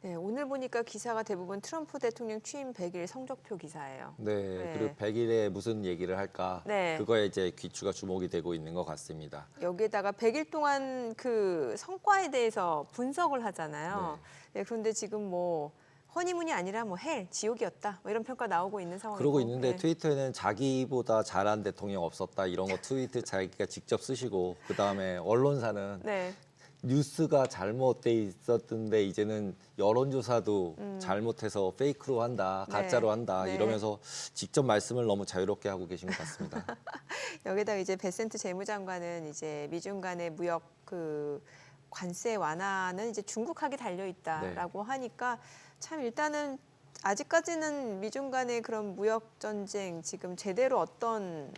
S1: 네, 오늘 보니까 기사가 대부분 트럼프 대통령 취임 100일 성적표 기사예요.
S2: 네, 그리고 100일에 무슨 얘기를 할까?
S1: 네.
S2: 그거에 이제 귀추가 주목이 되고 있는 것 같습니다.
S1: 여기에다가 100일 동안 그 성과에 대해서 분석을 하잖아요. 네, 그런데 지금 뭐 허니문이 아니라 뭐 헬, 지옥이었다. 뭐 이런 평가 나오고 있는 상황이고.
S2: 그러고 있는데
S1: 네.
S2: 트위터에는 자기보다 잘한 대통령 없었다 이런 거 트위트 자기가 직접 쓰시고 그 다음에 언론사는
S1: 네.
S2: 뉴스가 잘못돼 있었던데 이제는 여론조사도 잘못해서 페이크로 한다,
S1: 네.
S2: 가짜로 한다
S1: 네.
S2: 이러면서 직접 말씀을 너무 자유롭게 하고 계신 것 같습니다.
S1: 여기다가 이제 베센트 재무장관은 이제 미중 간의 무역 그 관세 완화는 이제 중국학이 달려 있다라고 하니까 참 일단은 아직까지는 미중 간의 그런 무역 전쟁 지금 제대로 어떤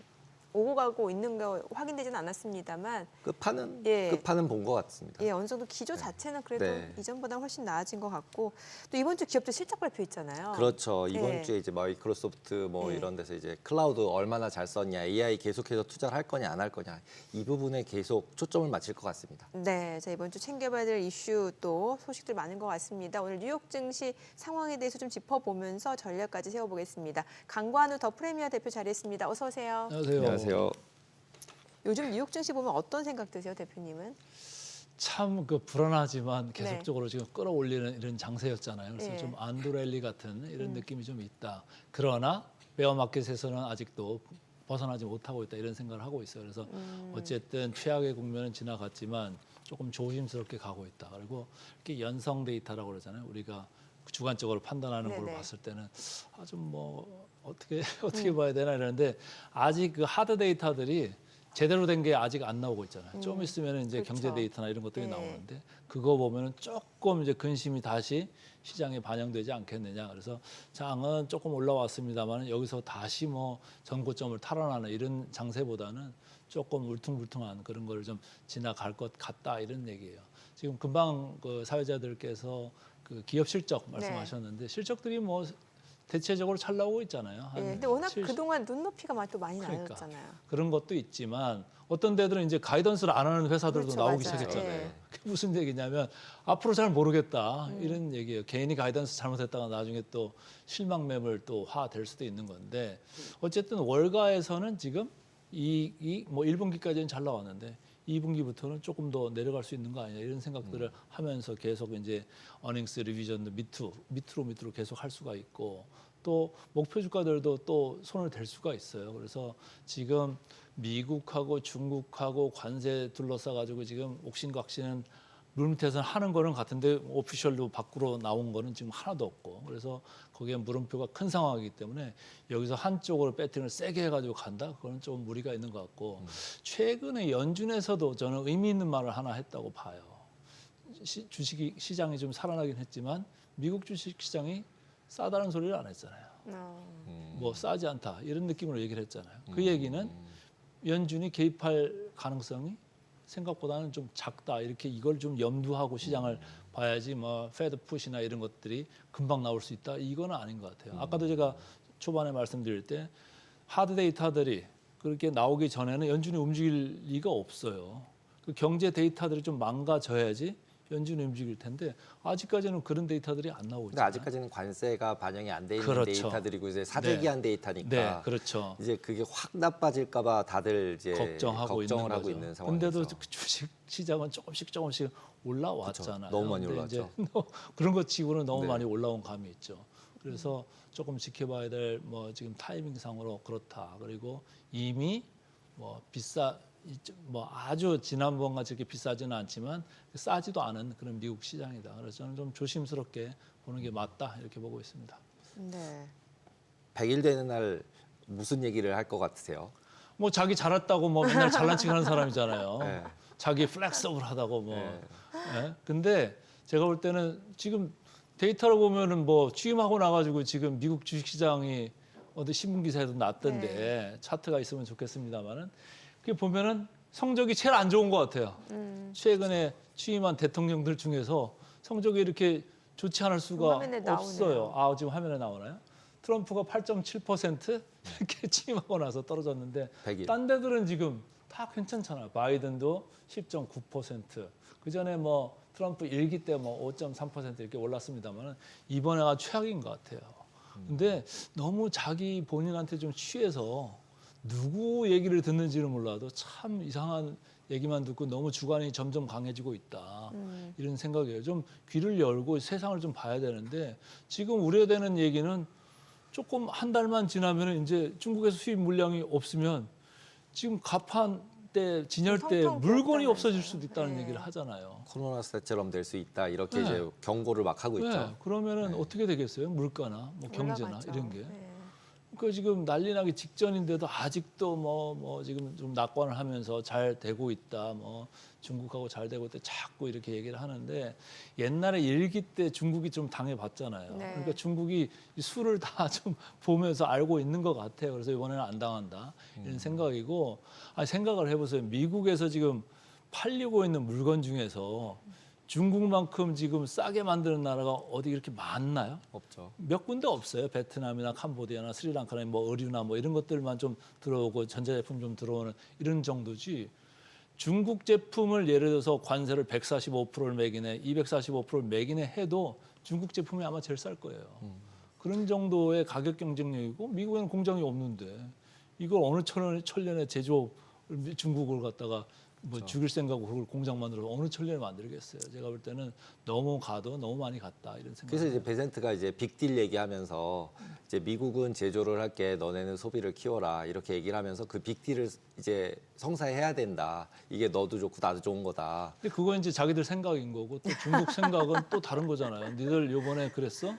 S1: 오고 가고 있는 거 확인되지는 않았습니다만
S2: 끝판은 본 것 같습니다.
S1: 예, 어느 정도 기조 자체는 그래도
S2: 네.
S1: 이전보다 훨씬 나아진 것 같고 또 이번 주 기업들 실적 발표 있잖아요.
S2: 그렇죠. 이번
S1: 네.
S2: 주에 이제 마이크로소프트 뭐
S1: 네.
S2: 이런 데서 이제 클라우드 얼마나 잘 썼냐, AI 계속해서 투자를 할 거냐 안 할 거냐 이 부분에 계속 초점을 맞출 것 같습니다.
S1: 네, 자 이번 주 챙겨봐야 될 이슈 또 소식들 많은 것 같습니다. 오늘 뉴욕 증시 상황에 대해서 좀 짚어보면서 전략까지 세워보겠습니다. 강관우 더 프리미어 대표 자리했습니다. 어서 오세요.
S2: 안녕하세요.
S1: 요즘 뉴욕 증시 보면 어떤 생각 드세요, 대표님은?
S5: 참 그 불안하지만 계속적으로 지금 끌어올리는 이런 장세였잖아요. 그래서
S1: 네.
S5: 좀 안도랠리 같은 이런 느낌이 좀 있다. 그러나 베어마켓에서는 아직도 벗어나지 못하고 있다 이런 생각을 하고 있어요. 그래서 어쨌든 최악의 국면은 지나갔지만 조금 조심스럽게 가고 있다. 그리고 이렇게 연성 데이터라고 그러잖아요. 우리가 주관적으로 판단하는 걸
S1: 네네.
S5: 봤을 때는 아주 뭐 어떻게 봐야 되나 이러는데 아직 그 하드 데이터들이 제대로 된 게 아직 안 나오고 있잖아요. 좀 있으면 이제
S1: 그렇죠.
S5: 경제 데이터나 이런 것들이
S1: 네.
S5: 나오는데 그거 보면은 조금 이제 근심이 다시 시장에 반영되지 않겠느냐. 그래서 장은 조금 올라왔습니다만 여기서 다시 뭐 전고점을 탈환하는 이런 장세보다는 조금 울퉁불퉁한 그런 걸 좀 지나갈 것 같다 이런 얘기예요. 지금 금방 그 사회자들께서 그 기업 실적 말씀하셨는데 실적들이 뭐 대체적으로 잘 나오고 있잖아요.
S1: 예,
S5: 한
S1: 근데 워낙
S5: 70
S1: 그동안 눈높이가 또 많이
S5: 그러니까.
S1: 낮았잖아요.
S5: 그런 것도 있지만 어떤 데들은 이제 가이던스를 안 하는 회사들도
S1: 그렇죠,
S5: 나오기
S1: 맞아요.
S5: 시작했잖아요.
S1: 예.
S5: 그게 무슨 얘기냐면 앞으로 잘 모르겠다 이런 얘기예요. 개인이 가이던스 잘못했다가 나중에 또 실망 매물 또 화될 수도 있는 건데 어쨌든 월가에서는 지금 뭐 1분기까지는 잘 나왔는데 2분기부터는 조금 더 내려갈 수 있는 거 아니냐 이런 생각들을 하면서 계속 이제 어닝스 리비전도 밑으로 계속 할 수가 있고 또 목표 주가들도 또 손을 댈 수가 있어요. 그래서 지금 미국하고 중국하고 관세 둘러싸가지고 지금 옥신각신은 물밑에서는 하는 거는 같은데 오피셜로 밖으로 나온 거는 지금 하나도 없고 그래서 거기에 물음표가 큰 상황이기 때문에 여기서 한쪽으로 배팅을 세게 해가지고 간다? 그건 좀 무리가 있는 것 같고 최근에 연준에서도 저는 의미 있는 말을 하나 했다고 봐요. 주식 시장이 좀 살아나긴 했지만 미국 주식 시장이 싸다는 소리를 안 했잖아요. 뭐 싸지 않다 이런 느낌으로 얘기를 했잖아요. 그 얘기는 연준이 개입할 가능성이 생각보다는 좀 작다 이렇게 이걸 좀 염두하고 시장을 봐야지 뭐 페드 푸시나 이런 것들이 금방 나올 수 있다 이거는 아닌 것 같아요. 아까도 제가 초반에 말씀드릴 때 하드 데이터들이 그렇게 나오기 전에는 연준이 움직일 리가 없어요. 그 경제 데이터들이 좀 망가져야지 연준이 움직일 텐데 아직까지는 그런 데이터들이 안 나오고
S2: 근데
S5: 있잖아요.
S2: 아직까지는 관세가 반영이 안 돼 있는
S5: 그렇죠.
S2: 데이터들이고 이제 사재기한 데이터니까
S5: 네, 그렇죠.
S2: 이제 그게 확 나빠질까봐 다들 이제
S5: 걱정을
S2: 하고 있는 상황에서.
S5: 근데도 그 주식 시장은 조금씩 올라왔잖아요.
S2: 그쵸. 너무 많이
S5: 근데
S2: 올랐죠.
S5: 이제 그런 것 치고는 너무
S2: 네.
S5: 많이 올라온 감이 있죠. 그래서 조금 지켜봐야 될 뭐 지금 타이밍상으로 그렇다. 그리고 이미 뭐 뭐 아주 지난번 같이 이렇게 비싸지는 않지만 싸지도 않은 그런 미국 시장이다. 그래서 저는 좀 조심스럽게 보는 게 맞다 이렇게 보고 있습니다.
S1: 네.
S2: 100일 되는 날 무슨 얘기를 할 것 같으세요?
S5: 뭐 자기 잘했다고 뭐 맨날 잘난 척하는 사람이잖아요.
S2: 네.
S5: 자기 플렉서블하다고 뭐.
S2: 네.
S5: 예? 근데 제가 볼 때는 지금 데이터를 보면은 뭐 취임하고 나가지고 지금 미국 주식시장이 어디 신문 기사에도 났던데 차트가 있으면 좋겠습니다만은 그 보면은 성적이 제일 안 좋은 것 같아요. 최근에 취임한 대통령들 중에서 성적이 이렇게 좋지 않을 수가
S1: 화면에 나오네요.
S5: 없어요. 아 지금 화면에 나오나요? 트럼프가 8.7% 이렇게 취임하고 나서 떨어졌는데
S2: 100일.
S5: 딴 데들은 지금 다 괜찮잖아요. 바이든도 10.9%. 그 전에 뭐 트럼프 일기 때 뭐 5.3% 이렇게 올랐습니다만 이번에가 최악인 것 같아요. 근데 너무 자기 본인한테 좀 취해서 누구 얘기를 듣는지는 몰라도 참 이상한 얘기만 듣고 너무 주관이 점점 강해지고 있다. 이런 생각이에요. 좀 귀를 열고 세상을 좀 봐야 되는데 지금 우려되는 얘기는 조금 한 달만 지나면 이제 중국에서 수입 물량이 없으면 지금 가판 때 진열 때
S1: 성통
S5: 물건이
S1: 기업다면서요.
S5: 없어질 수도 있다는
S1: 네.
S5: 얘기를 하잖아요.
S2: 코로나 때처럼 될 수 있다 이렇게
S5: 네.
S2: 이제 경고를 막 하고
S5: 네,
S2: 있죠.
S5: 그러면은
S2: 네.
S5: 어떻게 되겠어요? 물가나 뭐 경제나
S1: 올라가죠.
S5: 이런 게.
S1: 네.
S5: 그 지금 난리 나기 직전인데도 아직도 뭐 지금 좀 낙관을 하면서 잘 되고 있다. 뭐 중국하고 잘 되고 있다. 자꾸 이렇게 얘기를 하는데 옛날에 일기 때 중국이 좀 당해봤잖아요.
S1: 네.
S5: 그러니까 중국이 이 수를 다 좀 보면서 알고 있는 것 같아요. 그래서 이번에는 안 당한다 이런 생각이고 아니, 생각을 해보세요. 미국에서 지금 팔리고 있는 물건 중에서 중국만큼 지금 싸게 만드는 나라가 어디 이렇게 많나요?
S2: 없죠.
S5: 몇 군데 없어요. 베트남이나 캄보디아나 스리랑카나 뭐 의류나 뭐 이런 것들만 좀 들어오고 전자제품 좀 들어오는 이런 정도지. 중국 제품을 예를 들어서 관세를 145%를 매기네, 245%를 매기네 해도 중국 제품이 아마 제일 쌀 거예요. 그런 정도의 가격 경쟁력이고 미국에는 공장이 없는데 이걸 어느 천년의 제조업 중국을 갖다가 뭐 죽일 생각으로 그걸 공장 만들어서 어느 천년에 만들겠어요. 제가 볼 때는 너무 가도 너무 많이 갔다 이런 생각.
S2: 그래서 이제 베센트가 이제 빅딜 얘기하면서 이제 미국은 제조를 할게 너네는 소비를 키워라 이렇게 얘기를 하면서 그 빅딜을 이제 성사해야 된다. 이게 너도 좋고 나도 좋은 거다.
S5: 근데 그건 이제 자기들 생각인 거고 또 중국 생각은 또 다른 거잖아요. 니들 요번에 그랬어?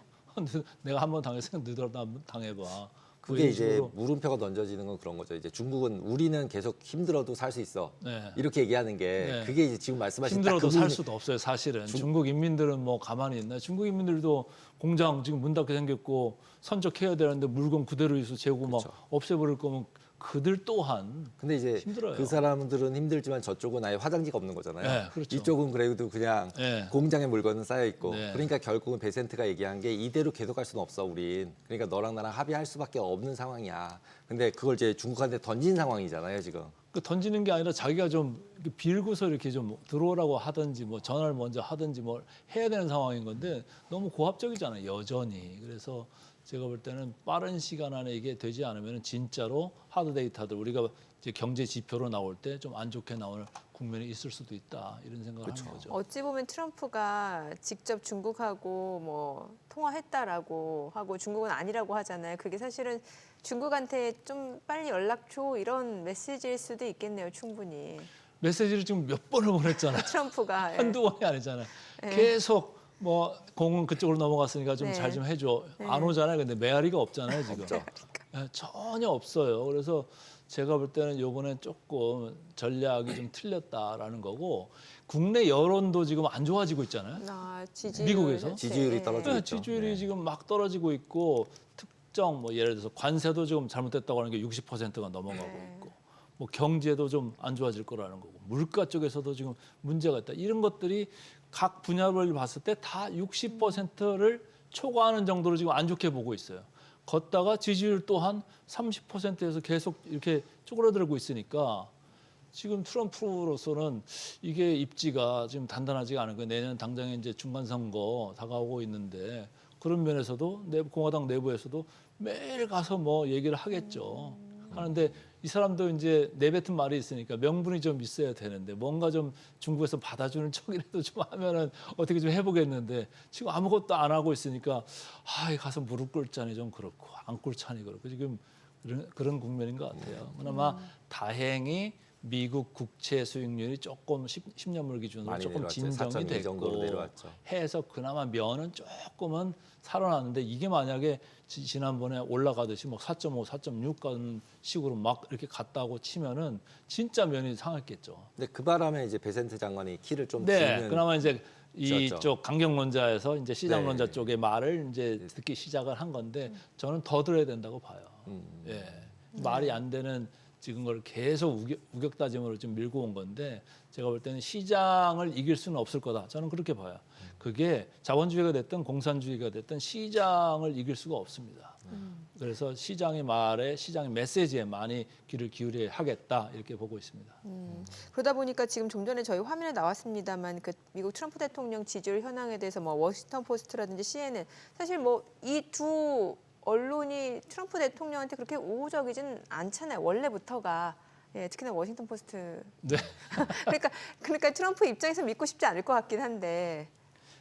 S5: 내가 한번 당했으니까 너희들도 한번 당해봐. 뭐
S2: 그게
S5: 이런
S2: 이제
S5: 식으로.
S2: 물음표가 던져지는 건 그런 거죠. 이제 중국은 우리는 계속 힘들어도 살 수 있어.
S5: 네.
S2: 이렇게 얘기하는 게
S5: 네.
S2: 그게 이제 지금 말씀하신
S5: 힘들어도
S2: 딱
S5: 살
S2: 그
S5: 수도 없어요. 사실은 중국 인민들은 뭐 가만히 있나? 중국 인민들도 공장 지금 문 닫게 생겼고 선적해야 되는데 물건 그대로 있어 재고 막
S2: 그렇죠.
S5: 없애버릴 거면 그들 또한
S2: 근데 이제
S5: 힘들어요.
S2: 그 사람들은 힘들지만 저쪽은 아예 화장지가 없는 거잖아요.
S5: 네, 그렇죠.
S2: 이쪽은 그래도 그냥
S5: 네.
S2: 공장에 물건은 쌓여 있고.
S5: 네.
S2: 그러니까 결국은 베센트가 얘기한 게 이대로 계속 갈 수는 없어 우린. 그러니까 너랑 나랑 합의할 수밖에 없는 상황이야. 근데 그걸 이제 중국한테 던진 상황이잖아요 지금.
S5: 그 던지는 게 아니라 자기가 좀 이렇게 빌고서 이렇게 좀 들어오라고 하든지 뭐 전화를 먼저 하든지 뭘 해야 되는 상황인 건데 너무 고압적이잖아요 여전히. 그래서 제가 볼 때는 빠른 시간 안에 이게 되지 않으면 진짜로 하드 데이터들 우리가 이제 경제 지표로 나올 때 좀 안 좋게 나오는 국면이 있을 수도 있다 이런 생각을 하는 거죠.
S1: 어찌 보면 트럼프가 직접 중국하고 뭐 통화했다라고 하고 중국은 아니라고 하잖아요. 그게 사실은 중국한테 좀 빨리 연락 줘 이런 메시지일 수도 있겠네요. 충분히.
S5: 메시지를 지금 몇 번을 보냈잖아요.
S1: 트럼프가. 예.
S5: 한두 번이 아니잖아요.
S1: 네.
S5: 계속 뭐 공은 그쪽으로 넘어갔으니까 좀
S1: 네.
S5: 잘 좀 해줘.
S1: 네.
S5: 안 오잖아요. 근데 메아리가 없잖아요 지금.
S2: 없죠.
S5: 예, 전혀 없어요. 그래서 제가 볼 때는 이번엔 조금 전략이 좀 틀렸다라는 거고 국내 여론도 지금 안 좋아지고 있잖아요.
S1: 아, 지지율
S5: 미국에서?
S1: 자체.
S2: 지지율이 떨어지고
S5: 네,
S2: 있죠.
S5: 지지율이
S2: 네.
S5: 지금 막 떨어지고 있고 특정 뭐 예를 들어서 관세도 지금 잘못됐다고 하는 게 60%가 넘어가고
S1: 네.
S5: 있고 뭐 경제도 좀 안 좋아질 거라는 거고 물가 쪽에서도 지금 문제가 있다. 이런 것들이 각 분야를 봤을 때 다 60%를 초과하는 정도로 지금 안 좋게 보고 있어요. 걷다가 지지율 또한 30%에서 계속 이렇게 쪼그라들고 있으니까 지금 트럼프로서는 이게 입지가 지금 단단하지가 않은 거예요. 내년 당장에 이제 중간 선거 다가오고 있는데 그런 면에서도 공화당 내부에서도 매일 가서 뭐 얘기를 하겠죠. 하는데 이 사람도 이제 내뱉은 말이 있으니까 명분이 좀 있어야 되는데 뭔가 좀 중국에서 받아주는 척이라도 좀 하면은 어떻게 좀 해보겠는데 지금 아무것도 안 하고 있으니까 가서 무릎 꿇자니 좀 그렇고 안 꿇자니 그렇고 지금 그런 국면인 것 같아요. 그나마 다행히 미국 국채 수익률이 조금 10년물 기준으로
S2: 많이
S5: 조금
S2: 내려왔죠.
S5: 진정이
S2: 4.2 정도로
S5: 됐고
S2: 내려왔죠.
S5: 해서 그나마 면은 조금은 살아났는데 이게 만약에 지난번에 올라가듯이 뭐 4.5, 4.6 가는 식으로 막 이렇게 갔다고 치면은 진짜 면이 상했겠죠.
S2: 근데 그 바람에 이제 베센트 장관이 키를 좀
S5: 네,
S2: 쥐는
S5: 그나마 이제
S2: 쥐었죠.
S5: 이쪽 강경론자에서 이제 시장론자
S2: 네.
S5: 쪽의 말을 이제 듣기 시작을 한 건데 저는 더 들어야 된다고 봐요. 예, 말이 안 되는 지금 걸 계속 우격다짐으로 좀 밀고 온 건데 제가 볼 때는 시장을 이길 수는 없을 거다. 저는 그렇게 봐요. 그게 자본주의가 됐든 공산주의가 됐든 시장을 이길 수가 없습니다. 그래서 시장의 말에 시장의 메시지에 많이 귀를 기울여야 하겠다 이렇게 보고 있습니다.
S1: 그러다 보니까 지금 좀 전에 저희 화면에 나왔습니다만 그 미국 트럼프 대통령 지지율 현황에 대해서 뭐 워싱턴 포스트라든지 CNN 사실 뭐 이 두 언론이 트럼프 대통령한테 그렇게 우호적이진 않잖아요. 원래부터가. 예, 특히나 워싱턴 포스트.
S5: 네.
S1: 그러니까 트럼프 입장에서 믿고 싶지 않을 것 같긴 한데.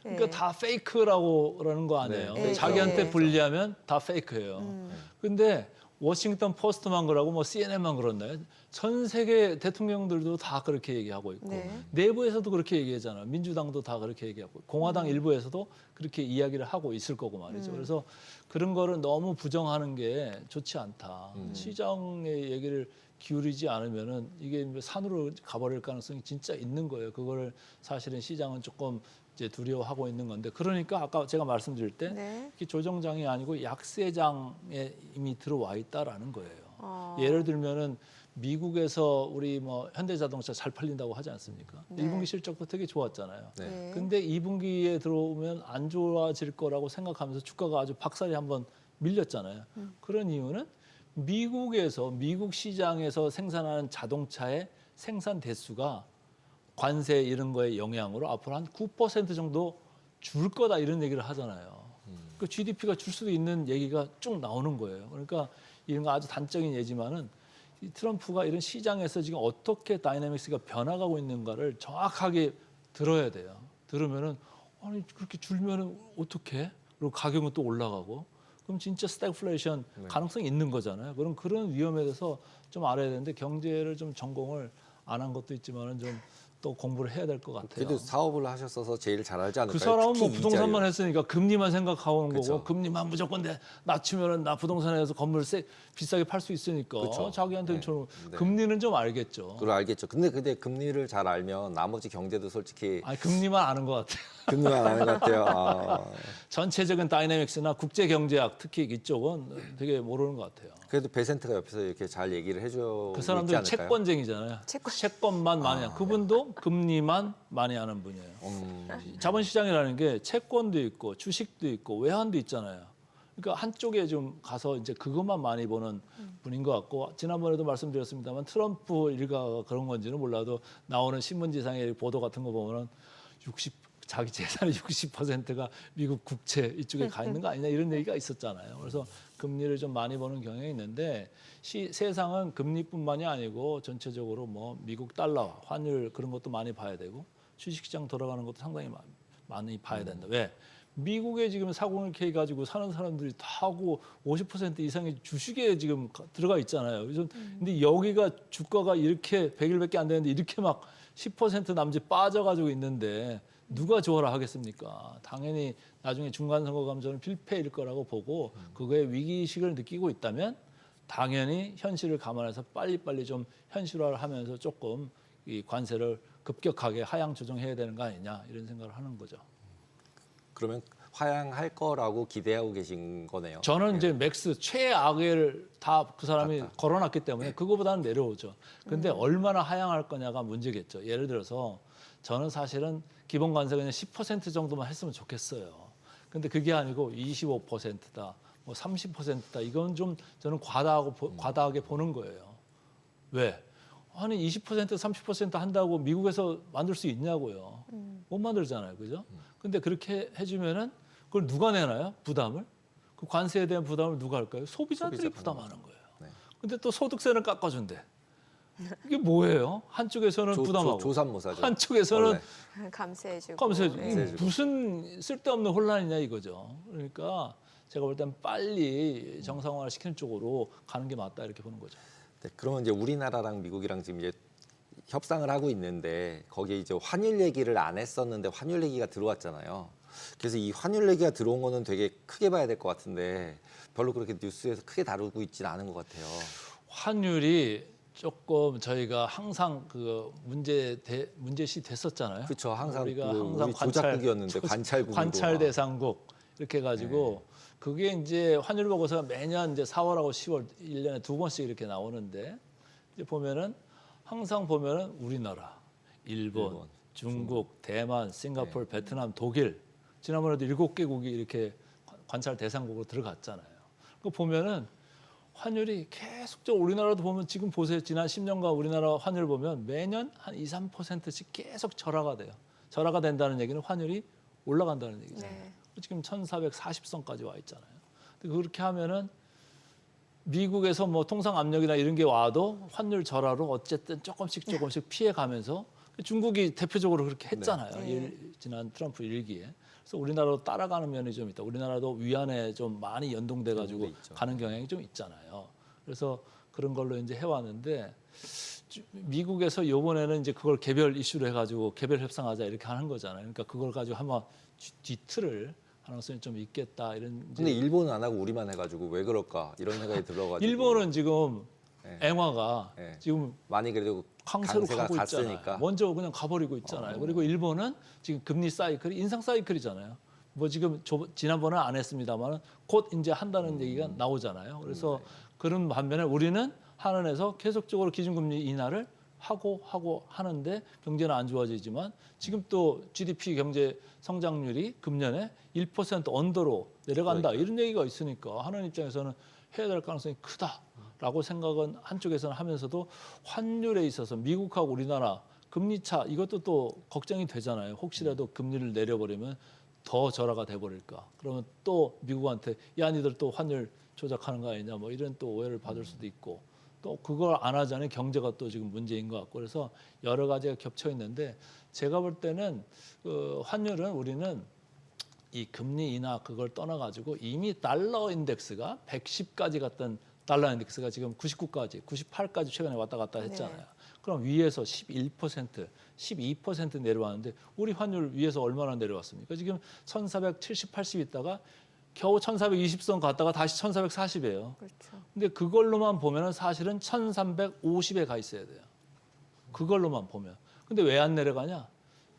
S1: 예.
S5: 그러니까 다 페이크라고 그러는 거 아니에요.
S2: 네.
S5: 자기한테
S1: 네.
S5: 불리하면 다 페이크예요. 근데 워싱턴 포스트만 그러고 뭐 CNN만 그렇나요? 전 세계 대통령들도 다 그렇게 얘기하고 있고
S1: 네.
S5: 내부에서도 그렇게 얘기하잖아요. 민주당도 다 그렇게 얘기하고 공화당 일부에서도 그렇게 이야기를 하고 있을 거고 말이죠. 그래서 그런 거를 너무 부정하는 게 좋지 않다. 시장의 얘기를 기울이지 않으면은 이게 산으로 가버릴 가능성이 진짜 있는 거예요. 그거를 사실은 시장은 조금 이제 두려워하고 있는 건데 그러니까 아까 제가 말씀드릴 때
S1: 네.
S5: 이게 조정장이 아니고 약세장에 이미 들어와 있다라는 거예요. 예를 들면은 미국에서 우리 뭐 현대자동차 잘 팔린다고 하지 않습니까?
S1: 네.
S5: 1분기 실적도 되게 좋았잖아요.
S2: 네.
S1: 네.
S5: 근데 2분기에 들어오면 안 좋아질 거라고 생각하면서 주가가 아주 박살이 한번 밀렸잖아요. 그런 이유는 미국에서 미국 시장에서 생산하는 자동차의 생산 대수가 관세 이런 거의 영향으로 앞으로 한 9% 정도 줄 거다 이런 얘기를 하잖아요. 그 GDP가 줄 수도 있는 얘기가 쭉 나오는 거예요. 그러니까 이런 거 아주 단적인 예지만은 이 트럼프가 이런 시장에서 지금 어떻게 다이내믹스가 변화가고 있는가를 정확하게 들어야 돼요. 들으면은 아니 그렇게 줄면은 어떻게? 그리고 가격은 또 올라가고 그럼 진짜 스태그플레이션 가능성이 있는 거잖아요. 그럼 그런 위험에 대해서 좀 알아야 되는데 경제를 좀 전공을 안 한 것도 있지만은 좀 또 공부를 해야 될 것 같아요.
S2: 그래도 사업을 하셨어서 제일 잘 알지 않을까요?
S5: 그 사람은 뭐
S2: 특히
S5: 부동산만
S2: 이자율.
S5: 했으니까 금리만 생각하고 온
S2: 그쵸.
S5: 거고 금리만 무조건 낮추면은 나 부동산에서 건물 비싸게 팔 수 있으니까
S2: 그쵸.
S5: 자기한테는
S2: 네.
S5: 좀
S2: 네.
S5: 금리는 좀 알겠죠.
S2: 그걸 알겠죠. 근데 금리를 잘 알면 나머지 경제도 솔직히
S5: 아니 금리만 아는 것 같아요.
S2: 금리만 아는 것 같아요. 아,
S5: 전체적인 다이내믹스나 국제 경제학 특히 이쪽은 되게 모르는 것 같아요.
S2: 그래도 베센트가 옆에서 이렇게 잘 얘기를 해주고
S5: 그
S2: 있지
S5: 사람들은
S2: 않을까요?
S5: 채권쟁이잖아요. 채권만 많이 하는 그분도 금리만 많이 하는 분이에요. 자본시장이라는 게 채권도 있고 주식도 있고 외환도 있잖아요. 그러니까 한쪽에 좀 가서 이제 그것만 많이 보는 분인 것 같고 지난번에도 말씀드렸습니다만 트럼프 일가가 그런 건지는 몰라도 나오는 신문지상의 보도 같은 거 보면은 자기 재산의 60%가 미국 국채 이쪽에 가 있는 거 아니냐 이런 얘기가 있었잖아요. 그래서 금리를 좀 많이 보는 경향이 있는데 세상은 금리뿐만이 아니고 전체적으로 뭐 미국 달러, 환율 그런 것도 많이 봐야 되고 주식시장 돌아가는 것도 상당히 많이 봐야 된다. 왜? 미국에 지금 401k 가지고 사는 사람들이 다 하고 50% 이상의 주식에 지금 들어가 있잖아요. 그래서 근데 여기가 주가가 이렇게 100일밖에 안 되는데 이렇게 막 10% 남짓 빠져가지고 있는데 누가 좋아라 하겠습니까? 당연히 나중에 중간선거 가면 저는 필패일 거라고 보고 그거에 위기의식을 느끼고 있다면 당연히 현실을 감안해서 빨리빨리 좀 현실화를 하면서 조금 이 관세를 급격하게 하향 조정해야 되는 거 아니냐 이런 생각을 하는 거죠.
S2: 그러면 하향할 거라고 기대하고 계신 거네요.
S5: 저는 이제 맥스 최악을 다 그 사람이
S2: 맞다.
S5: 걸어놨기 때문에 그거보다는 내려오죠. 근데 얼마나 하향할 거냐가 문제겠죠. 예를 들어서 저는 사실은 기본 관세 그냥 10% 정도만 했으면 좋겠어요. 근데 그게 아니고 25%다, 뭐 30%다. 이건 좀 저는 과다하게 보는 거예요. 왜? 아니 20%, 30% 한다고 미국에서 만들 수 있냐고요. 못 만들잖아요, 그죠? 근데 그렇게 해주면은 그걸 누가 내나요? 부담을? 그 관세에 대한 부담을 누가 할까요? 소비자들이
S2: 소비자가
S5: 부담하는 거예요.
S2: 네.
S5: 근데 또 소득세는 깎아준대. 이게 뭐예요? 한쪽에서는 부담하고
S2: 조삼모사죠.
S5: 한쪽에서는
S2: 원래.
S1: 감세해주고.
S5: 감세해주고
S1: 네.
S5: 무슨 쓸데없는 혼란이냐 이거죠. 그러니까 제가 볼 땐 빨리 정상화를 시키는 쪽으로 가는 게 맞다 이렇게 보는 거죠.
S2: 네, 그러면 이제 우리나라랑 미국이랑 지금 이제 협상을 하고 있는데 거기에 이제 환율 얘기를 안 했었는데 환율 얘기가 들어왔잖아요. 그래서 이 환율 얘기가 들어온 거는 되게 크게 봐야 될 것 같은데 별로 그렇게 뉴스에서 크게 다루고 있지는 않은 것 같아요.
S5: 환율이 조금 저희가 항상 그 문제시 됐었잖아요.
S2: 그렇죠. 항상
S5: 우리가
S2: 그
S5: 항상
S2: 우리 조작국이었는데 관찰국이고
S5: 관찰 대상국 이렇게 해가지고 그게 이제 환율 보고서가 매년 이제 4월하고 10월 1년에 2번씩 이렇게 나오는데 이제 보면은 항상 보면은 우리나라, 일본, 중국, 대만, 싱가포르, 베트남, 독일 지난번에도 7개국이 이렇게 관찰 대상국으로 들어갔잖아요. 그 보면은 환율이 계속적으로 우리나라도 보면 지금 보세요. 지난 10년간 우리나라 환율 보면 매년 한 2, 3%씩 계속 절하가 돼요. 절하가 된다는 얘기는 환율이 올라간다는 얘기잖아요.
S1: 네.
S5: 지금 1440선까지 와 있잖아요. 근데 그렇게 하면은 미국에서 뭐 통상 압력이나 이런 게 와도 환율 절하로 어쨌든 조금씩 피해 가면서 중국이 대표적으로 그렇게 했잖아요.
S1: 네.
S5: 지난 트럼프 일기에. 그래서 우리나라도 따라가는 면이 좀 있다. 우리나라도 위안에 좀 많이 연동돼 가지고
S2: 연동돼 있죠.
S5: 가는 경향이 좀 있잖아요. 그래서 그런 걸로 이제 해왔는데 미국에서 이번에는 이제 그걸 개별 이슈로 해가지고 개별 협상하자 이렇게 하는 거잖아요. 그러니까 그걸 가지고 한번 뒤틀을 가능성이 좀 있겠다 이런.
S2: 근데 일본은 안 하고 우리만 해가지고 왜 그럴까 이런 생각이 들어가지고.
S5: 일본은 지금
S2: 네.
S5: 앵화가
S2: 네.
S5: 지금
S2: 많이 그래도
S5: 강세로
S2: 강세가
S5: 가고 있잖아요.
S2: 갔으니까.
S5: 먼저 그냥 가버리고 있잖아요. 그리고 일본은 지금 금리 사이클이 인상 사이클이잖아요. 뭐 지금 지난번에 안 했습니다만 곧 이제 한다는 얘기가 나오잖아요. 그래서 그런 반면에 우리는 한은에서 계속적으로 기준금리 인하를 하고 하는데 경제는 안 좋아지지만 지금 또 GDP 경제 성장률이 금년에 1% 언더로 내려간다 이런 얘기가 있으니까 한은 입장에서는 해야 될 가능성이 크다라고 생각은 한쪽에서는 하면서도 환율에 있어서 미국하고 우리나라 금리 차 이것도 또 걱정이 되잖아요. 혹시라도 금리를 내려버리면 더 절하가 돼버릴까? 그러면 또 미국한테 야 니들 또 환율 조작하는 거 아니냐? 뭐 이런 또 오해를 받을 수도 있고 또 그걸 안 하자니 경제가 또 지금 문제인 것 같고 그래서 여러 가지가 겹쳐 있는데 제가 볼 때는 환율은 우리는 이 금리 인하 그걸 떠나가지고 이미 달러 인덱스가 110까지 갔던 달러 인덱스가 지금 99까지, 98까지 최근에 왔다 갔다 했잖아요.
S1: 네.
S5: 그럼 위에서 11%, 12% 내려왔는데 우리 환율 위에서 얼마나 내려왔습니까? 지금 1470, 80 있다가 겨우 1420선 갔다가 다시 1440이에요.
S1: 그렇죠.
S5: 근데 그걸로만 보면은 사실은 1350에 가 있어야 돼요. 그걸로만 보면. 근데 왜 안 내려가냐?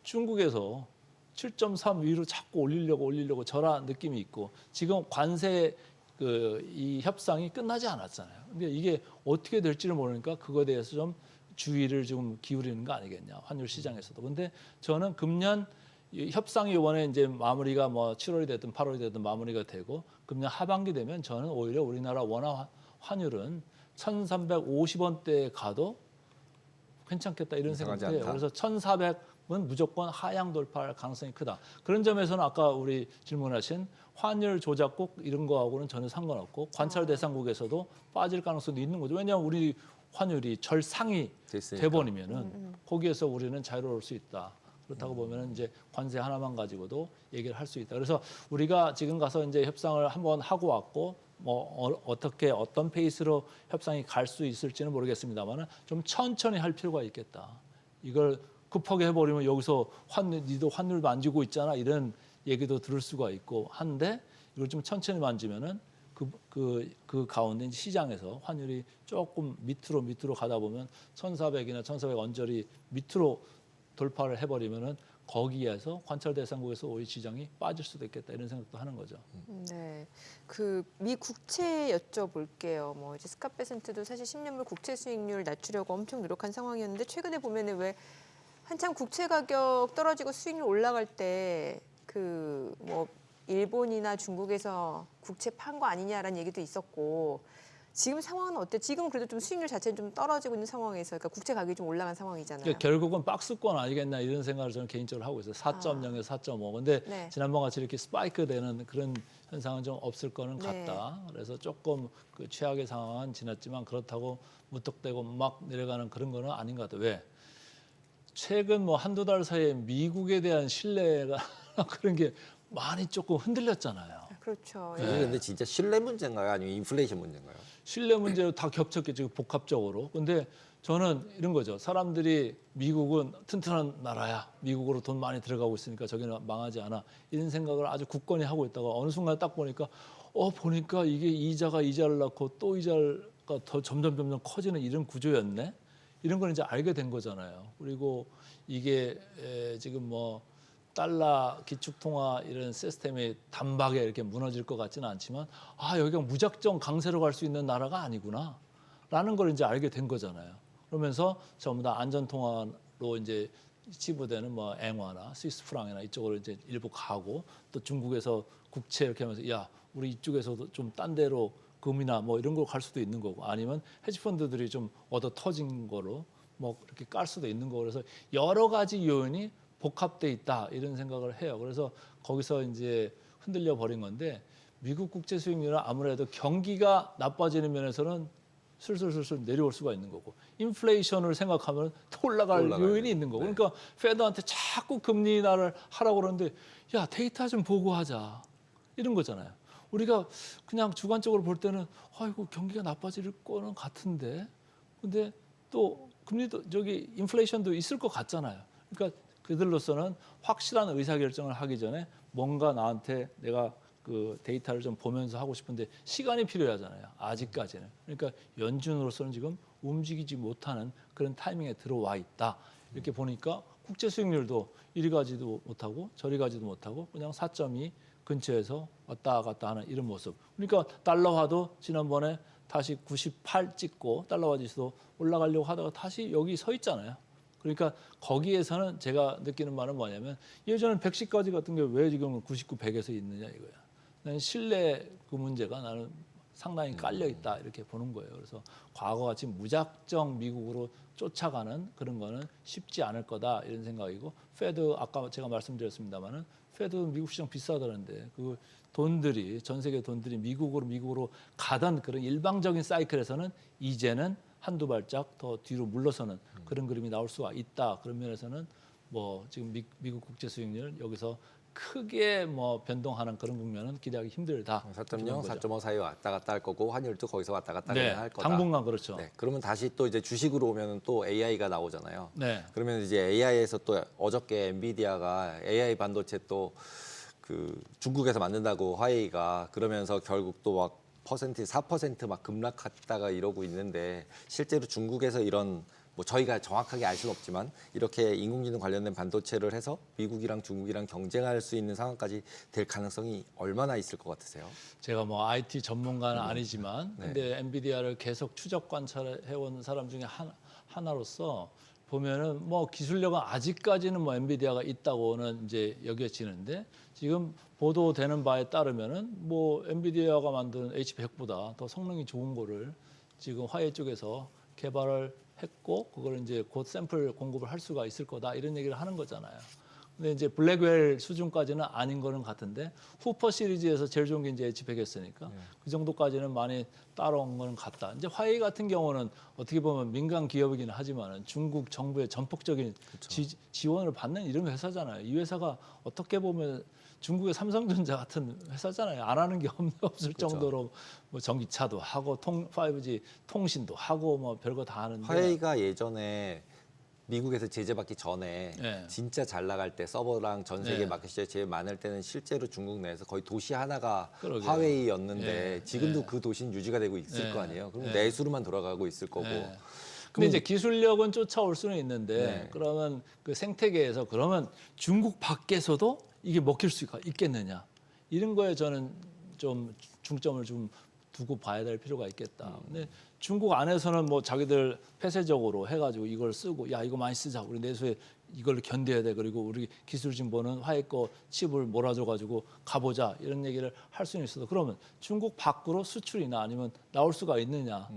S5: 중국에서 7.3 위로 자꾸 올리려고 절하 느낌이 있고 지금 관세 이 협상이 끝나지 않았잖아요. 근데 이게 어떻게 될지를 모르니까 그거에 대해서 좀 주의를 좀 기울이는 거 아니겠냐 환율 시장에서도. 근데 저는 금년 이 협상이 이번에 이제 마무리가 뭐 7월이 됐든 8월이 됐든 마무리가 되고 금년 하반기 되면 저는 오히려 우리나라 원화 환율은 1,350원대에 가도 괜찮겠다 이런 생각이
S2: 이상하지
S5: 해요.
S2: 않다.
S5: 그래서 1,400은 무조건 하향 돌파할 가능성이 크다. 그런 점에서는 아까 우리 질문하신 환율 조작국 이런 거하고는 전혀 상관없고 관찰 대상국에서도 빠질 가능성도 있는 거죠. 왜냐하면 우리 환율이 절상이
S2: 됐으니까.
S5: 돼버리면은 거기에서 우리는 자유로울 수 있다. 그렇다고 보면은 이제 관세 하나만 가지고도 얘기를 할 수 있다. 그래서 우리가 지금 가서 이제 협상을 한번 하고 왔고 뭐 어떻게 어떤 페이스로 협상이 갈 수 있을지는 모르겠습니다만은 좀 천천히 할 필요가 있겠다. 이걸 급하게 해버리면 여기서 니도 환율 만지고 있잖아 이런 얘기도 들을 수가 있고 한데 이걸 좀 천천히 만지면은 그 가운데 시장에서 환율이 조금 밑으로 가다 보면 1,400이나 1,400 언저리 밑으로 돌파를 해버리면은 거기에서 관찰 대상국에서 오히 시장이 빠질 수도 있겠다 이런 생각도 하는 거죠.
S1: 네, 그 미 국채 여쭤볼게요. 뭐 이제 스캇베센트도 사실 10년물 국채 수익률 낮추려고 엄청 노력한 상황이었는데 최근에 보면은 왜 한참 국채 가격 떨어지고 수익률 올라갈 때 그 뭐 일본이나 중국에서 국채 판 거 아니냐라는 얘기도 있었고 지금 상황은 어때? 지금 그래도 좀 수익률 자체는 좀 떨어지고 있는 상황에서 그러니까 국채 가격이 좀 올라간 상황이잖아요.
S5: 그러니까 결국은 박스권 아니겠나 이런 생각을 저는 개인적으로 하고 있어요. 4.0에서 4.5. 근데
S1: 네.
S5: 지난번 같이 이렇게 스파이크 되는 그런 현상은 좀 없을 거는
S1: 네.
S5: 같다. 그래서 조금 그 최악의 상황은 지났지만 그렇다고 무턱대고 막 내려가는 그런 거는 아닌 것 같아요. 왜? 최근 뭐 한두 달 사이에 미국에 대한 신뢰가 그런 게 많이 조금 흔들렸잖아요.
S1: 그렇죠.
S2: 이게
S1: 예.
S2: 근데 진짜 신뢰 문제인가요? 아니면 인플레이션 문제인가요?
S5: 신뢰 문제로 다 겹쳤겠죠, 복합적으로. 근데 저는 이런 거죠. 사람들이 미국은 튼튼한 나라야. 미국으로 돈 많이 들어가고 있으니까 저기는 망하지 않아. 이런 생각을 아주 굳건히 하고 있다가 어느 순간 딱 보니까 보니까 이게 이자가 이자를 낳고 또 이자가 더 점점 커지는 이런 구조였네. 이런 걸 이제 알게 된 거잖아요. 그리고 이게 지금 뭐 달러 기축통화 이런 시스템이 단박에 이렇게 무너질 것 같지는 않지만 여기가 무작정 강세로 갈 수 있는 나라가 아니구나 라는 걸 이제 알게 된 거잖아요. 그러면서 전부 다 안전통화로 이제 치부되는 뭐 앵화나 스위스 프랑이나 이쪽으로 이제 일부 가고 또 중국에서 국채 이렇게 하면서 야 우리 이쪽에서도 좀 딴 데로 금이나 뭐 이런 걸 갈 수도 있는 거고 아니면 헤지 펀드들이 좀 얻어 터진 거로 뭐 이렇게 깔 수도 있는 거고 그래서 여러 가지 요인이 복합돼 있다 이런 생각을 해요. 그래서 거기서 이제 흔들려 버린 건데 미국 국채 수익률은 아무래도 경기가 나빠지는 면에서는 슬슬 내려올 수가 있는 거고 인플레이션을 생각하면 더 올라갈 요인이 있는 거고 그러니까 페드한테 자꾸 금리 인하를 하라고 그러는데 야 데이터 좀 보고 하자 이런 거잖아요. 우리가 그냥 주관적으로 볼 때는 아이고 경기가 나빠질 거는 같은데 근데 또 금리도 저기 인플레이션도 있을 것 같잖아요. 그러니까 그들로서는 확실한 의사결정을 하기 전에 뭔가 나한테 내가 그 데이터를 좀 보면서 하고 싶은데 시간이 필요하잖아요. 아직까지는. 그러니까 연준으로서는 지금 움직이지 못하는 그런 타이밍에 들어와 있다. 이렇게 보니까 국제 수익률도 이리 가지도 못하고 저리 가지도 못하고 그냥 4.2 근처에서 왔다 갔다 하는 이런 모습. 그러니까 달러화도 지난번에 다시 98 찍고 달러화 지수도 올라가려고 하다가 다시 여기 서 있잖아요. 그러니까 거기에서는 제가 느끼는 바는 뭐냐면 예전엔 110까지 같은 게 왜 지금 99, 100에서 있느냐 이거야. 나는 신뢰 그 문제가 나는 상당히 깔려 있다 이렇게 보는 거예요. 그래서 과거같이 무작정 미국으로 쫓아가는 그런 거는 쉽지 않을 거다 이런 생각이고 페드 아까 제가 말씀드렸습니다마는 페드 미국 시장 비싸다는데 그 돈들이 전 세계 돈들이 미국으로 가던 그런 일방적인 사이클에서는 이제는 한두 발짝 더 뒤로 물러서는 그런 그림이 나올 수가 있다. 그런 면에서는 뭐 지금 미국 국제 수익률 여기서 크게 뭐 변동하는 그런 국면은 기대하기 힘들다.
S2: 4.0, 4.5 사이 왔다 갔다 할 거고 환율도 거기서 왔다 갔다
S5: 네,
S2: 할 거다.
S5: 당분간 그렇죠.
S2: 네, 그러면 다시 또 이제 주식으로 오면은 또 AI가 나오잖아요.
S5: 네.
S2: 그러면 이제 AI에서 또 어저께 엔비디아가 AI 반도체 또 그 중국에서 만든다고 화웨이가 그러면서 결국 또 막 4%막 급락했다가 이러고 있는데 실제로 중국에서 이런 뭐 저희가 정확하게 알 수는 없지만 이렇게 인공지능 관련된 반도체를 해서 미국이랑 중국이랑 경쟁할 수 있는 상황까지 될 가능성이 얼마나 있을 것 같으세요?
S5: 제가 뭐 IT 전문가는 아니지만 근데 엔비디아를 계속 추적 관찰해온 사람 중에 하나로서 보면은 뭐 기술력은 아직까지는 뭐 엔비디아가 있다고는 이제 여겨지는데 지금 보도되는 바에 따르면은 뭐 엔비디아가 만든 H100보다 더 성능이 좋은 거를 지금 화웨이 쪽에서 개발을 했고 그걸 이제 곧 샘플 공급을 할 수가 있을 거다 이런 얘기를 하는 거잖아요. 근데 이제 블랙웰 수준까지는 아닌 거는 같은데 후퍼 시리즈에서 제일 좋은 게 이제 H100이었으니까 그 정도까지는 많이 따라온 거는 같다. 이제 화웨이 같은 경우는 어떻게 보면 민간 기업이긴 하지만은 중국 정부의 전폭적인 지원을 받는 이런 회사잖아요. 이 회사가 어떻게 보면 중국의 삼성전자 같은 회사잖아요. 안 하는 게 없을 정도로 뭐 전기차도 하고 5G 통신도 하고 뭐 별거 다 하는데
S2: 화웨이가 예전에 미국에서 제재받기 전에
S5: 네.
S2: 진짜 잘 나갈 때 서버랑 전 세계
S5: 네.
S2: 마켓시에 제일 많을 때는 실제로 중국 내에서 거의 도시 하나가
S5: 그러게요.
S2: 화웨이였는데
S5: 네.
S2: 지금도
S5: 네.
S2: 그 도시는 유지가 되고 있을
S5: 네.
S2: 거 아니에요. 그럼
S5: 네.
S2: 내수로만 돌아가고 있을 거고.
S5: 네. 근데 이제 기술력은 쫓아올 수는 있는데
S2: 네.
S5: 그러면 그 생태계에서 그러면 중국 밖에서도 이게 먹힐 수가 있겠느냐 이런 거에 저는 좀 중점을 좀 두고 봐야 될 필요가 있겠다. 근데 중국 안에서는 뭐 자기들 폐쇄적으로 해가지고 이걸 쓰고 야 이거 많이 쓰자 우리 내수에 이걸 견뎌야 돼 그리고 우리 기술 진보는 화웨이 거 칩을 몰아줘가지고 가보자 이런 얘기를 할 수는 있어도 그러면 중국 밖으로 수출이나 아니면 나올 수가 있느냐?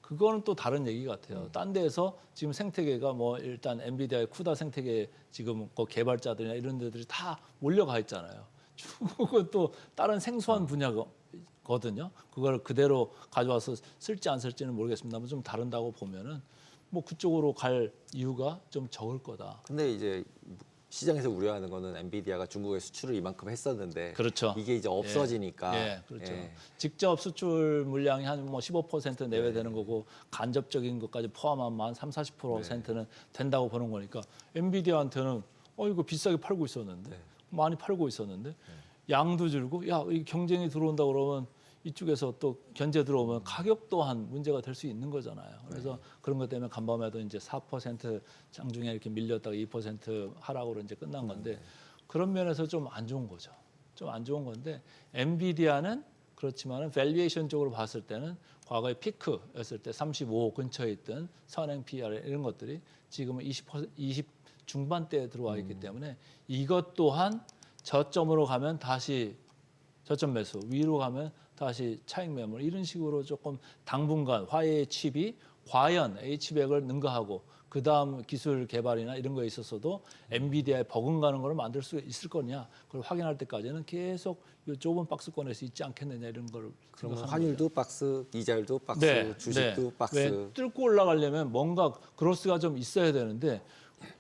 S5: 그거는 또 다른 얘기 같아요. 딴 데에서 지금 생태계가 뭐 일단 엔비디아의 쿠다 생태계 지금 그 개발자들이나 이런 데들이 다 몰려가 있잖아요. 중국은 또 다른 생소한 분야거든요. 그걸 그대로 가져와서 쓸지 안 쓸지는 모르겠습니다만 좀 다른다고 보면은 뭐 그쪽으로 갈 이유가 좀 적을 거다.
S2: 근데 이제 시장에서 우려하는 거는 엔비디아가 중국에 수출을 이만큼 했었는데
S5: 그렇죠.
S2: 이게 이제 없어지니까
S5: 예, 그렇죠.
S2: 예.
S5: 직접 수출 물량이 한 뭐 15% 내외 되는 거고 간접적인 것까지 포함하면 한 30-40%는 된다고 보는 거니까 엔비디아한테는 이거 비싸게 팔고 있었는데 많이 팔고 있었는데 양도 줄고 야, 이 경쟁이 들어온다 그러면 이쪽에서 또 견제 들어오면 가격 또한 문제가 될 수 있는 거잖아요. 그래서 그런 것 때문에 간밤에도 이제 4% 장중에 이렇게 밀렸다가 2% 하락으로 이제 끝난 건데 그런 면에서 좀 안 좋은 거죠. 좀 안 좋은 건데 엔비디아는 그렇지만은 밸류에이션 쪽으로 봤을 때는 과거에 피크였을 때 35 근처에 있던 선행 PER 이런 것들이 지금은 20 중반대에 들어와 있기 때문에 이것 또한 저점으로 가면 다시 저점 매수, 위로 가면 다시 차익 매물 이런 식으로 조금 당분간 화해의 칩이 과연 H백을 능가하고 그 다음 기술 개발이나 이런 거에 있어서도 엔비디아에 버금가는 걸 만들 수 있을 거냐 그걸 확인할 때까지는 계속 이 좁은 박스권에서 있지 않겠느냐 이런 걸
S2: 그러면
S5: 생각하는
S2: 환율도 박스, 이자율도 박스,
S5: 네,
S2: 주식도
S5: 네.
S2: 박스.
S5: 왜 뚫고 올라가려면 뭔가 그로스가 좀 있어야 되는데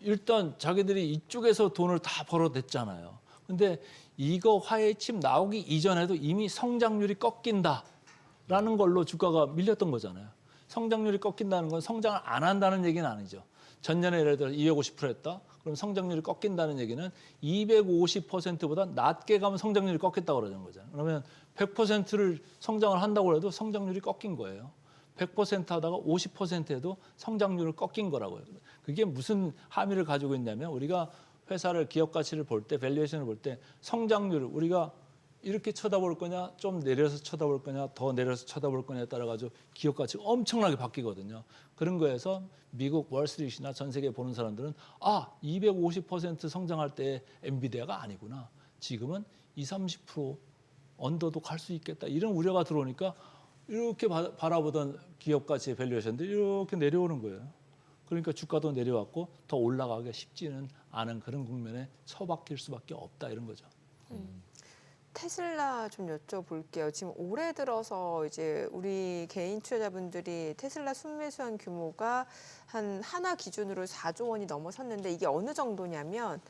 S5: 일단 자기들이 이쪽에서 돈을 다 벌어댔잖아요. 근데 이거 화해 칩 나오기 이전에도 이미 성장률이 꺾인다라는 걸로 주가가 밀렸던 거잖아요. 성장률이 꺾인다는 건 성장을 안 한다는 얘기는 아니죠. 전년에 예를 들어 250% 했다. 그럼 성장률이 꺾인다는 얘기는 250%보다 낮게 가면 성장률이 꺾였다고 그러는 거잖아요. 그러면 100%를 성장을 한다고 해도 성장률이 꺾인 거예요. 100% 하다가 50% 해도 성장률을 꺾인 거라고요. 그게 무슨 함의를 가지고 있냐면 우리가 회사를 기업 가치를 볼 때, 밸류에이션을 볼 때 성장률을 우리가 이렇게 쳐다볼 거냐, 좀 내려서 쳐다볼 거냐, 더 내려서 쳐다볼 거냐에 따라 가지고 기업 가치가 엄청나게 바뀌거든요. 그런 거에서 미국 월스트리트나 전 세계 보는 사람들은 250% 성장할 때 엔비디아가 아니구나. 지금은 20-30% 언더도 갈 수 있겠다. 이런 우려가 들어오니까 이렇게 바라보던 기업 가치의 밸류에이션들이 이렇게 내려오는 거예요. 그러니까 주가도 내려왔고 더 올라가기가 쉽지는 않은 그런 국면에 처박힐 수밖에 없다 이런 거죠.
S1: 테슬라 좀 여쭤볼게요. 지금 올해 들어서 이제 우리 개인 투자자분들이 테슬라 순매수한 규모가 한 하나 기준으로 4조 원이 넘어섰는데 이게 어느 정도냐면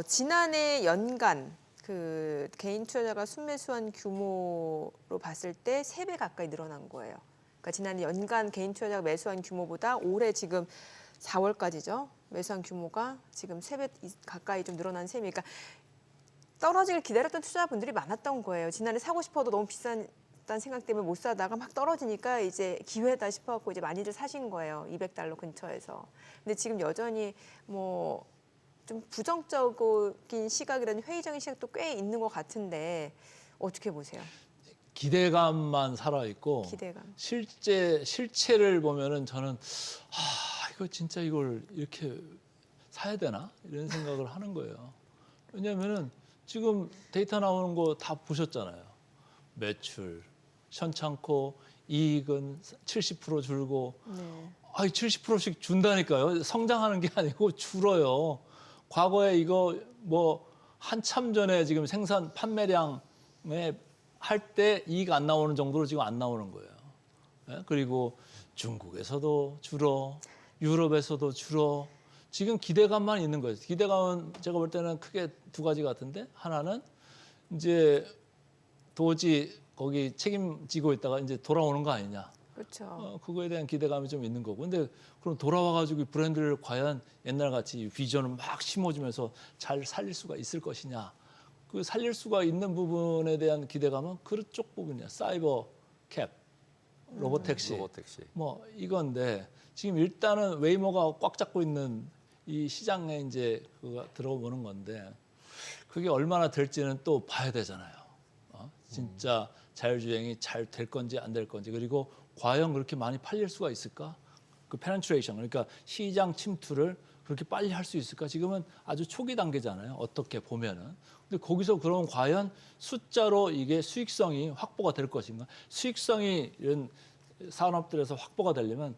S1: 지난해 연간 그 개인 투자자가 순매수한 규모로 봤을 때 3배 가까이 늘어난 거예요. 그러니까 지난해 연간 개인 투자자가 매수한 규모보다 올해 지금 4월까지죠. 매수한 규모가 지금 3배 가까이 좀 늘어난 셈이에요. 그러니까 떨어지길 기다렸던 투자자분들이 많았던 거예요. 지난해 사고 싶어도 너무 비싼 생각 때문에 못 사다가 막 떨어지니까 이제 기회다 싶어갖고 이제 많이들 사신 거예요. $200 근처에서. 근데 지금 여전히 뭐 좀 부정적인 시각이라는 회의적인 시각도 꽤 있는 것 같은데 어떻게 보세요?
S5: 기대감만 살아 있고
S1: 기대감.
S5: 실체를 보면은 저는 이거 진짜 이걸 이렇게 사야 되나 이런 생각을 하는 거예요. 왜냐하면은 지금 데이터 나오는 거 다 보셨잖아요. 매출 현찮고 이익은 70% 줄고
S1: 네.
S5: 70%씩 준다니까요. 성장하는 게 아니고 줄어요. 과거에 이거 뭐 한참 전에 지금 생산 판매량에 할 때 이익 안 나오는 정도로 지금 안 나오는 거예요. 예? 그리고 중국에서도 줄어, 유럽에서도 줄어. 지금 기대감만 있는 거예요. 기대감은 제가 볼 때는 크게 두 가지 같은데 하나는 이제 도저히 거기 책임지고 있다가 이제 돌아오는 거 아니냐.
S1: 그렇죠.
S5: 그거에 대한 기대감이 좀 있는 거고. 근데 그럼 돌아와가지고 이 브랜드를 과연 옛날같이 비전을 막 심어주면서 잘 살릴 수가 있을 것이냐. 그 살릴 수가 있는 부분에 대한 기대감은 그쪽 부분이야. 사이버 캡, 로보택시.
S2: 로보택시.
S5: 뭐 이건데 지금 일단은 웨이모가 꽉 잡고 있는 이 시장에 이제 그가 들어보는 건데 그게 얼마나 될지는 또 봐야 되잖아요. 진짜 자율주행이 잘 될 건지 안 될 건지 그리고 과연 그렇게 많이 팔릴 수가 있을까? 그 페네트레이션 그러니까 시장 침투를 그렇게 빨리 할 수 있을까? 지금은 아주 초기 단계잖아요. 어떻게 보면은. 근데 거기서 그러면 과연 숫자로 이게 수익성이 확보가 될 것인가? 수익성이 이런 산업들에서 확보가 되려면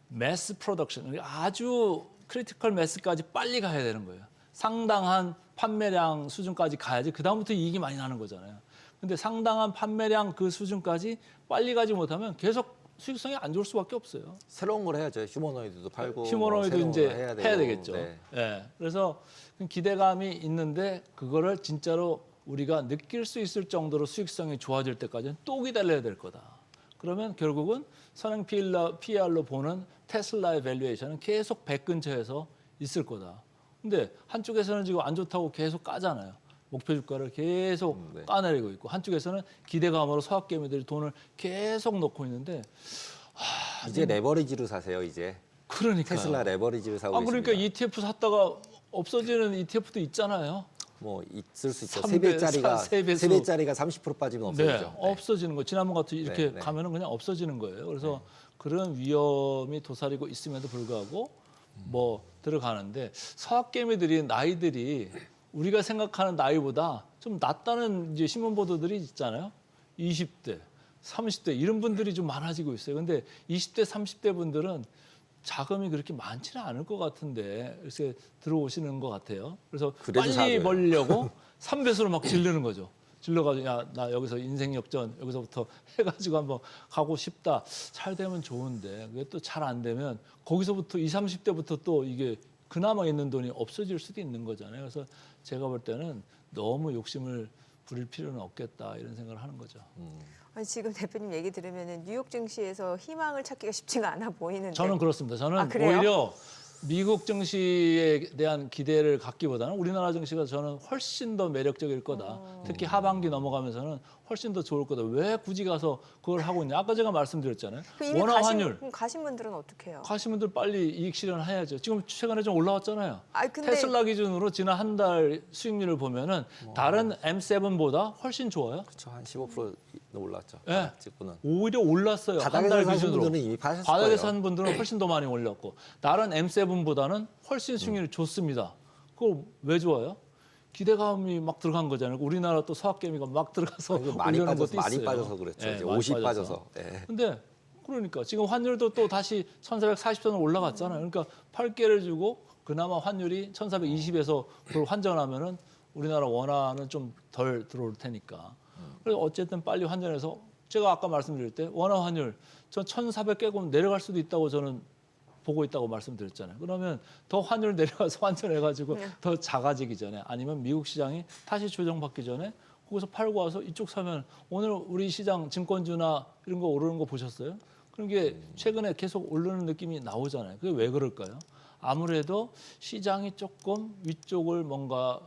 S5: 매스 프로덕션, 아주 크리티컬 매스까지 빨리 가야 되는 거예요. 상당한 판매량 수준까지 가야지 그다음부터 이익이 많이 나는 거잖아요. 근데 상당한 판매량 그 수준까지 빨리 가지 못하면 계속 수익성이 안 좋을 수밖에 없어요.
S2: 새로운 걸 해야죠. 휴머노이드도 팔고.
S5: 휴머노이드
S2: 새로운
S5: 이제
S2: 걸 해야
S5: 되겠죠.
S2: 네.
S5: 예. 그래서 기대감이 있는데 그거를 진짜로 우리가 느낄 수 있을 정도로 수익성이 좋아질 때까지는 또 기다려야 될 거다. 그러면 결국은 선행 PER로 보는 테슬라의 밸류에이션은 계속 100 근처에서 있을 거다. 근데 한쪽에서는 지금 안 좋다고 계속 까잖아요. 목표 주가를 계속
S2: 네.
S5: 까내리고 있고 한쪽에서는 기대감으로 서학개미들이 돈을 계속 넣고 있는데
S2: 이제 레버리지로 사세요. 이제
S5: 그러니까
S2: 테슬라 레버리지로 사고
S5: 그러니까
S2: 있습니다.
S5: ETF 샀다가 없어지는 ETF도 있잖아요.
S2: 뭐 있을 수 있죠.
S5: 3배,
S2: 3배짜리가
S5: 세 배수.
S2: 3배짜리가 30% 빠지면 없어지죠.
S5: 네, 없어지는 거. 지난번 같이 이렇게
S2: 네, 네.
S5: 가면은 그냥 없어지는 거예요. 그래서 그런 위험이 도사리고 있음에도 불구하고 뭐 들어가는데 서학개미들이 나이들이 우리가 생각하는 나이보다 좀 낮다는 이제 신문 보도들이 있잖아요. 20대. 30대 이런 분들이 좀 많아지고 있어요. 근데 20대, 30대 분들은 자금이 그렇게 많지는 않을 것 같은데 그래서 들어오시는 것 같아요. 그래서
S2: 그래도
S5: 빨리
S2: 사줘요.
S5: 벌려고 3배수로 막 질르는 거죠. 질러가지고 야, 나 여기서 인생 역전 여기서부터 해가지고 한번 가고 싶다. 잘 되면 좋은데 그게 또 잘 안 되면 거기서부터 20, 30대부터 또 이게 그나마 있는 돈이 없어질 수도 있는 거잖아요. 그래서 제가 볼 때는 너무 욕심을 부릴 필요는 없겠다 이런 생각을 하는 거죠.
S1: 아니, 지금 대표님 얘기 들으면 뉴욕 증시에서 희망을 찾기가 쉽지가 않아 보이는데.
S5: 저는 그렇습니다. 저는
S1: 아, 그래요?
S5: 오히려 미국 증시에 대한 기대를 갖기보다는 우리나라 증시가 저는 훨씬 더 매력적일 거다. 특히 하반기 넘어가면서는 훨씬 더 좋을 거다. 왜 굳이 가서 그걸 하고 있냐? 아까 제가 말씀드렸잖아요.
S1: 그 이미
S5: 원화 환율.
S1: 그럼 가신 분들은 어떻게 해요?
S5: 가신 분들 빨리 이익 실현해야죠. 지금 최근에 좀 올라왔잖아요.
S1: 아, 근데
S5: 테슬라 기준으로 지난 한 달 수익률을 보면은 다른 M7보다 훨씬 좋아요.
S2: 그렇죠. 한 15% 올랐죠.
S5: 예.
S2: 찍고는.
S5: 오히려 올랐어요. 한
S2: 바닥에서
S5: 달
S2: 사신
S5: 기준으로.
S2: 분들은 이미 파셨을
S5: 바닥에
S2: 거예요.
S5: 사는 분들은 훨씬 더 많이 올렸고 다른 M7보다는 훨씬 수익률이 좋습니다. 그거 왜 좋아요? 기대감이 막 들어간 거잖아요. 우리나라 또 서학개미가 막 들어가서
S2: 이거 많이
S5: 올리는
S2: 빠져서
S5: 것도
S2: 많이
S5: 있어요.
S2: 빠져서 그랬죠.
S5: 예,
S2: 이제
S5: 많이
S2: 50 빠져서. 예.
S5: 근데 그러니까 지금 환율도 또 다시 1,440선으로 올라갔잖아요. 그러니까 8개를 주고 그나마 환율이 1,420에서 그걸 환전하면은 우리나라 원화는 좀 덜 들어올 테니까. 그래서 어쨌든 빨리 환전해서 제가 아까 말씀드릴 때 원화 환율 전 1,400 깨고 내려갈 수도 있다고 저는 보고 있다고 말씀드렸잖아요. 그러면 더 환율 내려가서 환전해가지고 더 작아지기 전에 아니면 미국 시장이 다시 조정받기 전에 거기서 팔고 와서 이쪽 사면 오늘 우리 시장 증권주나 이런 거 오르는 거 보셨어요? 그런 게 최근에 계속 오르는 느낌이 나오잖아요. 그게 왜 그럴까요? 아무래도 시장이 조금 위쪽을 뭔가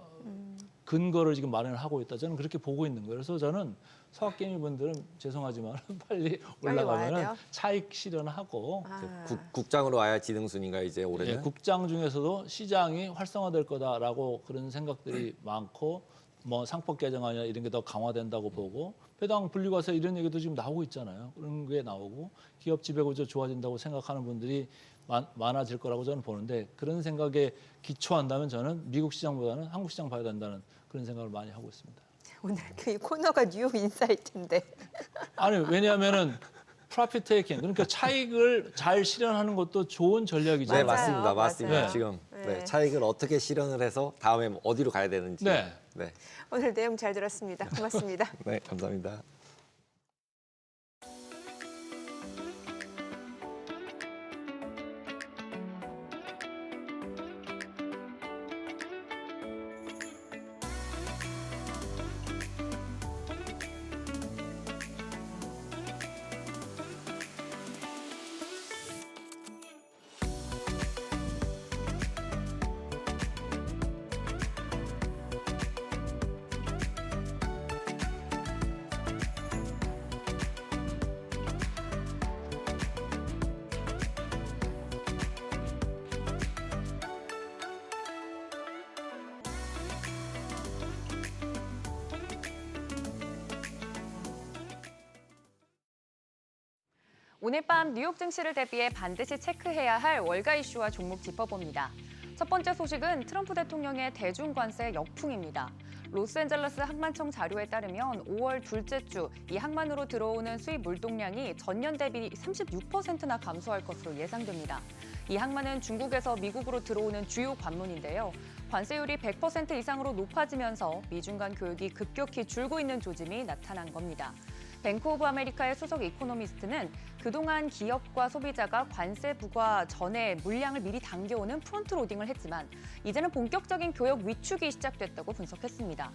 S5: 근거를 지금 마련을 하고 있다. 저는 그렇게 보고 있는 거예요. 그래서 저는 서학개미 분들은 죄송하지만 빨리
S1: 빨리 와야
S5: 올라가면
S1: 돼요?
S5: 차익 실현하고
S1: 아,
S2: 국장으로 와야 지능순인가 이제 올해는.
S5: 예, 국장 중에서도 시장이 활성화될 거다라고 그런 생각들이 많고 뭐 상법 개정안이나 이런 게 더 강화된다고 보고 배당 분리과세 이런 얘기도 지금 나오고 있잖아요. 그런 게 나오고 기업 지배구조 좋아진다고 생각하는 분들이 많아질 거라고 저는 보는데 그런 생각에 기초한다면 저는 미국 시장보다는 한국 시장 봐야 된다는 그런 생각을 많이 하고 있습니다.
S1: 오늘 그 코너가 뉴욕 인사이트인데.
S5: 아니 왜냐하면은 프로핏 테이킹 그러니까 차익을 잘 실현하는 것도 좋은 전략이죠.
S2: 네,
S1: 맞아요.
S2: 맞습니다. 맞습니다.
S5: 맞아요.
S2: 지금
S1: 네.
S2: 네, 차익을 어떻게 실현을 해서 다음에 어디로 가야 되는지.
S5: 네.
S2: 네.
S1: 오늘 내용 잘 들었습니다. 고맙습니다.
S2: 네, 감사합니다.
S4: 오늘 밤 뉴욕 증시를 대비해 반드시 체크해야 할 월가 이슈와 종목 짚어봅니다. 첫 번째 소식은 트럼프 대통령의 대중관세 역풍입니다. 로스앤젤레스 항만청 자료에 따르면 5월 둘째 주 이 항만으로 들어오는 수입 물동량이 전년 대비 36%나 감소할 것으로 예상됩니다. 이 항만은 중국에서 미국으로 들어오는 주요 관문인데요. 관세율이 100% 이상으로 높아지면서 미중 간 교역이 급격히 줄고 있는 조짐이 나타난 겁니다. 뱅크 오브 아메리카의 수석 이코노미스트는 그동안 기업과 소비자가 관세 부과 전에 물량을 미리 당겨오는 프론트 로딩을 했지만 이제는 본격적인 교역 위축이 시작됐다고 분석했습니다.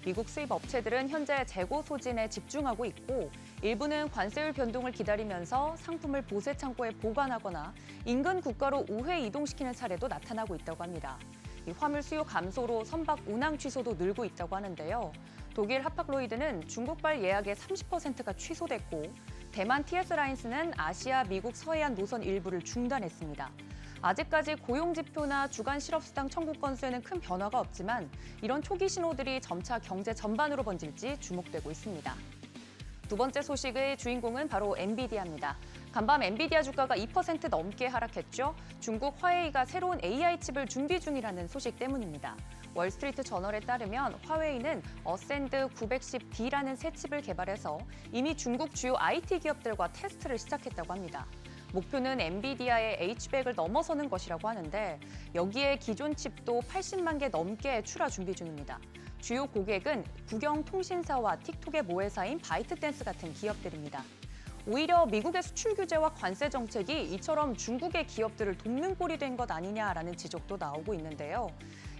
S4: 미국 수입 업체들은 현재 재고 소진에 집중하고 있고 일부는 관세율 변동을 기다리면서 상품을 보세 창고에 보관하거나 인근 국가로 우회 이동시키는 사례도 나타나고 있다고 합니다. 이 화물 수요 감소로 선박 운항 취소도 늘고 있다고 하는데요. 독일 하팍로이드는 중국발 예약의 30%가 취소됐고 대만 TS라인스는 아시아, 미국, 서해안 노선 일부를 중단했습니다. 아직까지 고용지표나 주간 실업수당 청구 건수에는 큰 변화가 없지만 이런 초기 신호들이 점차 경제 전반으로 번질지 주목되고 있습니다. 두 번째 소식의 주인공은 바로 엔비디아입니다. 간밤 엔비디아 주가가 2% 넘게 하락했죠. 중국 화웨이가 새로운 AI 칩을 준비 중이라는 소식 때문입니다. 월스트리트 저널에 따르면 화웨이는 어센드 910D라는 새 칩을 개발해서 이미 중국 주요 IT 기업들과 테스트를 시작했다고 합니다. 목표는 엔비디아의 H100을 넘어서는 것이라고 하는데 여기에 기존 칩도 80만 개 넘게 출하 준비 중입니다. 주요 고객은 국영통신사와 틱톡의 모회사인 바이트댄스 같은 기업들입니다. 오히려 미국의 수출 규제와 관세 정책이 이처럼 중국의 기업들을 돕는 꼴이 된 것 아니냐라는 지적도 나오고 있는데요.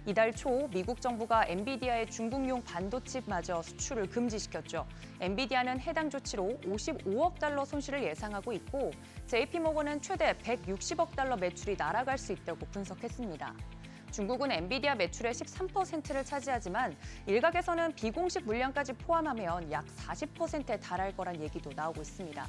S4: 이달 초 미국 정부가 엔비디아의 중국용 반도체마저 수출을 금지시켰죠. 엔비디아는 해당 조치로 55억 달러 손실을 예상하고 있고 JP모건은 최대 160억 달러 매출이 날아갈 수 있다고 분석했습니다. 중국은 엔비디아 매출의 13%를 차지하지만 일각에서는 비공식 물량까지 포함하면 약 40%에 달할 거란 얘기도 나오고 있습니다.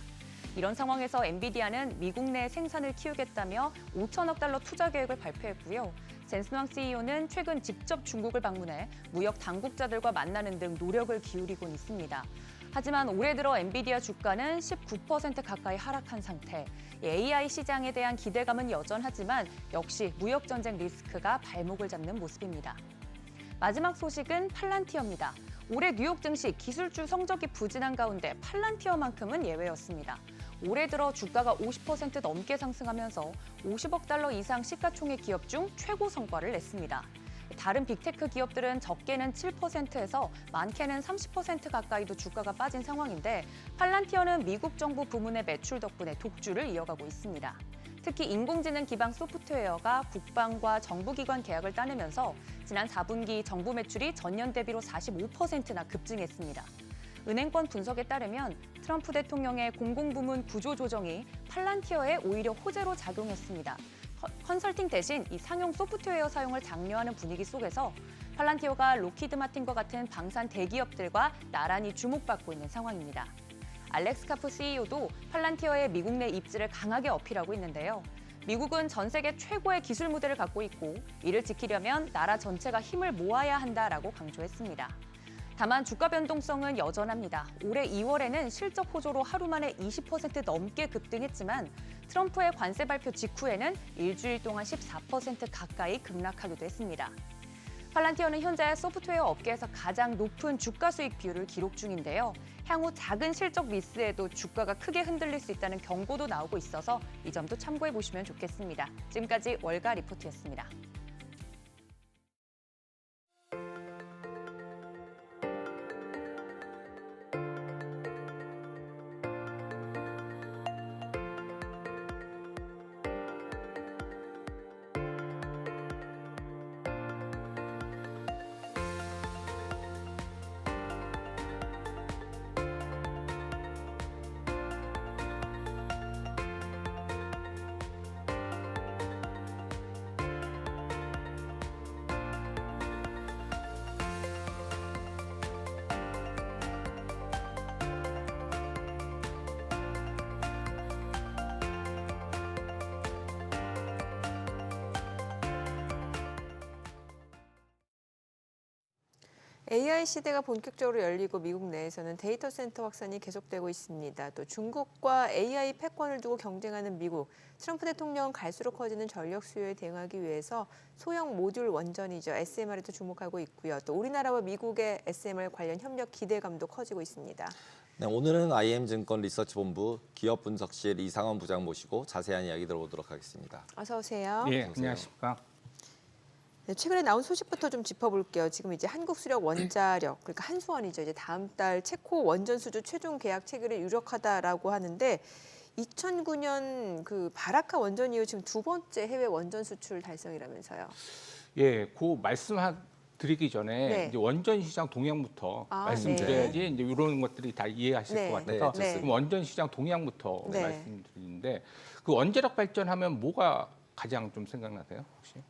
S4: 이런 상황에서 엔비디아는 미국 내 생산을 키우겠다며 5천억 달러 투자 계획을 발표했고요. 젠슨 왕 CEO는 최근 직접 중국을 방문해 무역 당국자들과 만나는 등 노력을 기울이고 있습니다. 하지만 올해 들어 엔비디아 주가는 19% 가까이 하락한 상태. AI 시장에 대한 기대감은 여전하지만 역시 무역 전쟁 리스크가 발목을 잡는 모습입니다. 마지막 소식은 팔란티어입니다. 올해 뉴욕 증시 기술주 성적이 부진한 가운데 팔란티어만큼은 예외였습니다. 올해 들어 주가가 50% 넘게 상승하면서 50억 달러 이상 시가총액 기업 중 최고 성과를 냈습니다. 다른 빅테크 기업들은 적게는 7%에서 많게는 30% 가까이도 주가가 빠진 상황인데 팔란티어는 미국 정부 부문의 매출 덕분에 독주를 이어가고 있습니다. 특히 인공지능 기반 소프트웨어가 국방과 정부기관 계약을 따내면서 지난 4분기 정부 매출이 전년 대비로 45%나 급증했습니다. 은행권 분석에 따르면 트럼프 대통령의 공공부문 구조 조정이 팔란티어에 오히려 호재로 작용했습니다. 컨설팅 대신 이 상용 소프트웨어 사용을 장려하는 분위기 속에서 팔란티어가 로키드 마틴과 같은 방산 대기업들과 나란히 주목받고 있는 상황입니다. 알렉스 카프 CEO도 팔란티어의 미국 내 입지를 강하게 어필하고 있는데요. 미국은 전 세계 최고의 기술 무대를 갖고 있고 이를 지키려면 나라 전체가 힘을 모아야 한다라고 강조했습니다. 다만 주가 변동성은 여전합니다. 올해 2월에는 실적 호조로 하루 만에 20% 넘게 급등했지만 트럼프의 관세 발표 직후에는 일주일 동안 14% 가까이 급락하기도 했습니다. 팔란티어는 현재 소프트웨어 업계에서 가장 높은 주가 수익 비율을 기록 중인데요. 향후 작은 실적 미스에도 주가가 크게 흔들릴 수 있다는 경고도 나오고 있어서 이 점도 참고해 보시면 좋겠습니다. 지금까지 월가 리포트였습니다.
S1: AI 시대가 본격적으로 열리고 미국 내에서는 데이터 센터 확산이 계속되고 있습니다. 또 중국과 AI 패권을 두고 경쟁하는 미국, 트럼프 대통령은 갈수록 커지는 전력 수요에 대응하기 위해서 소형 모듈 원전이죠. SMR에도 주목하고 있고요. 또 우리나라와 미국의 SMR 관련 협력 기대감도 커지고 있습니다.
S2: 네, 오늘은 IM증권 리서치본부 기업분석실 이상원 부장 모시고 자세한 이야기 들어보도록 하겠습니다.
S1: 어서 오세요.
S6: 예, 안녕하십니까.
S1: 네, 최근에 나온 소식부터 좀 짚어볼게요. 지금 이제 한국수력 원자력, 그러니까 한수원이죠. 이제 다음 달 체코 원전 수주 최종 계약 체결이 유력하다라고 하는데 2009년 그 바라카 원전 이후 지금 두 번째 해외 원전 수출 달성이라면서요.
S6: 예, 그 말씀드리기 전에
S1: 네.
S6: 이제 원전 시장 동향부터 말씀드려야지
S1: 네.
S6: 이제 이런 것들이 다 이해하실
S1: 네.
S6: 것 같아서
S1: 네.
S6: 그럼 원전 시장 동향부터
S1: 네.
S6: 말씀드리는데 그 원자력 발전하면 뭐가 가장 좀 생각나세요 혹시?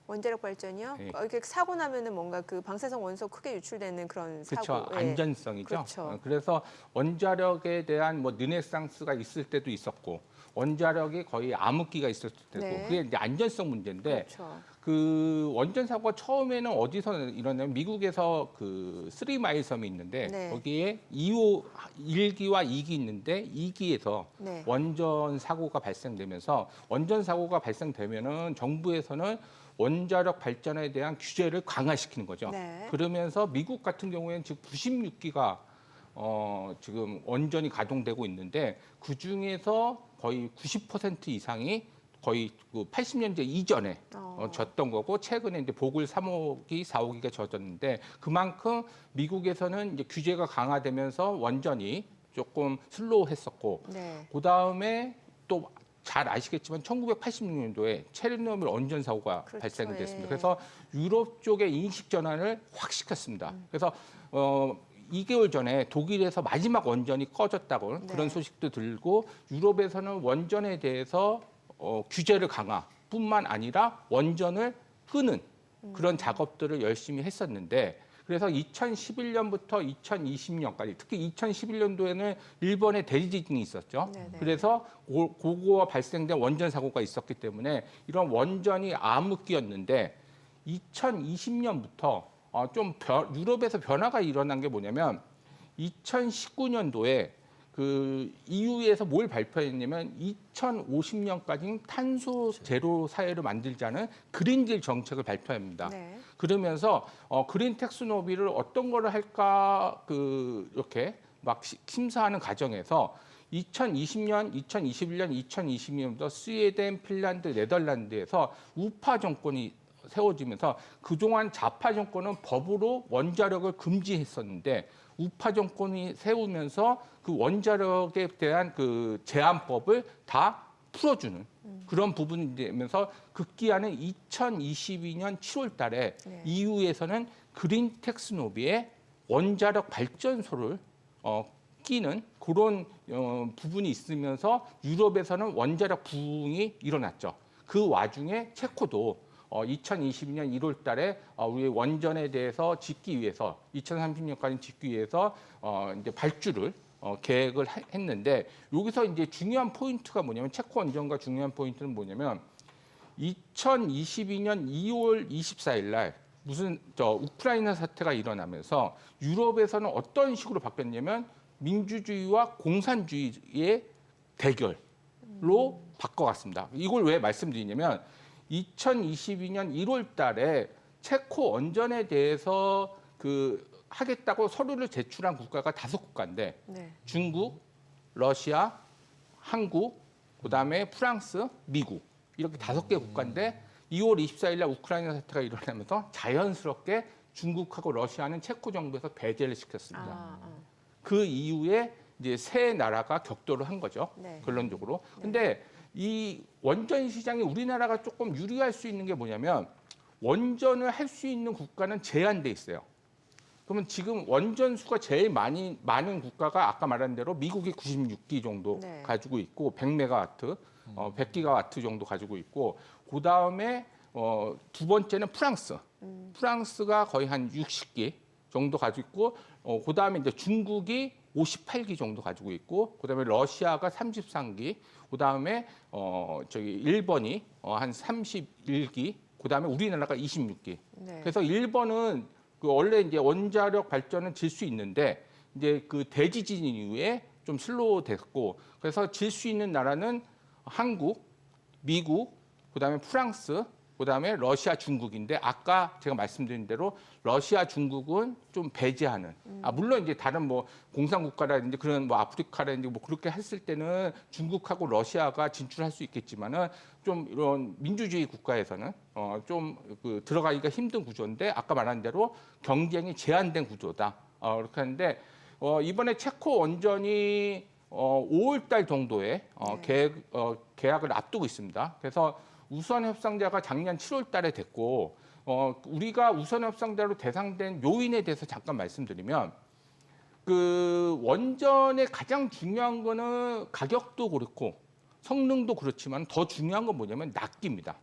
S1: 원자력 발전이요?
S6: 네.
S1: 이렇게 사고 나면은 뭔가 그 방사성 원소 크게 유출되는 그런 사고.
S6: 그렇죠.
S1: 예.
S6: 안전성이죠.
S1: 그렇죠.
S6: 그래서 원자력에 대한 뭐 르네상스가 있을 때도 있었고 원자력이 거의 암흑기가 있었을 때고
S1: 네.
S6: 그게 이제 안전성 문제인데
S1: 그렇죠.
S6: 그 원전 사고가 처음에는 어디서 일어나면 미국에서 그 3마일 섬이 있는데
S1: 네.
S6: 거기에 2호 1기와 2기 있는데 2기에서
S1: 네.
S6: 원전 사고가 발생되면서 원전 사고가 발생되면은 정부에서는 원자력 발전에 대한 규제를 강화시키는 거죠.
S1: 네.
S6: 그러면서 미국 같은 경우에는 지금 96기가 지금 원전이 가동되고 있는데 그 중에서 거의 90% 이상이 거의 그 80년대 이전에 졌던 거고 최근에 이제 보글 3호기, 4호기가 졌었는데 그만큼 미국에서는 이제 규제가 강화되면서 원전이 조금 슬로우했었고
S1: 네.
S6: 그 다음에 또 잘 아시겠지만 1986년도에 체르노빌 원전 사고가
S1: 그렇죠.
S6: 발생이 됐습니다.
S1: 예.
S6: 그래서 유럽 쪽의 인식 전환을 확 시켰습니다. 그래서 2개월 전에 독일에서 마지막 원전이 꺼졌다고
S1: 네.
S6: 그런 소식도 들고 유럽에서는 원전에 대해서 규제를 강화뿐만 아니라 원전을 끄는 그런 작업들을 열심히 했었는데 그래서 2011년부터 2020년까지 특히 2011년도에는 일본에 대지진이 있었죠.
S1: 네네.
S6: 그래서 고거와 발생된 원전 사고가 있었기 때문에 이런 원전이 암흑기였는데 2020년부터 유럽에서 변화가 일어난 게 뭐냐면 2019년도에 그 EU에서 뭘 발표했냐면 2050년까지는 탄소 제로 사회를 만들자는 그린딜 정책을 발표합니다.
S1: 네.
S6: 그러면서 그린 텍스노비를 어떤 거를 할까 이렇게 막 심사하는 과정에서 2020년, 2021년, 2022년부터 스웨덴, 핀란드, 네덜란드에서 우파 정권이 세워지면서 그동안 좌파 정권은 법으로 원자력을 금지했었는데 우파 정권이 세우면서 그 원자력에 대한 그 제한법을 다 풀어주는 그런 부분이 되면서 급기야는 2022년 7월 달에
S1: 네.
S6: EU에서는 그린 텍스노비에 원자력 발전소를 끼는 그런 부분이 있으면서 유럽에서는 원자력 부흥이 일어났죠. 그 와중에 체코도 2022년 1월 달에 우리 원전에 대해서 짓기 위해서 2030년까지 짓기 위해서 이제 발주를 계획을 했는데 여기서 이제 중요한 포인트가 뭐냐면 체코 원전과 중요한 포인트는 뭐냐면 2022년 2월 24일 날 무슨 우크라이나 사태가 일어나면서 유럽에서는 어떤 식으로 바뀌었냐면 민주주의와 공산주의의 대결로 바꿔갔습니다. 이걸 왜 말씀드리냐면 2022년 1월 달에 체코 원전에 대해서 하겠다고 서류를 제출한 국가가 5국가인데
S1: 네.
S6: 중국, 러시아, 한국, 그다음에 프랑스, 미국 이렇게 5개 국가인데 2월 24일 날 우크라이나 사태가 일어나면서 자연스럽게 중국하고 러시아는 체코 정부에서 배제를 시켰습니다. 그 이후에 이제 세 나라가 격돌을 한 거죠.
S1: 네.
S6: 결론적으로. 근데 이 원전 시장이 우리나라가 조금 유리할 수 있는 게 뭐냐면 원전을 할 수 있는 국가는 제한돼 있어요. 그러면 지금 원전 수가 제일 많은 국가가 아까 말한 대로 미국이 96기 정도
S1: 네.
S6: 가지고 있고 100메가와트, 100기가와트 정도 가지고 있고 그 다음에 두 번째는 프랑스. 프랑스가 거의 한 60기 정도 가지고 있고 그 다음에 이제 중국이 58기 정도 가지고 있고 그다음에 러시아가 33기, 그다음에 일본이 한 31기, 그다음에 우리나라가 26기.
S1: 네.
S6: 그래서 일본은 원래 이제 원자력 발전은 질 수 있는데 이제 그 대지진 이후에 좀 슬로우 됐고 그래서 질 수 있는 나라는 한국, 미국, 그다음에 프랑스, 그다음에 러시아, 중국인데 아까 제가 말씀드린 대로 러시아, 중국은 좀 배제하는. 물론 이제 다른 뭐 공산국가라든지 그런 뭐 아프리카라든지 뭐 그렇게 했을 때는 중국하고 러시아가 진출할 수 있겠지만은 좀 이런 민주주의 국가에서는 좀 들어가기가 힘든 구조인데 아까 말한 대로 경쟁이 제한된 구조다. 그렇게 하는데 이번에 체코 원전이 5월 달 정도에 계약을 앞두고 있습니다. 그래서 우선 협상자가 작년 7월 달에 됐고 우리가 우선 협상자로 대상된 요인에 대해서 잠깐 말씀드리면 그 원전의 가장 중요한 거는 가격도 그렇고 성능도 그렇지만 더 중요한 건 뭐냐면 납기입니다.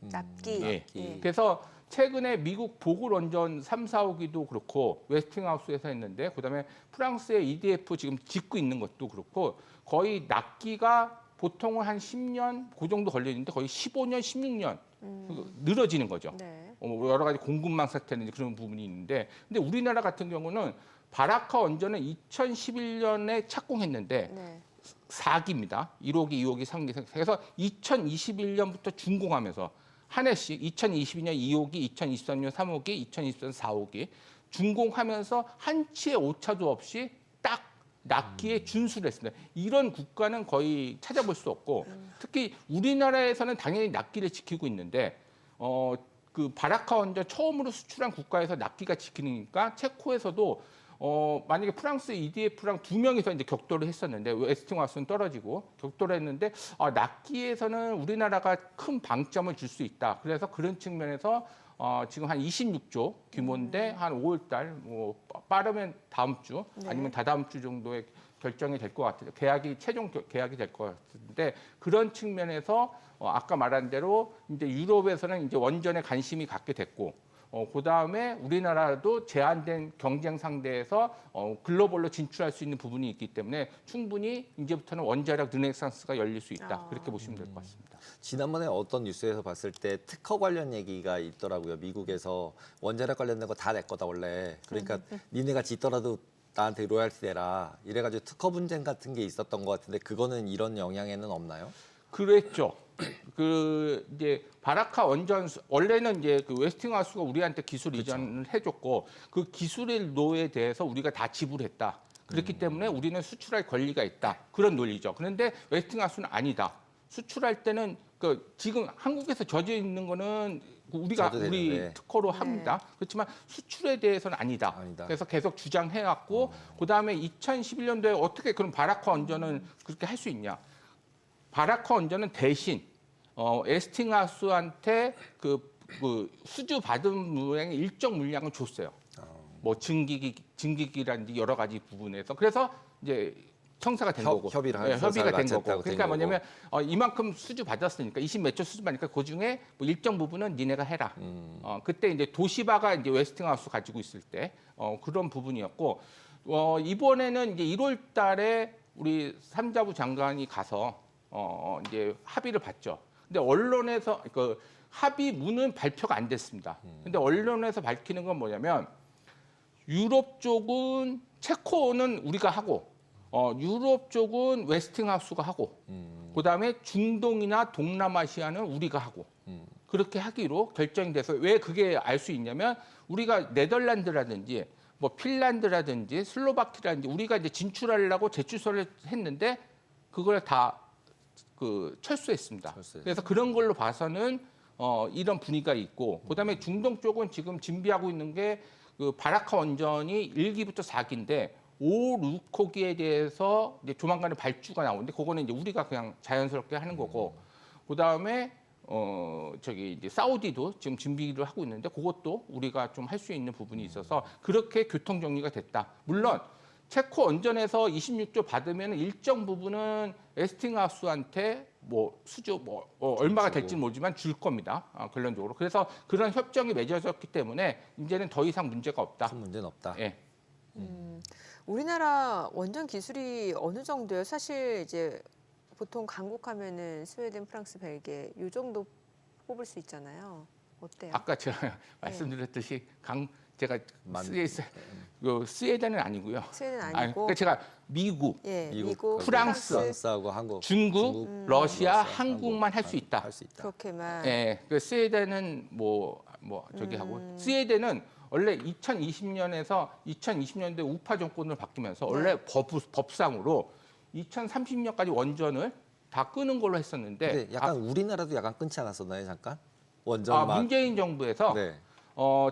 S1: 납기.
S6: 예.
S1: 예.
S6: 그래서 최근에 미국 보글 원전 3, 4호기도 그렇고 웨스팅하우스에서 했는데 그다음에 프랑스의 EDF 지금 짓고 있는 것도 그렇고 거의 납기가 보통은 한 10년 그 정도 걸리는데 거의 15년, 16년 늘어지는 거죠.
S1: 네.
S6: 여러 가지 공급망 사태는 그런 부분이 있는데, 근데 우리나라 같은 경우는 바라카 원전은 2011년에 착공했는데
S1: 네.
S6: 4기입니다. 1호기, 2호기, 3기. 그래서 2021년부터 준공하면서 한 해씩 2022년 2호기, 2023년 3호기, 2024년 4호기 준공하면서 한치의 오차도 없이 딱 납기에 준수를 했습니다. 이런 국가는 거의 찾아볼 수 없고, 특히 우리나라에서는 당연히 납기를 지키고 있는데 그 바라카 원전 처음으로 수출한 국가에서 납기가 지키니까 체코에서도 만약에 프랑스 EDF랑 두 명이서 이제 격돌을 했었는데 웨스팅하우스는 떨어지고 격돌을 했는데 납기에서는 우리나라가 큰 방점을 줄 수 있다. 그래서 그런 측면에서 지금 한 26조 규모인데 한 5월달 뭐 빠르면 다음 주 아니면 다다음 주 정도에 결정이 될 것 같아요. 최종 계약이 될 것 같은데 그런 측면에서 아까 말한 대로 이제 유럽에서는 이제 원전에 관심이 갖게 됐고. 그 다음에 우리나라도 제한된 경쟁 상대에서 글로벌로 진출할 수 있는 부분이 있기 때문에 충분히 이제부터는 원자력 르네상스가 열릴 수 있다. 그렇게 보시면 될 것 같습니다.
S2: 지난번에 어떤 뉴스에서 봤을 때 특허 관련 얘기가 있더라고요. 미국에서 원자력 관련된 거 다 내 거다 원래. 그러니까 니네가 짓더라도 나한테 로얄티 내라. 이래가지고 특허 분쟁 같은 게 있었던 것 같은데 그거는 이런 영향에는 없나요?
S6: 그랬죠. 이제 바라카 원전 원래는 이제 그 웨스팅하우스가 우리한테 기술 이전을 해줬고 그 기술의 대해서 우리가 다 지불했다. 그렇기 때문에 우리는 수출할 권리가 있다. 그런 논리죠. 그런데 웨스팅하우스는 아니다. 수출할 때는 지금 한국에서 젖어 있는 거는 우리 특허로 합니다. 그렇지만 수출에 대해서는 아니다. 그래서 계속 주장해왔고 그다음에 2011년도에 어떻게 그럼 바라카 원전은 그렇게 할 수 있냐? 바라카 원전은 대신 웨스팅하우스한테 그 수주 받은 물량의 일정 물량을 줬어요. 뭐 증기기라든지 여러 가지 부분에서 그래서 이제 청사가 된 거고 협의가 된 거고. 그러니까 뭐냐면 이만큼 수주 받았으니까 20몇 조 수주 받으니까 그 중에 뭐 일정 부분은 니네가 해라. 그때 이제 도시바가 이제 웨스팅하우스 가지고 있을 때 그런 부분이었고 이번에는 이제 1월달에 우리 삼자부 장관이 가서 이제 합의를 봤죠. 근데 언론에서 그 합의문은 발표가 안 됐습니다. 근데 언론에서 밝히는 건 뭐냐면 유럽 쪽은 체코는 우리가 하고 유럽 쪽은 웨스팅하우스가 하고 그다음에 중동이나 동남아시아는 우리가 하고 그렇게 하기로 결정이 돼서 왜 그게 알 수 있냐면 우리가 네덜란드라든지 뭐 핀란드라든지 슬로바키아라든지 우리가 이제 진출하려고 제출서를 했는데 그걸 다 철수했습니다. 그래서 그런 걸로 봐서는 이런 분위기가 있고 그다음에 중동 쪽은 지금 준비하고 있는 게 그 바라카 원전이 1기부터 4기인데 5, 6호기에 대해서 이제 조만간에 발주가 나오는데 그거는 이제 우리가 그냥 자연스럽게 하는 거고 그다음에 이제 사우디도 지금 준비를 하고 있는데 그것도 우리가 좀 할 수 있는 부분이 있어서 그렇게 교통 정리가 됐다. 물론 체코 원전에서 26조 받으면 일정 부분은 웨스팅하우스한테 뭐 수주 얼마가 될지 모르지만 줄 겁니다. 결론적으로. 그래서 그런 협정이 맺어졌기 때문에 이제는 더 이상 문제가 없다.
S2: 큰 문제는 없다.
S6: 예.
S1: 우리나라 원전 기술이 어느 정도예요? 사실 이제 보통 강국하면은 스웨덴, 프랑스, 벨기에 이 정도 뽑을 수 있잖아요. 어때요?
S6: 아까 제가 말씀드렸듯이 제가 스웨덴은 아니고요.
S1: 스웨덴
S6: 아니,
S1: 아니고
S6: 그러니까 제가 미국,
S1: 미국,
S6: 프랑스하고
S2: 한국,
S6: 중국, 러시아, 한국만 할 수 있다.
S1: 그렇게만.
S6: 예, 그 스웨덴은 하고 스웨덴은 원래 2020년에서 2020년대 우파 정권으로 바뀌면서 원래 법상으로 2030년까지 원전을 다 끄는 걸로 했었는데
S2: 근데 약간 우리나라도 약간 끊지 않았었나요, 잠깐? 원전
S6: 문재인 정부에서
S2: 네.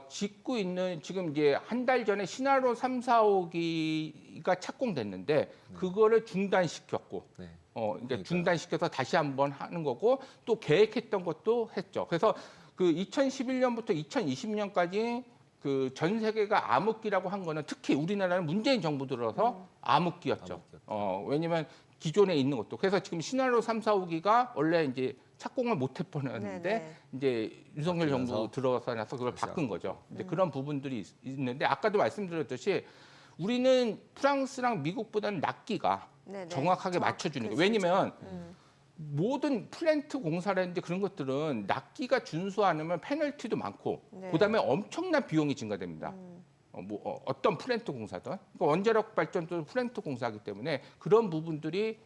S6: 짓고 있는 지금 이제 한 달 전에 신화로 3, 4호기가 착공됐는데 그거를 중단시켰고
S2: 네.
S6: 이제 중단시켜서 다시 한번 하는 거고 또 계획했던 것도 했죠. 그래서 그 2011년부터 2020년까지 그 전 세계가 암흑기라고 한 거는 특히 우리나라는 문재인 정부 들어서 암흑기였죠. 왜냐면 기존에 있는 것도 그래서 지금 신화로 3, 4호기가 원래 이제 착공을 못 할 뻔했는데 이제 윤석열 정부 들어서 나서 그걸 바꾼 거죠. 이제 그런 부분들이 있는데 아까도 말씀드렸듯이 우리는 프랑스랑 미국보다는 납기가 정확하게 맞춰주는 거예요. 왜냐면 모든 플랜트 공사라든지 그런 것들은 납기가 준수 않으면 페널티도 많고
S1: 네.
S6: 그다음에 엄청난 비용이 증가됩니다. 어떤 플랜트 공사든 그러니까 원자력 발전도 플랜트 공사이기 때문에 그런 부분들이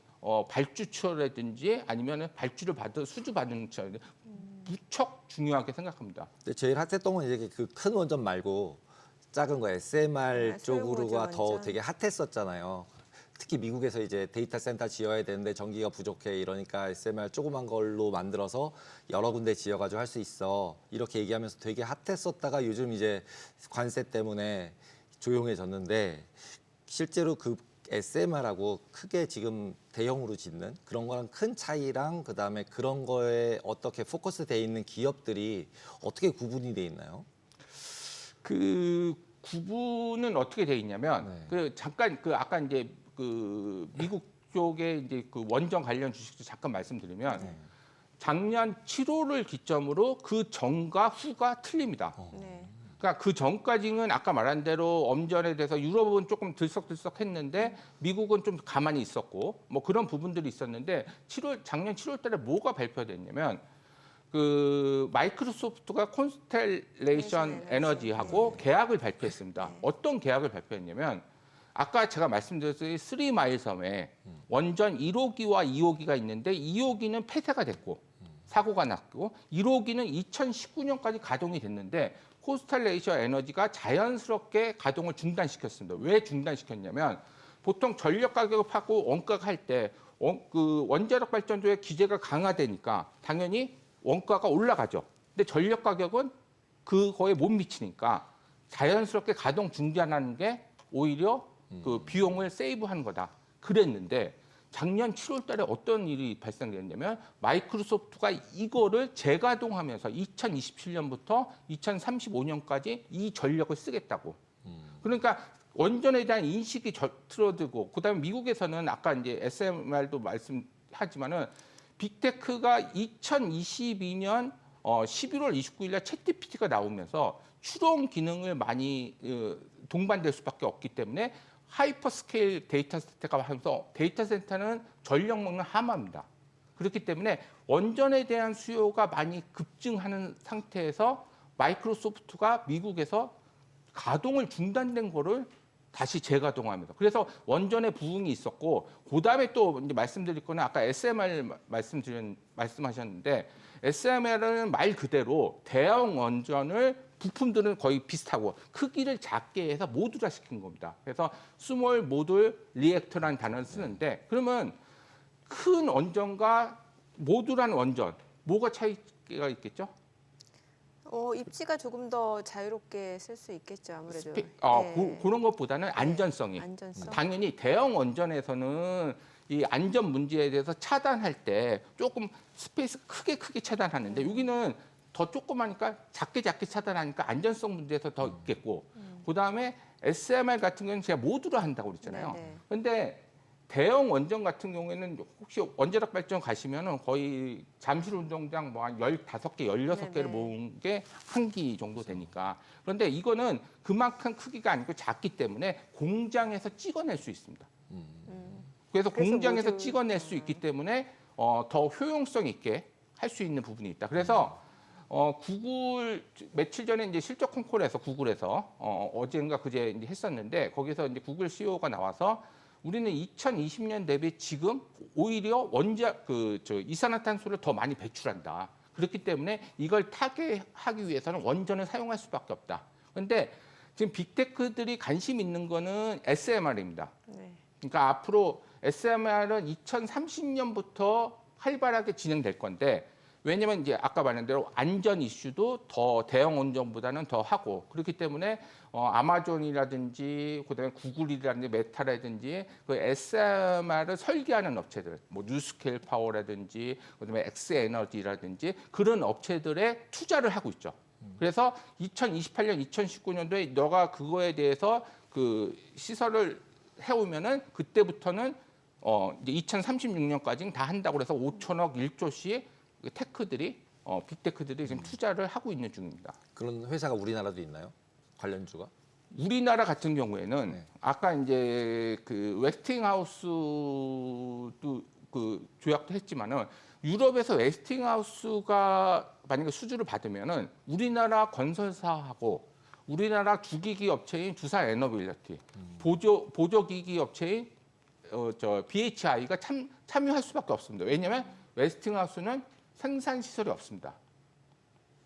S6: 발주처라든지 아니면 발주를 수주 받는 처 무척 중요하게 생각합니다.
S2: 근데 제일 핫했던 건 이제 그 큰 원전 말고 작은 거 SMR 쪽으로가 더
S1: 원전.
S2: 되게 핫했었잖아요. 특히 미국에서 이제 데이터 센터 지어야 되는데 전기가 부족해 이러니까 SMR 조그만 걸로 만들어서 여러 군데 지어가지고 할 수 있어 이렇게 얘기하면서 되게 핫했었다가 요즘 이제 관세 때문에 조용해졌는데 실제로 그 SMR하고 크게 지금 대형으로 짓는 그런 거랑 큰 차이랑 그다음에 그런 거에 어떻게 포커스 돼 있는 기업들이 어떻게 구분이 돼 있나요?
S6: 그 구분은 어떻게 돼 있냐면
S2: 네.
S6: 그 잠깐 그 아까 이제 그 미국 쪽에 이제 그 원전 관련 주식도 잠깐 말씀드리면
S2: 네.
S6: 작년 7월을 기점으로 그 전과 후가 틀립니다.
S1: 네.
S6: 그러니까 그 전까지는 아까 말한 대로 엄전에 대해서 유럽은 조금 들썩들썩했는데 미국은 좀 가만히 있었고 뭐 그런 부분들이 있었는데 작년 7월달에 뭐가 발표됐냐면 그 마이크로소프트가 콘스텔레이션 에너지하고 계약을 발표했습니다. 어떤 계약을 발표했냐면 아까 제가 말씀드렸듯이 3마일 섬에 원전 1호기와 2호기가 있는데 2호기는 폐쇄가 됐고 사고가 났고 1호기는 2019년까지 가동이 됐는데 콘스텔레이션 에너지가 자연스럽게 가동을 중단시켰습니다. 왜 중단시켰냐면 보통 전력 가격을 파고 원가가 할 때 그 원자력 발전소의 규제가 강화되니까 당연히 원가가 올라가죠. 근데 전력 가격은 그거에 못 미치니까 자연스럽게 가동 중단하는 게 오히려 그 비용을 세이브하는 거다. 그랬는데 작년 7월 달에 어떤 일이 발생됐냐면 마이크로소프트가 이거를 재가동하면서 2027년부터 2035년까지 이 전력을 쓰겠다고. 그러니까 원전에 대한 인식이 틀어지고 그다음에 미국에서는 아까 이제 SMR도 말씀하지만은 빅테크가 2022년 11월 29일 날 챗GPT가 나오면서 추론 기능을 많이 동반될 수밖에 없기 때문에 하이퍼스케일 데이터 센터가 하면서 데이터 센터는 전력 먹는 하마입니다. 그렇기 때문에 원전에 대한 수요가 많이 급증하는 상태에서 마이크로소프트가 미국에서 가동을 중단된 거를 다시 재가동합니다. 그래서 원전에 부응이 있었고 그다음에 또 이제 말씀드릴 거는 아까 SMR 말씀하셨는데 SMR은 말 그대로 대형 원전을 부품들은 거의 비슷하고 크기를 작게 해서 모듈화 시킨 겁니다. 그래서 스몰 모듈 리액터라는 단어를 쓰는데 그러면 큰 원전과 모듈한 원전 뭐가 차이가 있겠죠?
S1: 입지가 조금 더 자유롭게 쓸 수 있겠죠, 아무래도.
S6: 그런 것보다는 안전성이.
S1: 안전성.
S6: 당연히 대형 원전에서는 이 안전 문제에 대해서 차단할 때 조금 스페이스 크게 차단하는데 여기는 더 조그마니까 작게 차단하니까 안전성 문제에서 더 있겠고 그다음에 SMR 같은 경우는 제가 모듈화 한다고 그랬잖아요.
S1: 네네.
S6: 그런데 대형 원전 같은 경우에는 혹시 원자력 발전 가시면은 거의 잠실 운동장 뭐 한 15개, 16개를
S1: 네네.
S6: 모은 게 한 기 정도 되니까. 그런데 이거는 그만큼 크기가 아니고 작기 때문에 공장에서 찍어낼 수 있습니다. 그래서 공장에서
S1: 모듈.
S6: 찍어낼 수 있기 때문에 더 효용성 있게 할 수 있는 부분이 있다. 그래서 구글 며칠 전에 이제 실적 콘콜에서 구글에서 어젠가 그제 이제 했었는데 거기서 이제 구글 CEO가 나와서 우리는 2020년 대비 지금 오히려 이산화탄소를 더 많이 배출한다. 그렇기 때문에 이걸 타개하기 위해서는 원전을 사용할 수밖에 없다. 그런데 지금 빅테크들이 관심 있는 거는 SMR입니다.
S1: 네.
S6: 그러니까 앞으로 SMR은 2030년부터 활발하게 진행될 건데 왜냐면 이제 아까 말한 대로 안전 이슈도 더 대형 원전보다는 더 하고 그렇기 때문에 아마존이라든지 그다음에 구글이라든지 메타라든지 그 SMR을 설계하는 업체들, 뭐 뉴스케일 파워라든지 그다음에 엑스에너지라든지 그런 업체들에 투자를 하고 있죠. 그래서 2028년, 2019년도에 너가 그거에 대해서 그 시설을 해오면은 그때부터는 이제 2036년까지는 다 한다고 그래서 5천억 1조씩 테크들이 빅테크들이 지금 투자를 하고 있는 중입니다.
S2: 그런 회사가 우리나라도 있나요? 관련주가?
S6: 우리나라 같은 경우에는
S2: 네.
S6: 아까 이제 그 웨스팅하우스도 그 조약도 했지만은 유럽에서 웨스팅하우스가 만약에 수주를 받으면은 우리나라 건설사하고 우리나라 주기기 업체인 두산 에너빌리티, 보조기기 업체인 BHI가 참여할 수밖에 없습니다. 왜냐하면 웨스팅하우스는 생산 시설이 없습니다.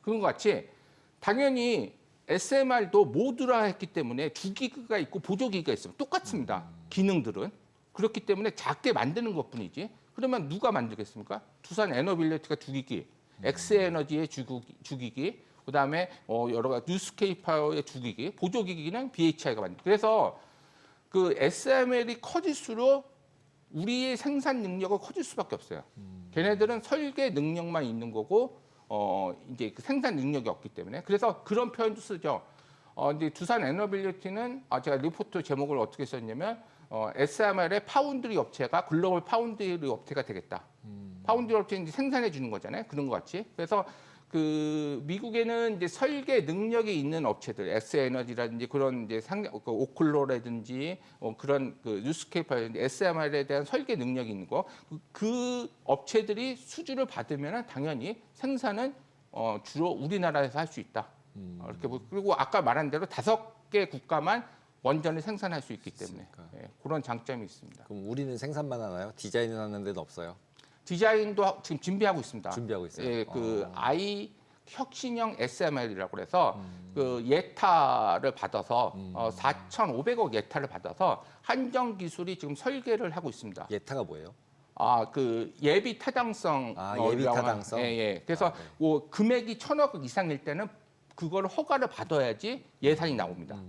S6: 그런 것 같이 당연히 SMR도 모듈화 했기 때문에 주기기가 있고 보조기기가 있으면 똑같습니다. 기능들은. 그렇기 때문에 작게 만드는 것뿐이지. 그러면 누가 만들겠습니까? 두산 에너빌리티가 주기기, 엑스에너지의 주기기, 그다음에 여러 가지 뉴스케이퍼의 주기기, 보조기기는 BHI가 만듭니다. 그래서 그 SML이 커질수록 우리의 생산 능력은 커질 수밖에 없어요. 걔네들은 설계 능력만 있는 거고 이제 그 생산 능력이 없기 때문에 그래서 그런 표현도 쓰죠. 이제 두산 에너빌리티는 제가 리포트 제목을 어떻게 썼냐면 SMR의 파운드리 업체가 글로벌 파운드리 업체가 되겠다. 파운드리 업체는 이제 생산해 주는 거잖아요. 그런 것 같이. 그래서 그 미국에는 이제 설계 능력이 있는 업체들, 엑스에너지라든지 그런 이제 오클로라든지 그런 그 뉴스케이퍼라든지 SMR에 대한 설계 능력이 있는 거, 그 업체들이 수주를 받으면 당연히 생산은 주로 우리나라에서 할 수 있다. 이렇게 그리고 아까 말한 대로 5개 국가만 원전을 생산할 수 있기 때문에 그런 장점이 있습니다.
S2: 그럼 우리는 생산만 하나요? 디자인을 하는 데는 없어요?
S6: 디자인도 지금 준비하고 있습니다.
S2: 준비하고 있어요.
S6: 예, 그 I 혁신형 SMR이라고 해서 그 예타를 받아서 4,500억 예타를 받아서 한정 기술이 지금 설계를 하고 있습니다.
S2: 예타가 뭐예요?
S6: 그 예비 타당성.
S2: 예비 타당성.
S6: 예. 그래서 뭐 금액이 1,000억 이상일 때는 그걸 허가를 받아야지 예산이 나옵니다.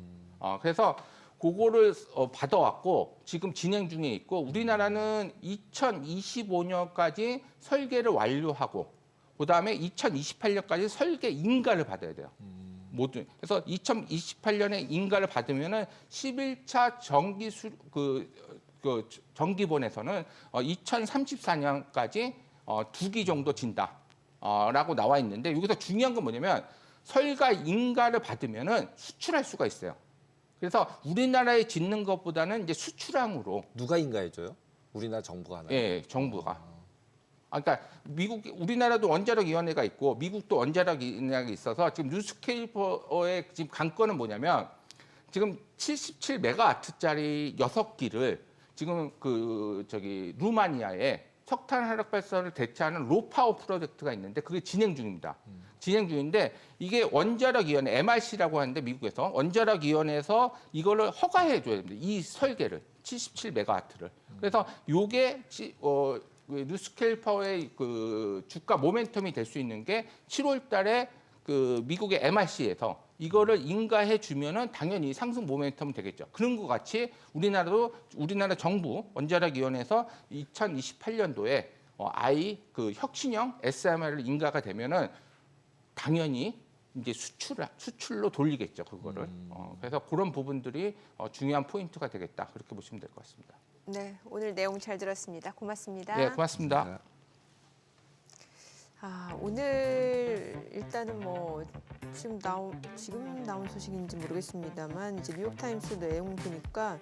S6: 그래서 그거를 받아왔고 지금 진행 중에 있고 우리나라는 2025년까지 설계를 완료하고 그다음에 2028년까지 설계 인가를 받아야 돼요. 모두. 그래서 2028년에 인가를 받으면은 11차 정기본에서는 2034년까지 2기 정도 진다라고 나와 있는데 여기서 중요한 건 뭐냐면 설계 인가를 받으면은 수출할 수가 있어요. 그래서 우리나라에 짓는 것보다는 이제 수출항으로.
S2: 누가 인가해줘요? 우리나라 정부가 하나요?
S6: 예, 정부가. 그러니까 우리나라도 원자력위원회가 있고 미국도 원자력위원회가 있어서 지금 뉴스케이퍼의 지금 관건은 뭐냐면 지금 77메가와트짜리 6기를 지금 루마니아에 석탄 화력 발전을 대체하는 로파워 프로젝트가 있는데 그게 진행 중입니다. 진행 중인데 이게 원자력위원회 MRC라고 하는데 미국에서 원자력위원회에서 이거를 허가해 줘야 됩니다. 이 설계를 77메가와트를. 그래서 요게 뉴스케이퍼의 그 주가 모멘텀이 될 수 있는 게 7월달에 그 미국의 MRC에서 이거를 인가해 주면은 당연히 상승 모멘텀은 되겠죠. 그런 것 같이 우리나라 정부 원자력위원회에서 2028년도에 그 혁신형 SMR을 인가가 되면은 당연히 이제 수출로 돌리겠죠 그거를. 그래서 그런 부분들이 중요한 포인트가 되겠다 그렇게 보시면 될 것 같습니다.
S1: 네, 오늘 내용 잘 들었습니다. 고맙습니다.
S6: 네, 고맙습니다.
S1: 오늘 일단은 뭐 지금 나온 소식인지 모르겠습니다만 이제 뉴욕타임스 내용 보니까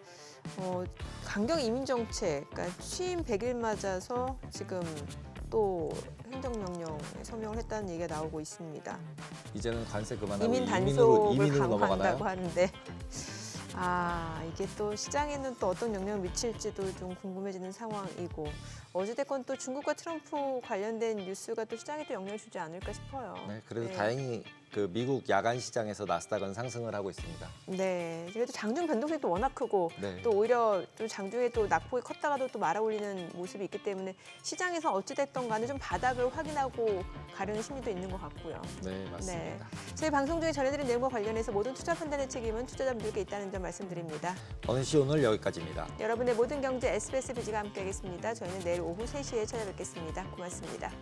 S1: 강경 이민 정책, 그러니까 취임 100일 맞아서 지금 또 행정명령에 서명을 했다는 얘기가 나오고 있습니다.
S2: 이제는 관세 그만하고
S1: 이민 단속을
S2: 이민으로
S1: 강화한다고
S2: 넘어가나요?
S1: 하는데 이게 또 시장에는 또 어떤 영향을 미칠지도 좀 궁금해지는 상황이고 어찌됐건 또 중국과 트럼프 관련된 뉴스가 또 시장에 또 영향을 주지 않을까 싶어요.
S2: 네, 그래도 다행히 그 미국 야간 시장에서 나스닥은 상승을 하고 있습니다.
S1: 네, 그래도 장중 변동성이 또 워낙 크고
S2: 네.
S1: 또 오히려 또 장중에 또 낙폭이 컸다가도 또 말아올리는 모습이 있기 때문에 시장에서 어찌됐던 간에 좀 바닥을 확인하고 가려는 심리도 있는 것 같고요.
S2: 네, 맞습니다.
S1: 저희 방송 중에 전해드린 내용과 관련해서 모든 투자 판단의 책임은 투자자분들께 있다는 점 말씀드립니다.
S2: 어느시 오늘 여기까지입니다.
S1: 여러분의 모든 경제 SBS 비지가 함께하겠습니다. 저희는 내일 오후 3시에 찾아뵙겠습니다. 고맙습니다.